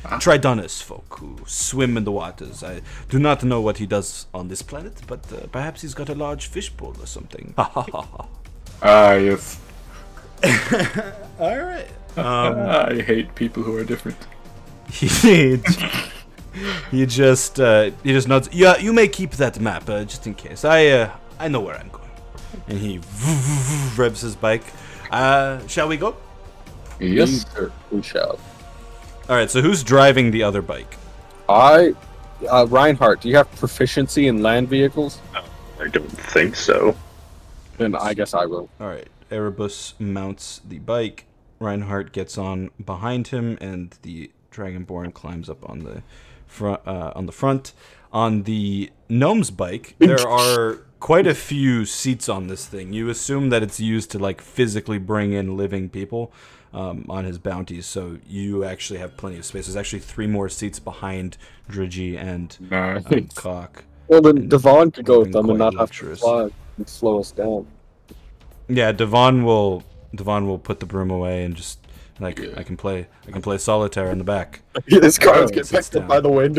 Tridonus folk who swim in the waters. I do not know what he does on this planet, but perhaps he's got a large fishbowl or something. Ha ha ha ha. Yes. Alright. I hate people who are different. He just nods. Yeah, you may keep that map, just in case. I know where I'm going. And he revs his bike. Shall we go? Yes. We shall. All right. So who's driving the other bike? Reinhardt, do you have proficiency in land vehicles? I don't think so. Then I guess I will. All right. Erebus mounts the bike. Reinhardt gets on behind him, and the Dragonborn climbs up on the front. On the gnome's bike, there are quite a few seats on this thing. You assume that it's used to like physically bring in living people on his bounties, so you actually have plenty of space. There's actually 3 more seats behind Dridgy and Cock. Well, then Devon could go with them and quite not have to luxurious. fly and slow us down. Yeah, Devon will put the broom away and just I can play solitaire in the back. His cars get sits picked up down. by the wind.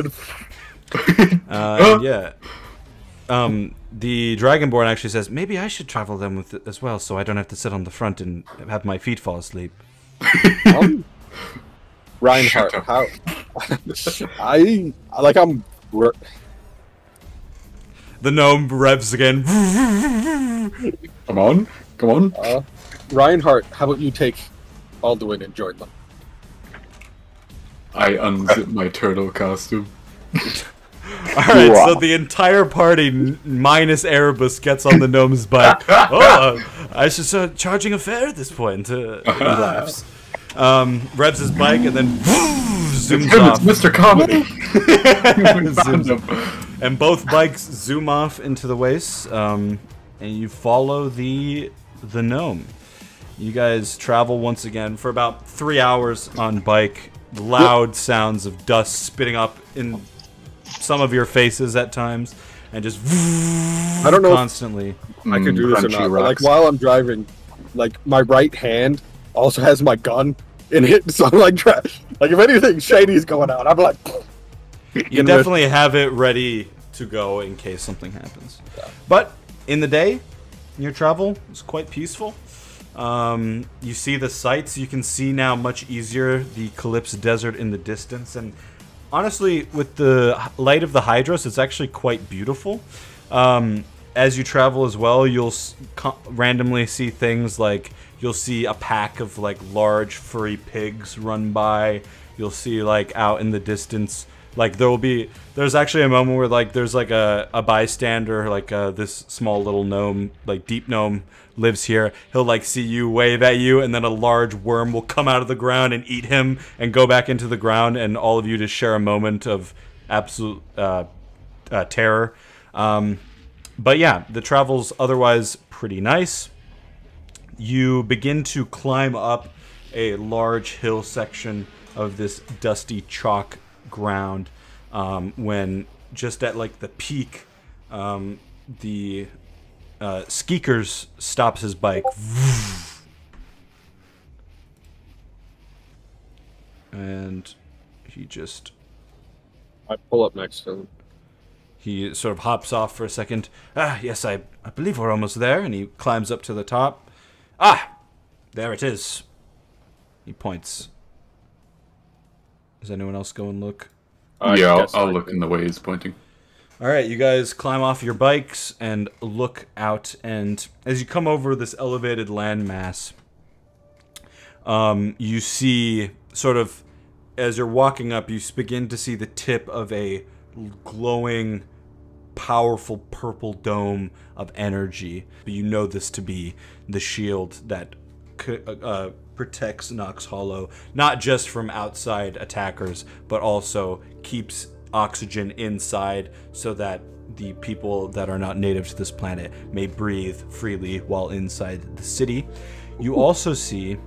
And Yeah. The Dragonborn actually says, maybe I should travel them with it as well, so I don't have to sit on the front and have my feet fall asleep. Reinhardt, Shut how? The gnome revs again. Come on. Reinhardt, how about you take Alduin and join them? I unzip my turtle costume. Alright, so the entire party, minus Erebus, gets on the gnome's bike. I should start charging a fare at this point. He laughs. Revs his bike and then zooms off. It's Mr. Comedy. And both bikes zoom off into the wastes, and you follow the gnome. You guys travel once again for about 3 hours on bike. Loud sounds of dust spitting up in some of your faces at times, and just I don't know constantly. I could do this or not. But, like, rocks. while I'm driving, like, my right hand also has my gun in it, so I'm like, like, if anything shady's going on, I'm like, You definitely have it ready to go in case something happens. Yeah. But in the day, your travel is quite peaceful. You see the sights. You can see now much easier the Calypso Desert in the distance, and honestly, with the light of the Hydros, it's actually quite beautiful. As you travel as well, you'll randomly see things like you'll see a pack of like large furry pigs run by. You'll see like out in the distance, like there's actually a moment where like there's like a bystander, like this small little gnome, like deep gnome lives here. He'll like see you, wave at you, and then a large worm will come out of the ground and eat him and go back into the ground, and all of you just share a moment of absolute terror. But yeah, the travel's otherwise pretty nice. You begin to climb up a large hill section of this dusty chalk ground, when just at like the peak, the Skeekers stops his bike, and he just I pull up next to him. He sort of hops off for a second. Yes, I believe we're almost there. And he climbs up to the top. There it is. He points. Does anyone else go and look? Yeah, I'll look in the way he's pointing. All right, you guys climb off your bikes and look out. And as you come over this elevated landmass, you see sort of, as you're walking up, you begin to see the tip of a glowing, powerful purple dome of energy. But you know this to be the shield that protects Nox Hollow, not just from outside attackers, but also keeps oxygen inside so that the people that are not native to this planet may breathe freely while inside the city. You also see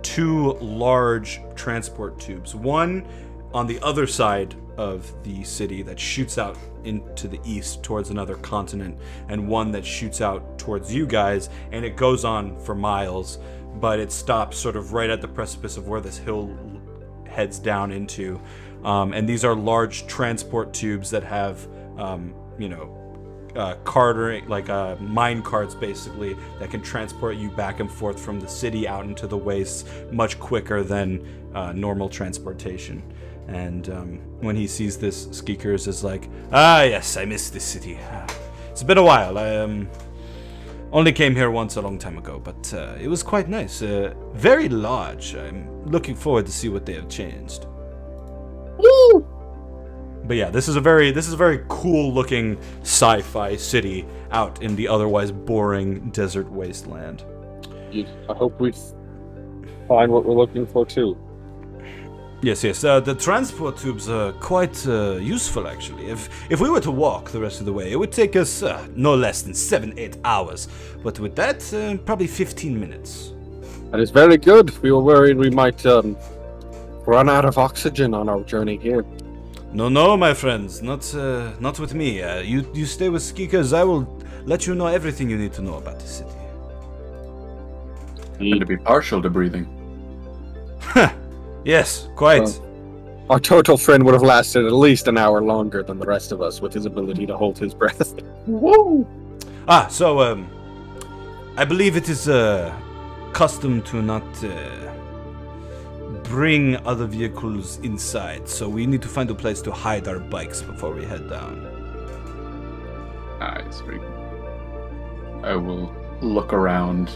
2 large transport tubes, one on the other side of the city that shoots out into the east towards another continent, and one that shoots out towards you guys, and it goes on for miles, but it stops sort of right at the precipice of where this hill heads down into. And these are large transport tubes that have, cartering, like mine carts basically, that can transport you back and forth from the city out into the wastes much quicker than normal transportation. And when he sees this, Skeekers is like, yes, I miss this city. It's been a while. I only came here once a long time ago, but it was quite nice. Very large. I'm looking forward to see what they have changed. Woo! But yeah, this is a very cool looking sci-fi city out in the otherwise boring desert wasteland. I hope we find what we're looking for too. Yes. The transport tubes are quite useful, actually. If we were to walk the rest of the way, it would take us no less than 7-8 hours. But with that, probably 15 minutes. That is very good. We were worried we might run out of oxygen on our journey here. No, my friends, not with me. You stay with Skeekers. I will let you know everything you need to know about the city. You need to be partial to breathing. Yes, quite. Our total friend would have lasted at least an hour longer than the rest of us with his ability to hold his breath. Woo! So I believe it is custom to not bring other vehicles inside, so we need to find a place to hide our bikes before we head down. Nice. I will look around.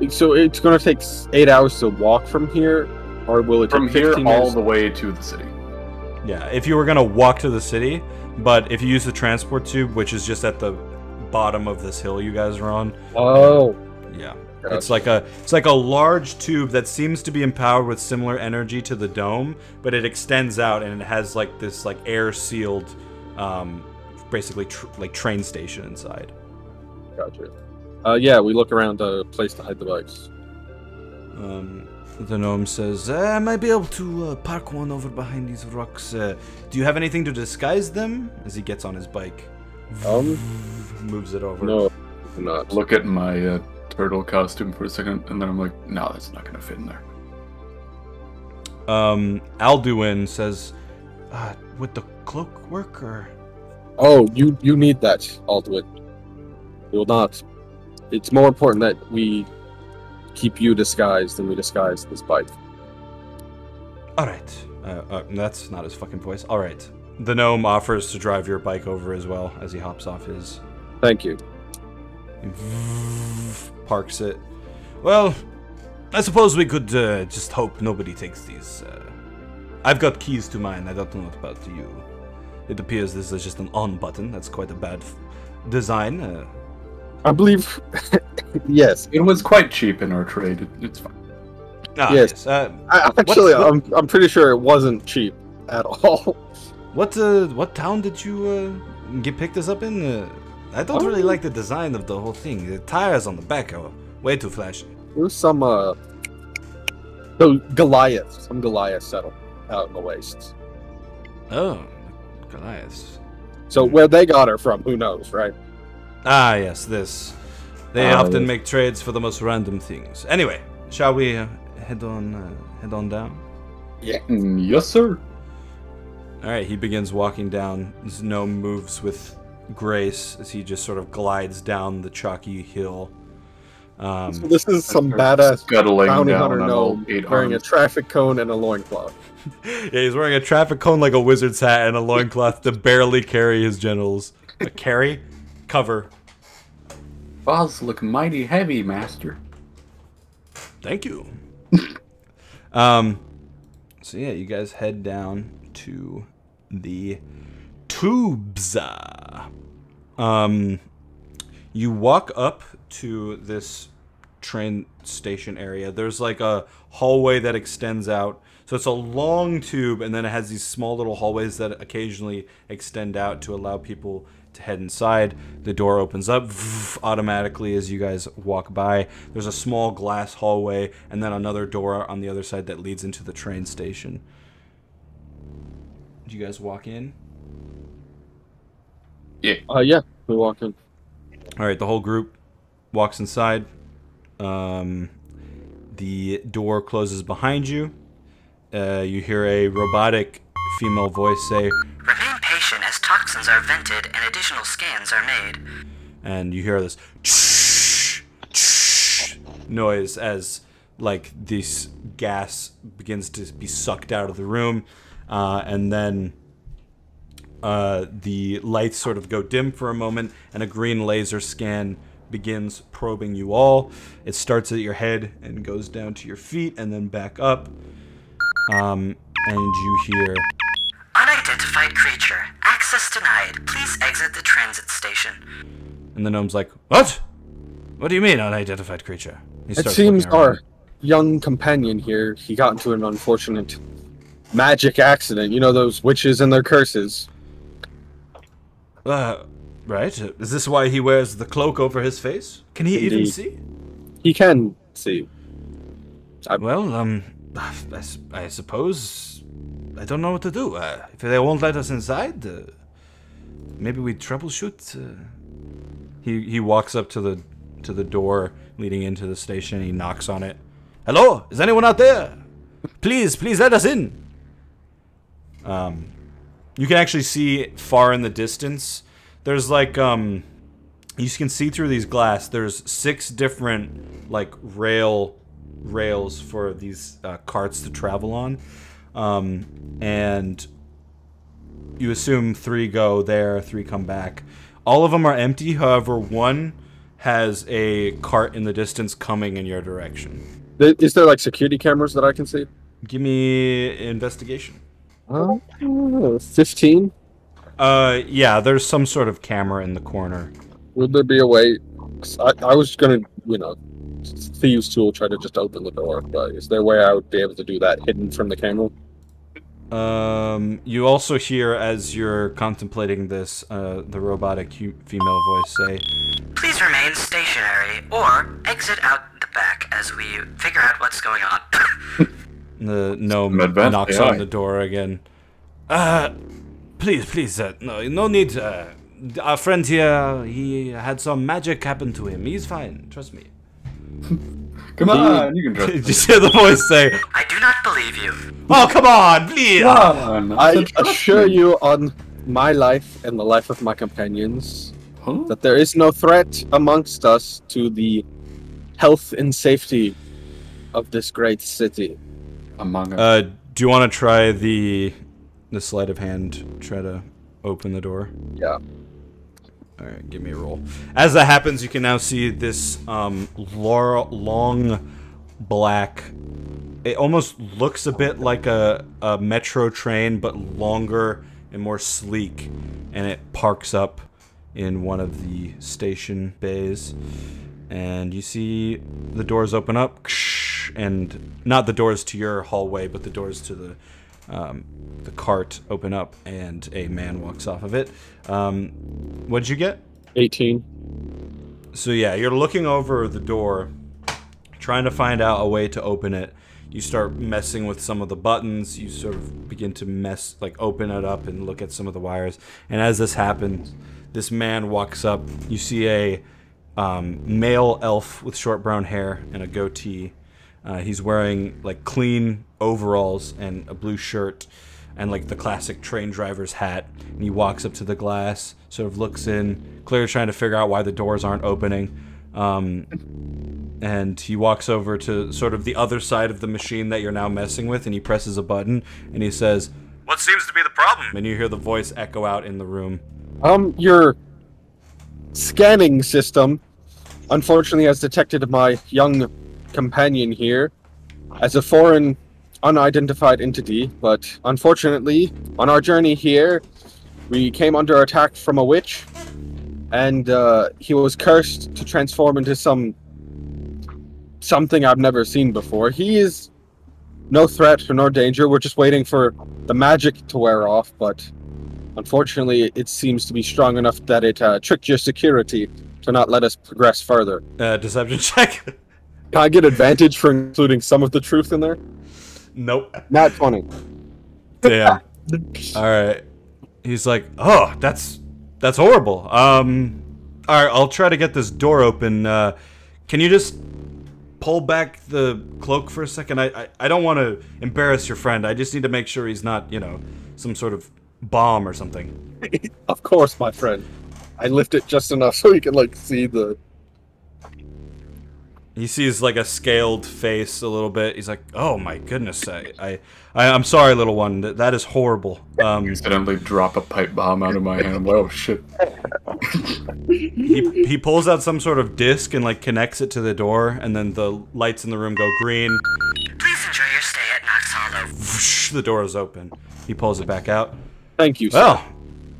So it's going to take 8 hours to walk from here, or will it take from 15 here all minutes? the way to the city? Yeah, if you were gonna walk to the city, But if you use the transport tube, which is just at the bottom of this hill you guys are on, Oh. yeah, Gotcha. it's like a large tube that seems to be empowered with similar energy to the dome, but it extends out and it has like this like air sealed, basically like train station inside. Gotcha. Yeah, we look around a place to hide the bikes. The gnome says, I might be able to park one over behind these rocks. Do you have anything to disguise them? As he gets on his bike. Moves it over. No, not. Look at my turtle costume for a second, and then I'm like, no, that's not gonna fit in there. Alduin says, would the cloak work, or? Oh, you need that, Alduin. We will not. It's more important that we keep you disguised than we disguise this bike. Alright. That's not his fucking voice. Alright. The gnome offers to drive your bike over as well as he hops off his. Thank you. He parks it. Well, I suppose we could just hope nobody takes these. I've got keys to mine. I don't know what about you. It appears this is just an on button. That's quite a bad design. I believe. Yes. It was quite cheap in our trade. It's fine. Yes. I'm pretty sure it wasn't cheap at all. What town did you pick this up in? I don't really like the design of the whole thing. The tires on the back are way too flashy. It was some Goliath settled out in the wastes. Oh, Goliath. So where they got her from, who knows, right? Ah, yes, this. They often make trades for the most random things. Anyway, shall we head on down? Yeah. Yes, sir. All right, he begins walking down. This gnome moves with grace as he just sort of glides down the chalky hill. So this is some badass Scuttling bounty down hunter on gnome all 8 wearing a arms. traffic cone and a loincloth. Yeah, he's wearing a traffic cone like a wizard's hat and a loincloth to barely carry his genitals. Cover. Balls look mighty heavy, master. Thank you. So yeah, you guys head down to the tubes. You walk up to this train station area. There's like a hallway that extends out. So it's a long tube, and then it has these small little hallways that occasionally extend out to allow people to head inside. The door opens up automatically as you guys walk by. There's a small glass hallway, and then another door on the other side that leads into the train station. Do you guys walk in? Yeah. Yeah, we walk in. All right, the whole group walks inside. The door closes behind you. You hear a robotic female voice say, Remain patient as toxins are vented and additional scans are made. and you hear this noise as like this gas begins to be sucked out of the room, and then the lights sort of go dim for a moment, and a green laser scan begins probing you all. It starts at your head and goes down to your feet and then back up. And you hear, Unidentified creature. Access denied. Please exit the transit station. and the gnome's like, what? What do you mean, unidentified creature? He It starts seems looking around. our young companion here, he got into an unfortunate magic accident. You know, those witches and their curses. Right. Is this why he wears the cloak over his face? Can he even Indeed. see? He can see. Well, I suppose I don't know what to do. If they won't let us inside, maybe we troubleshoot. He walks up to the door leading into the station. He knocks on it. Hello, is anyone out there? Please let us in. You can actually see far in the distance. There's like you can see through these glass. There's 6 different like rails for these carts to travel on, and you assume 3 go there, 3 come back. All of them are empty. However, one has a cart in the distance coming in your direction. Is there like security cameras that I can see? Give me investigation. 15. Yeah, there's some sort of camera in the corner. Would there be a way? 'Cause I was gonna, thieves' tool, try to just open the door, but is there a way I would be able to do that hidden from the camera? You also hear, as you're contemplating this, the robotic female voice say, Please remain stationary or exit out the back as we figure out what's going on. the gnome Advanced knocks AI. on the door again. Please, no need. Our friend here, he had some magic happen to him. He's fine, trust me. Come on, you can trust Did me. you hear the voice say, I do not believe you. oh, come on, please! Come on, I trust assure me. you on my life and the life of my companions Huh? that there is no threat amongst us to the health and safety of this great city. Among us. Do you want to try the sleight of hand, try to open the door? Yeah. Alright, give me a roll. As that happens, you can now see this long black... It almost looks a bit like a metro train, but longer and more sleek. And it parks up in one of the station bays. And you see the doors open up. And not the doors to your hallway, but the doors to the cart open up, and a man walks off of it. What'd you get? 18. So yeah, you're looking over the door, trying to find out a way to open it. You start messing with some of the buttons. You sort of begin to open it up and look at some of the wires. And as this happens, this man walks up. You see a male elf with short brown hair and a goatee. He's wearing like clean overalls and a blue shirt and like the classic train driver's hat. And he walks up to the glass, sort of looks in, clearly trying to figure out why the doors aren't opening. And he walks over to sort of the other side of the machine that you're now messing with, and he presses a button, and he says, "What seems to be the problem?" And you hear the voice echo out in the room. Your scanning system, unfortunately, has detected my young companion here as a foreign, unidentified entity, but unfortunately, on our journey here, we came under attack from a witch, and he was cursed to transform into something I've never seen before. He is no threat nor danger. We're just waiting for the magic to wear off, but unfortunately, it seems to be strong enough that it tricked your security to not let us progress further. Deception check. Can I get advantage for including some of the truth in there? Nope. Not 20. Damn. Alright. He's like, oh, that's horrible. Alright, I'll try to get this door open. Can you just pull back the cloak for a second? I don't want to embarrass your friend. I just need to make sure he's not, some sort of bomb or something. Of course, my friend. I lift it just enough so you can, see the... He sees like a scaled face a little bit. He's like, "Oh my goodness, I'm sorry, little one. That is horrible." Accidentally drop a pipe bomb out of my hand. Oh shit! He pulls out some sort of disc and connects it to the door, and then the lights in the room go green. Please enjoy your stay at Knox Hollow. Whoosh, the door is open. He pulls it back out. Thank you, sir. Well,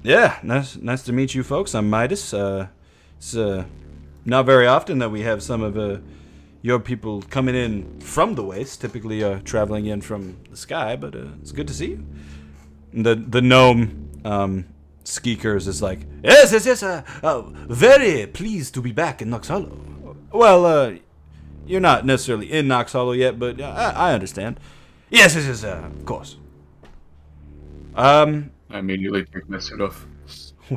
yeah, nice to meet you folks. I'm Midas. It's not very often that we have some of your people coming in from the waste, typically traveling in from the sky, but it's good to see you. And the gnome Skeekers is like, yes, very pleased to be back in Knox Hollow. Well, you're not necessarily in Knox Hollow yet, but I understand. Yes, of course. I immediately take my suit off.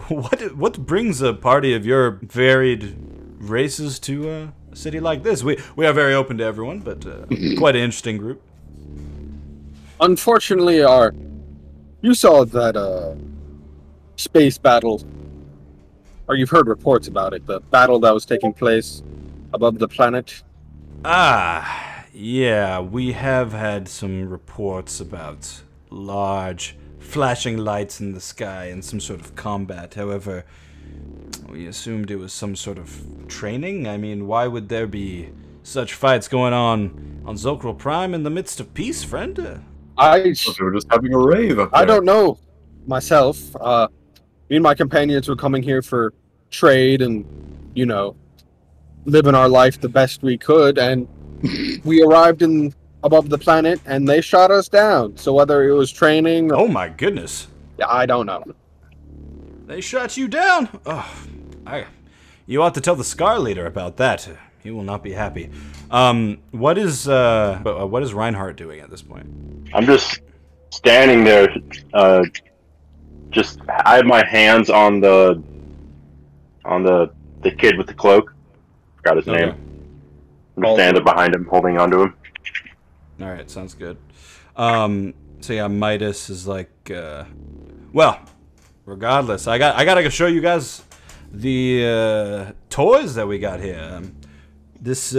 What brings a party of your varied races to a city like this? We are very open to everyone, but quite an interesting group. Unfortunately, you saw that space battle, or you've heard reports about it, the battle that was taking place above the planet. Yeah, we have had some reports about large flashing lights in the sky and some sort of combat. However, we assumed it was some sort of training. I mean, why would there be such fights going on Zokral Prime in the midst of peace, friend? So they were just having a rave up there. I don't know myself. Me and my companions were coming here for trade and, you know, living our life the best we could, and we arrived above the planet, and they shot us down. So whether it was training, Oh my goodness. I don't know. They shot you down? Oh, you ought to tell the Scar Leader about that. He will not be happy. What is Reinhardt doing at this point? I'm just standing there. I have my hands on the kid with the cloak. Forgot his name. I'm just standing behind him, holding onto him. All right, sounds good. So yeah, Midas is like, well, regardless, I gotta show you guys the toys that we got here. This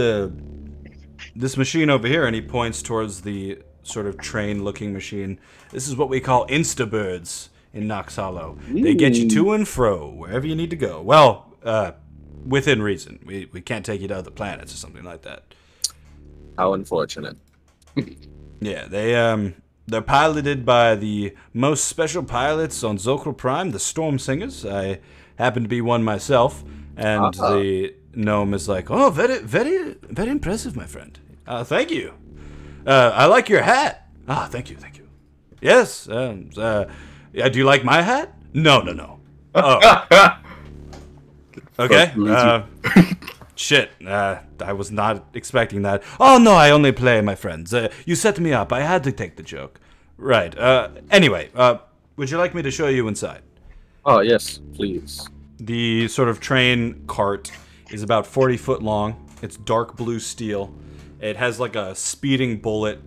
machine over here, and he points towards the sort of train-looking machine. This is what we call Instabirds in Nox Hollow. They get you to and fro wherever you need to go. Well, within reason. We can't take you to other planets or something like that. How unfortunate. Yeah, they're piloted by the most special pilots on Zokral Prime, the Storm Singers. I happen to be one myself, and the gnome is like, "Oh, very, very, very impressive, my friend. Thank you. I like your hat. Ah, thank you, thank you. Yes. Do you like my hat? No. Oh. Okay. Shit. I was not expecting that. Oh no, I only play, my friends. You set me up. I had to take the joke. Right. Anyway, would you like me to show you inside? Oh yes, please. The sort of train cart is about 40 foot long. It's dark blue steel. It has like a speeding bullet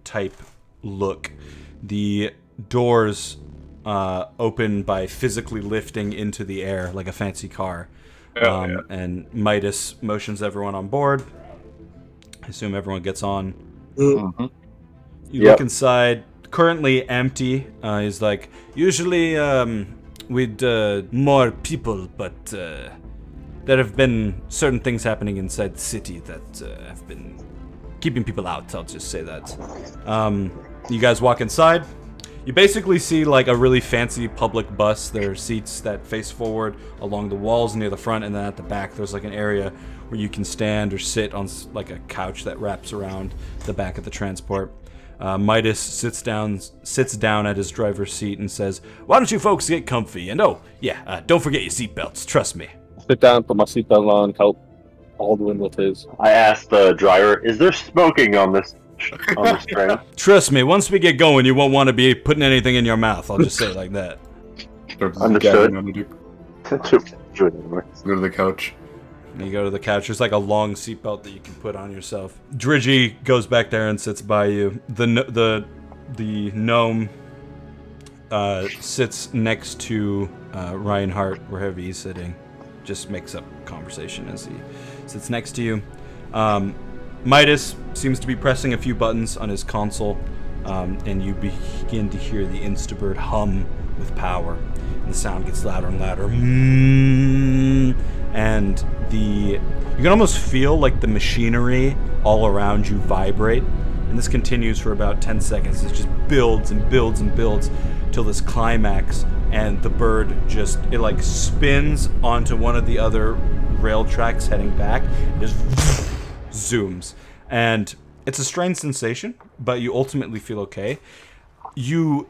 type look. The doors open by physically lifting into the air like a fancy car. And Midas motions everyone on board. I assume everyone gets on. Mm-hmm. You look inside. Currently empty. He's like, usually with more people, but there have been certain things happening inside the city that have been keeping people out. I'll just say that. You guys walk inside. You basically see like a really fancy public bus. There are seats that face forward along the walls near the front, and then at the back there's like an area where you can stand or sit on like a couch that wraps around the back of the transport. Midas sits down at his driver's seat and says, "Why don't you folks get comfy? And oh, yeah, don't forget your seatbelts. Trust me." Sit down, put my seatbelt on, help Aldwin with his. I asked the driver, "Is there smoking on this train?" Trust me, once we get going, you won't want to be putting anything in your mouth. I'll just say it like that. Understood. Let's go to the couch. You go to the couch. There's like a long seatbelt that you can put on yourself. Dridgy goes back there and sits by you. The gnome sits next to Reinhardt wherever he's sitting. Just makes up conversation as he sits next to you. Midas seems to be pressing a few buttons on his console, and you begin to hear the Instabird hum with power. And the sound gets louder and louder. And you can almost feel like the machinery all around you vibrate. And this continues for about 10 seconds. It just builds and builds and builds till this climax, and the bird it like spins onto one of the other rail tracks heading back. It just zooms. And it's a strange sensation, but you ultimately feel okay. You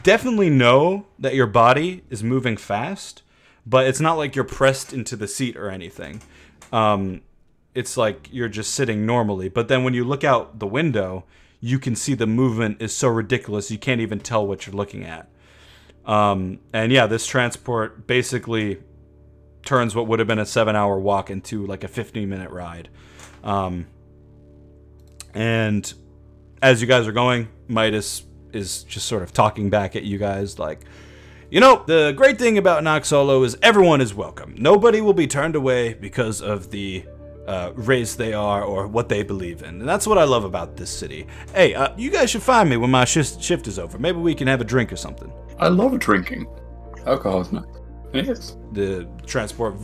definitely know that your body is moving fast, but it's not like you're pressed into the seat or anything. It's like you're just sitting normally. But then when you look out the window, you can see the movement is so ridiculous you can't even tell what you're looking at. And yeah, this transport basically turns what would have been a 7-hour walk into like a 15-minute ride. And as you guys are going, Midas is just sort of talking back at you guys like, you know, the great thing about Nox Hollow is everyone is welcome. Nobody will be turned away because of the race they are or what they believe in. And that's what I love about this city. Hey, you guys should find me when my shift is over. Maybe we can have a drink or something. I love drinking. Alcohol is nice. Yes. The transport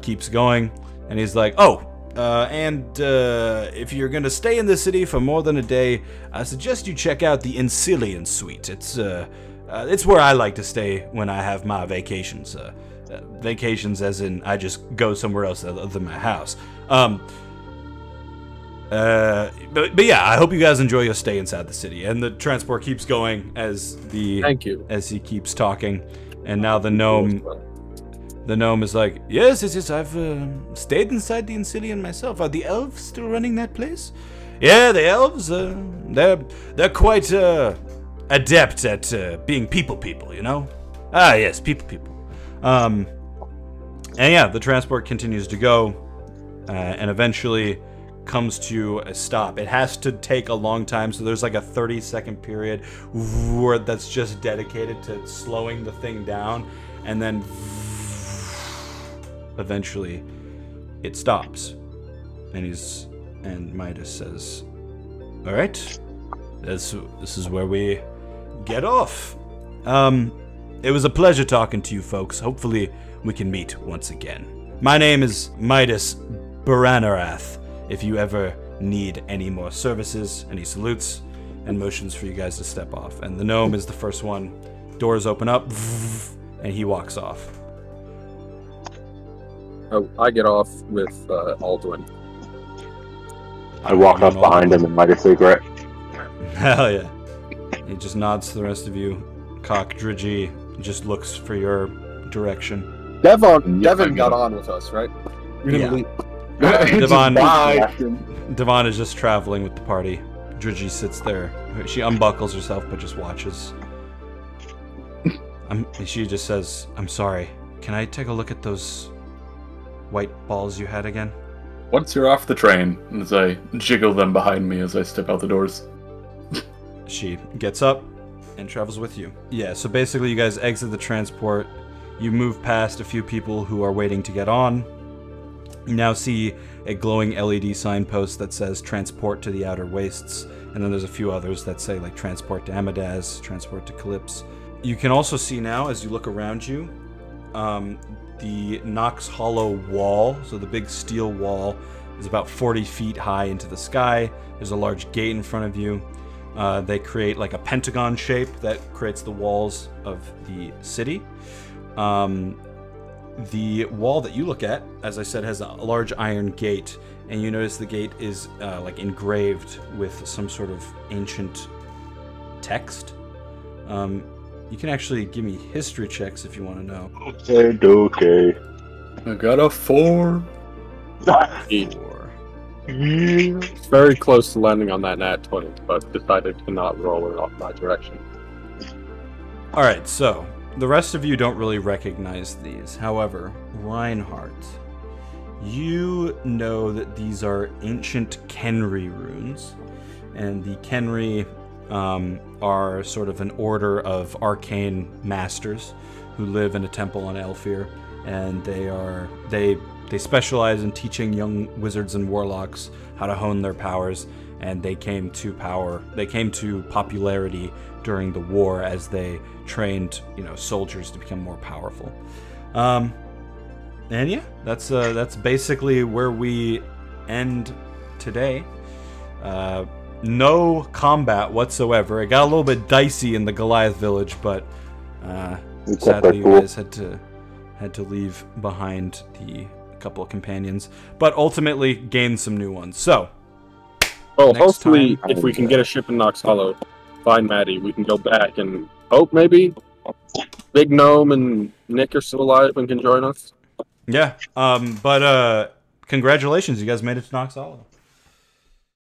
keeps going, and he's like, "Oh, If you're gonna stay in the city for more than a day, I suggest you check out the Incilian Suite. It's where I like to stay when I have my vacations. Vacations as in I just go somewhere else other than my house. But yeah, I hope you guys enjoy your stay inside the city. And the transport keeps going as Thank you. as he keeps talking. And now the gnome is like, yes, I've stayed inside the Incilian myself. Are the elves still running that place? Yeah, the elves, they're quite adept at being people, you know? Ah, yes, people. And yeah, the transport continues to go, and eventually comes to a stop. It has to take a long time, so there's like a 30-second period where that's just dedicated to slowing the thing down, and then eventually it stops. And Midas says, "All right, this is where we get off. It was a pleasure talking to you folks. Hopefully we can meet once again. My name is Midas Baranarath. If you ever need any more services," and he salutes and motions for you guys to step off. And the gnome is the first one. Doors open up, and he walks off. Oh, I get off with Alduin. I walk up behind him and light a cigarette. Hell yeah. He just nods to the rest of you. Cock Drigi just looks for your direction. Devon got on with us, right? You're gonna leave. Devon is just traveling with the party. Drigi sits there. She unbuckles herself but just watches. She just says, "I'm sorry. Can I take a look at those white balls you had again?" Once you're off the train, as I jiggle them behind me as I step out the doors. She gets up and travels with you. Yeah, so basically you guys exit the transport. You move past a few people who are waiting to get on. You now see a glowing LED signpost that says transport to the outer wastes, and then there's a few others that say like transport to Amadaz, transport to Calypse. You can also see now, as you look around you, the Nox Hollow wall, so the big steel wall, is about 40 feet high into the sky. There's a large gate in front of you. They create like a pentagon shape that creates the walls of the city. The wall that you look at, as I said, has a large iron gate, and you notice the gate is like engraved with some sort of ancient text. You can actually give me history checks if you want to know. Okay. I got a 4. 4. Very close to landing on that nat 20, but decided to not roll it off my direction. Alright, so the rest of you don't really recognize these. However, Reinhardt, you know that these are ancient Kenri runes, and the Kenri are sort of an order of arcane masters who live in a temple on Elfir, and they specialize in teaching young wizards and warlocks how to hone their powers, and they came to popularity during the war as they trained, soldiers to become more powerful. And yeah, that's basically where we end today. No combat whatsoever. It got a little bit dicey in the Goliath village, but sadly you guys had to leave behind the couple of companions, but ultimately gained some new ones. So, hopefully, if we can get a ship in Nox Hollow, find Maddie, we can go back and hope maybe Big Gnome and Nick are still alive and can join us. Yeah, but congratulations, you guys made it to Nox Hollow.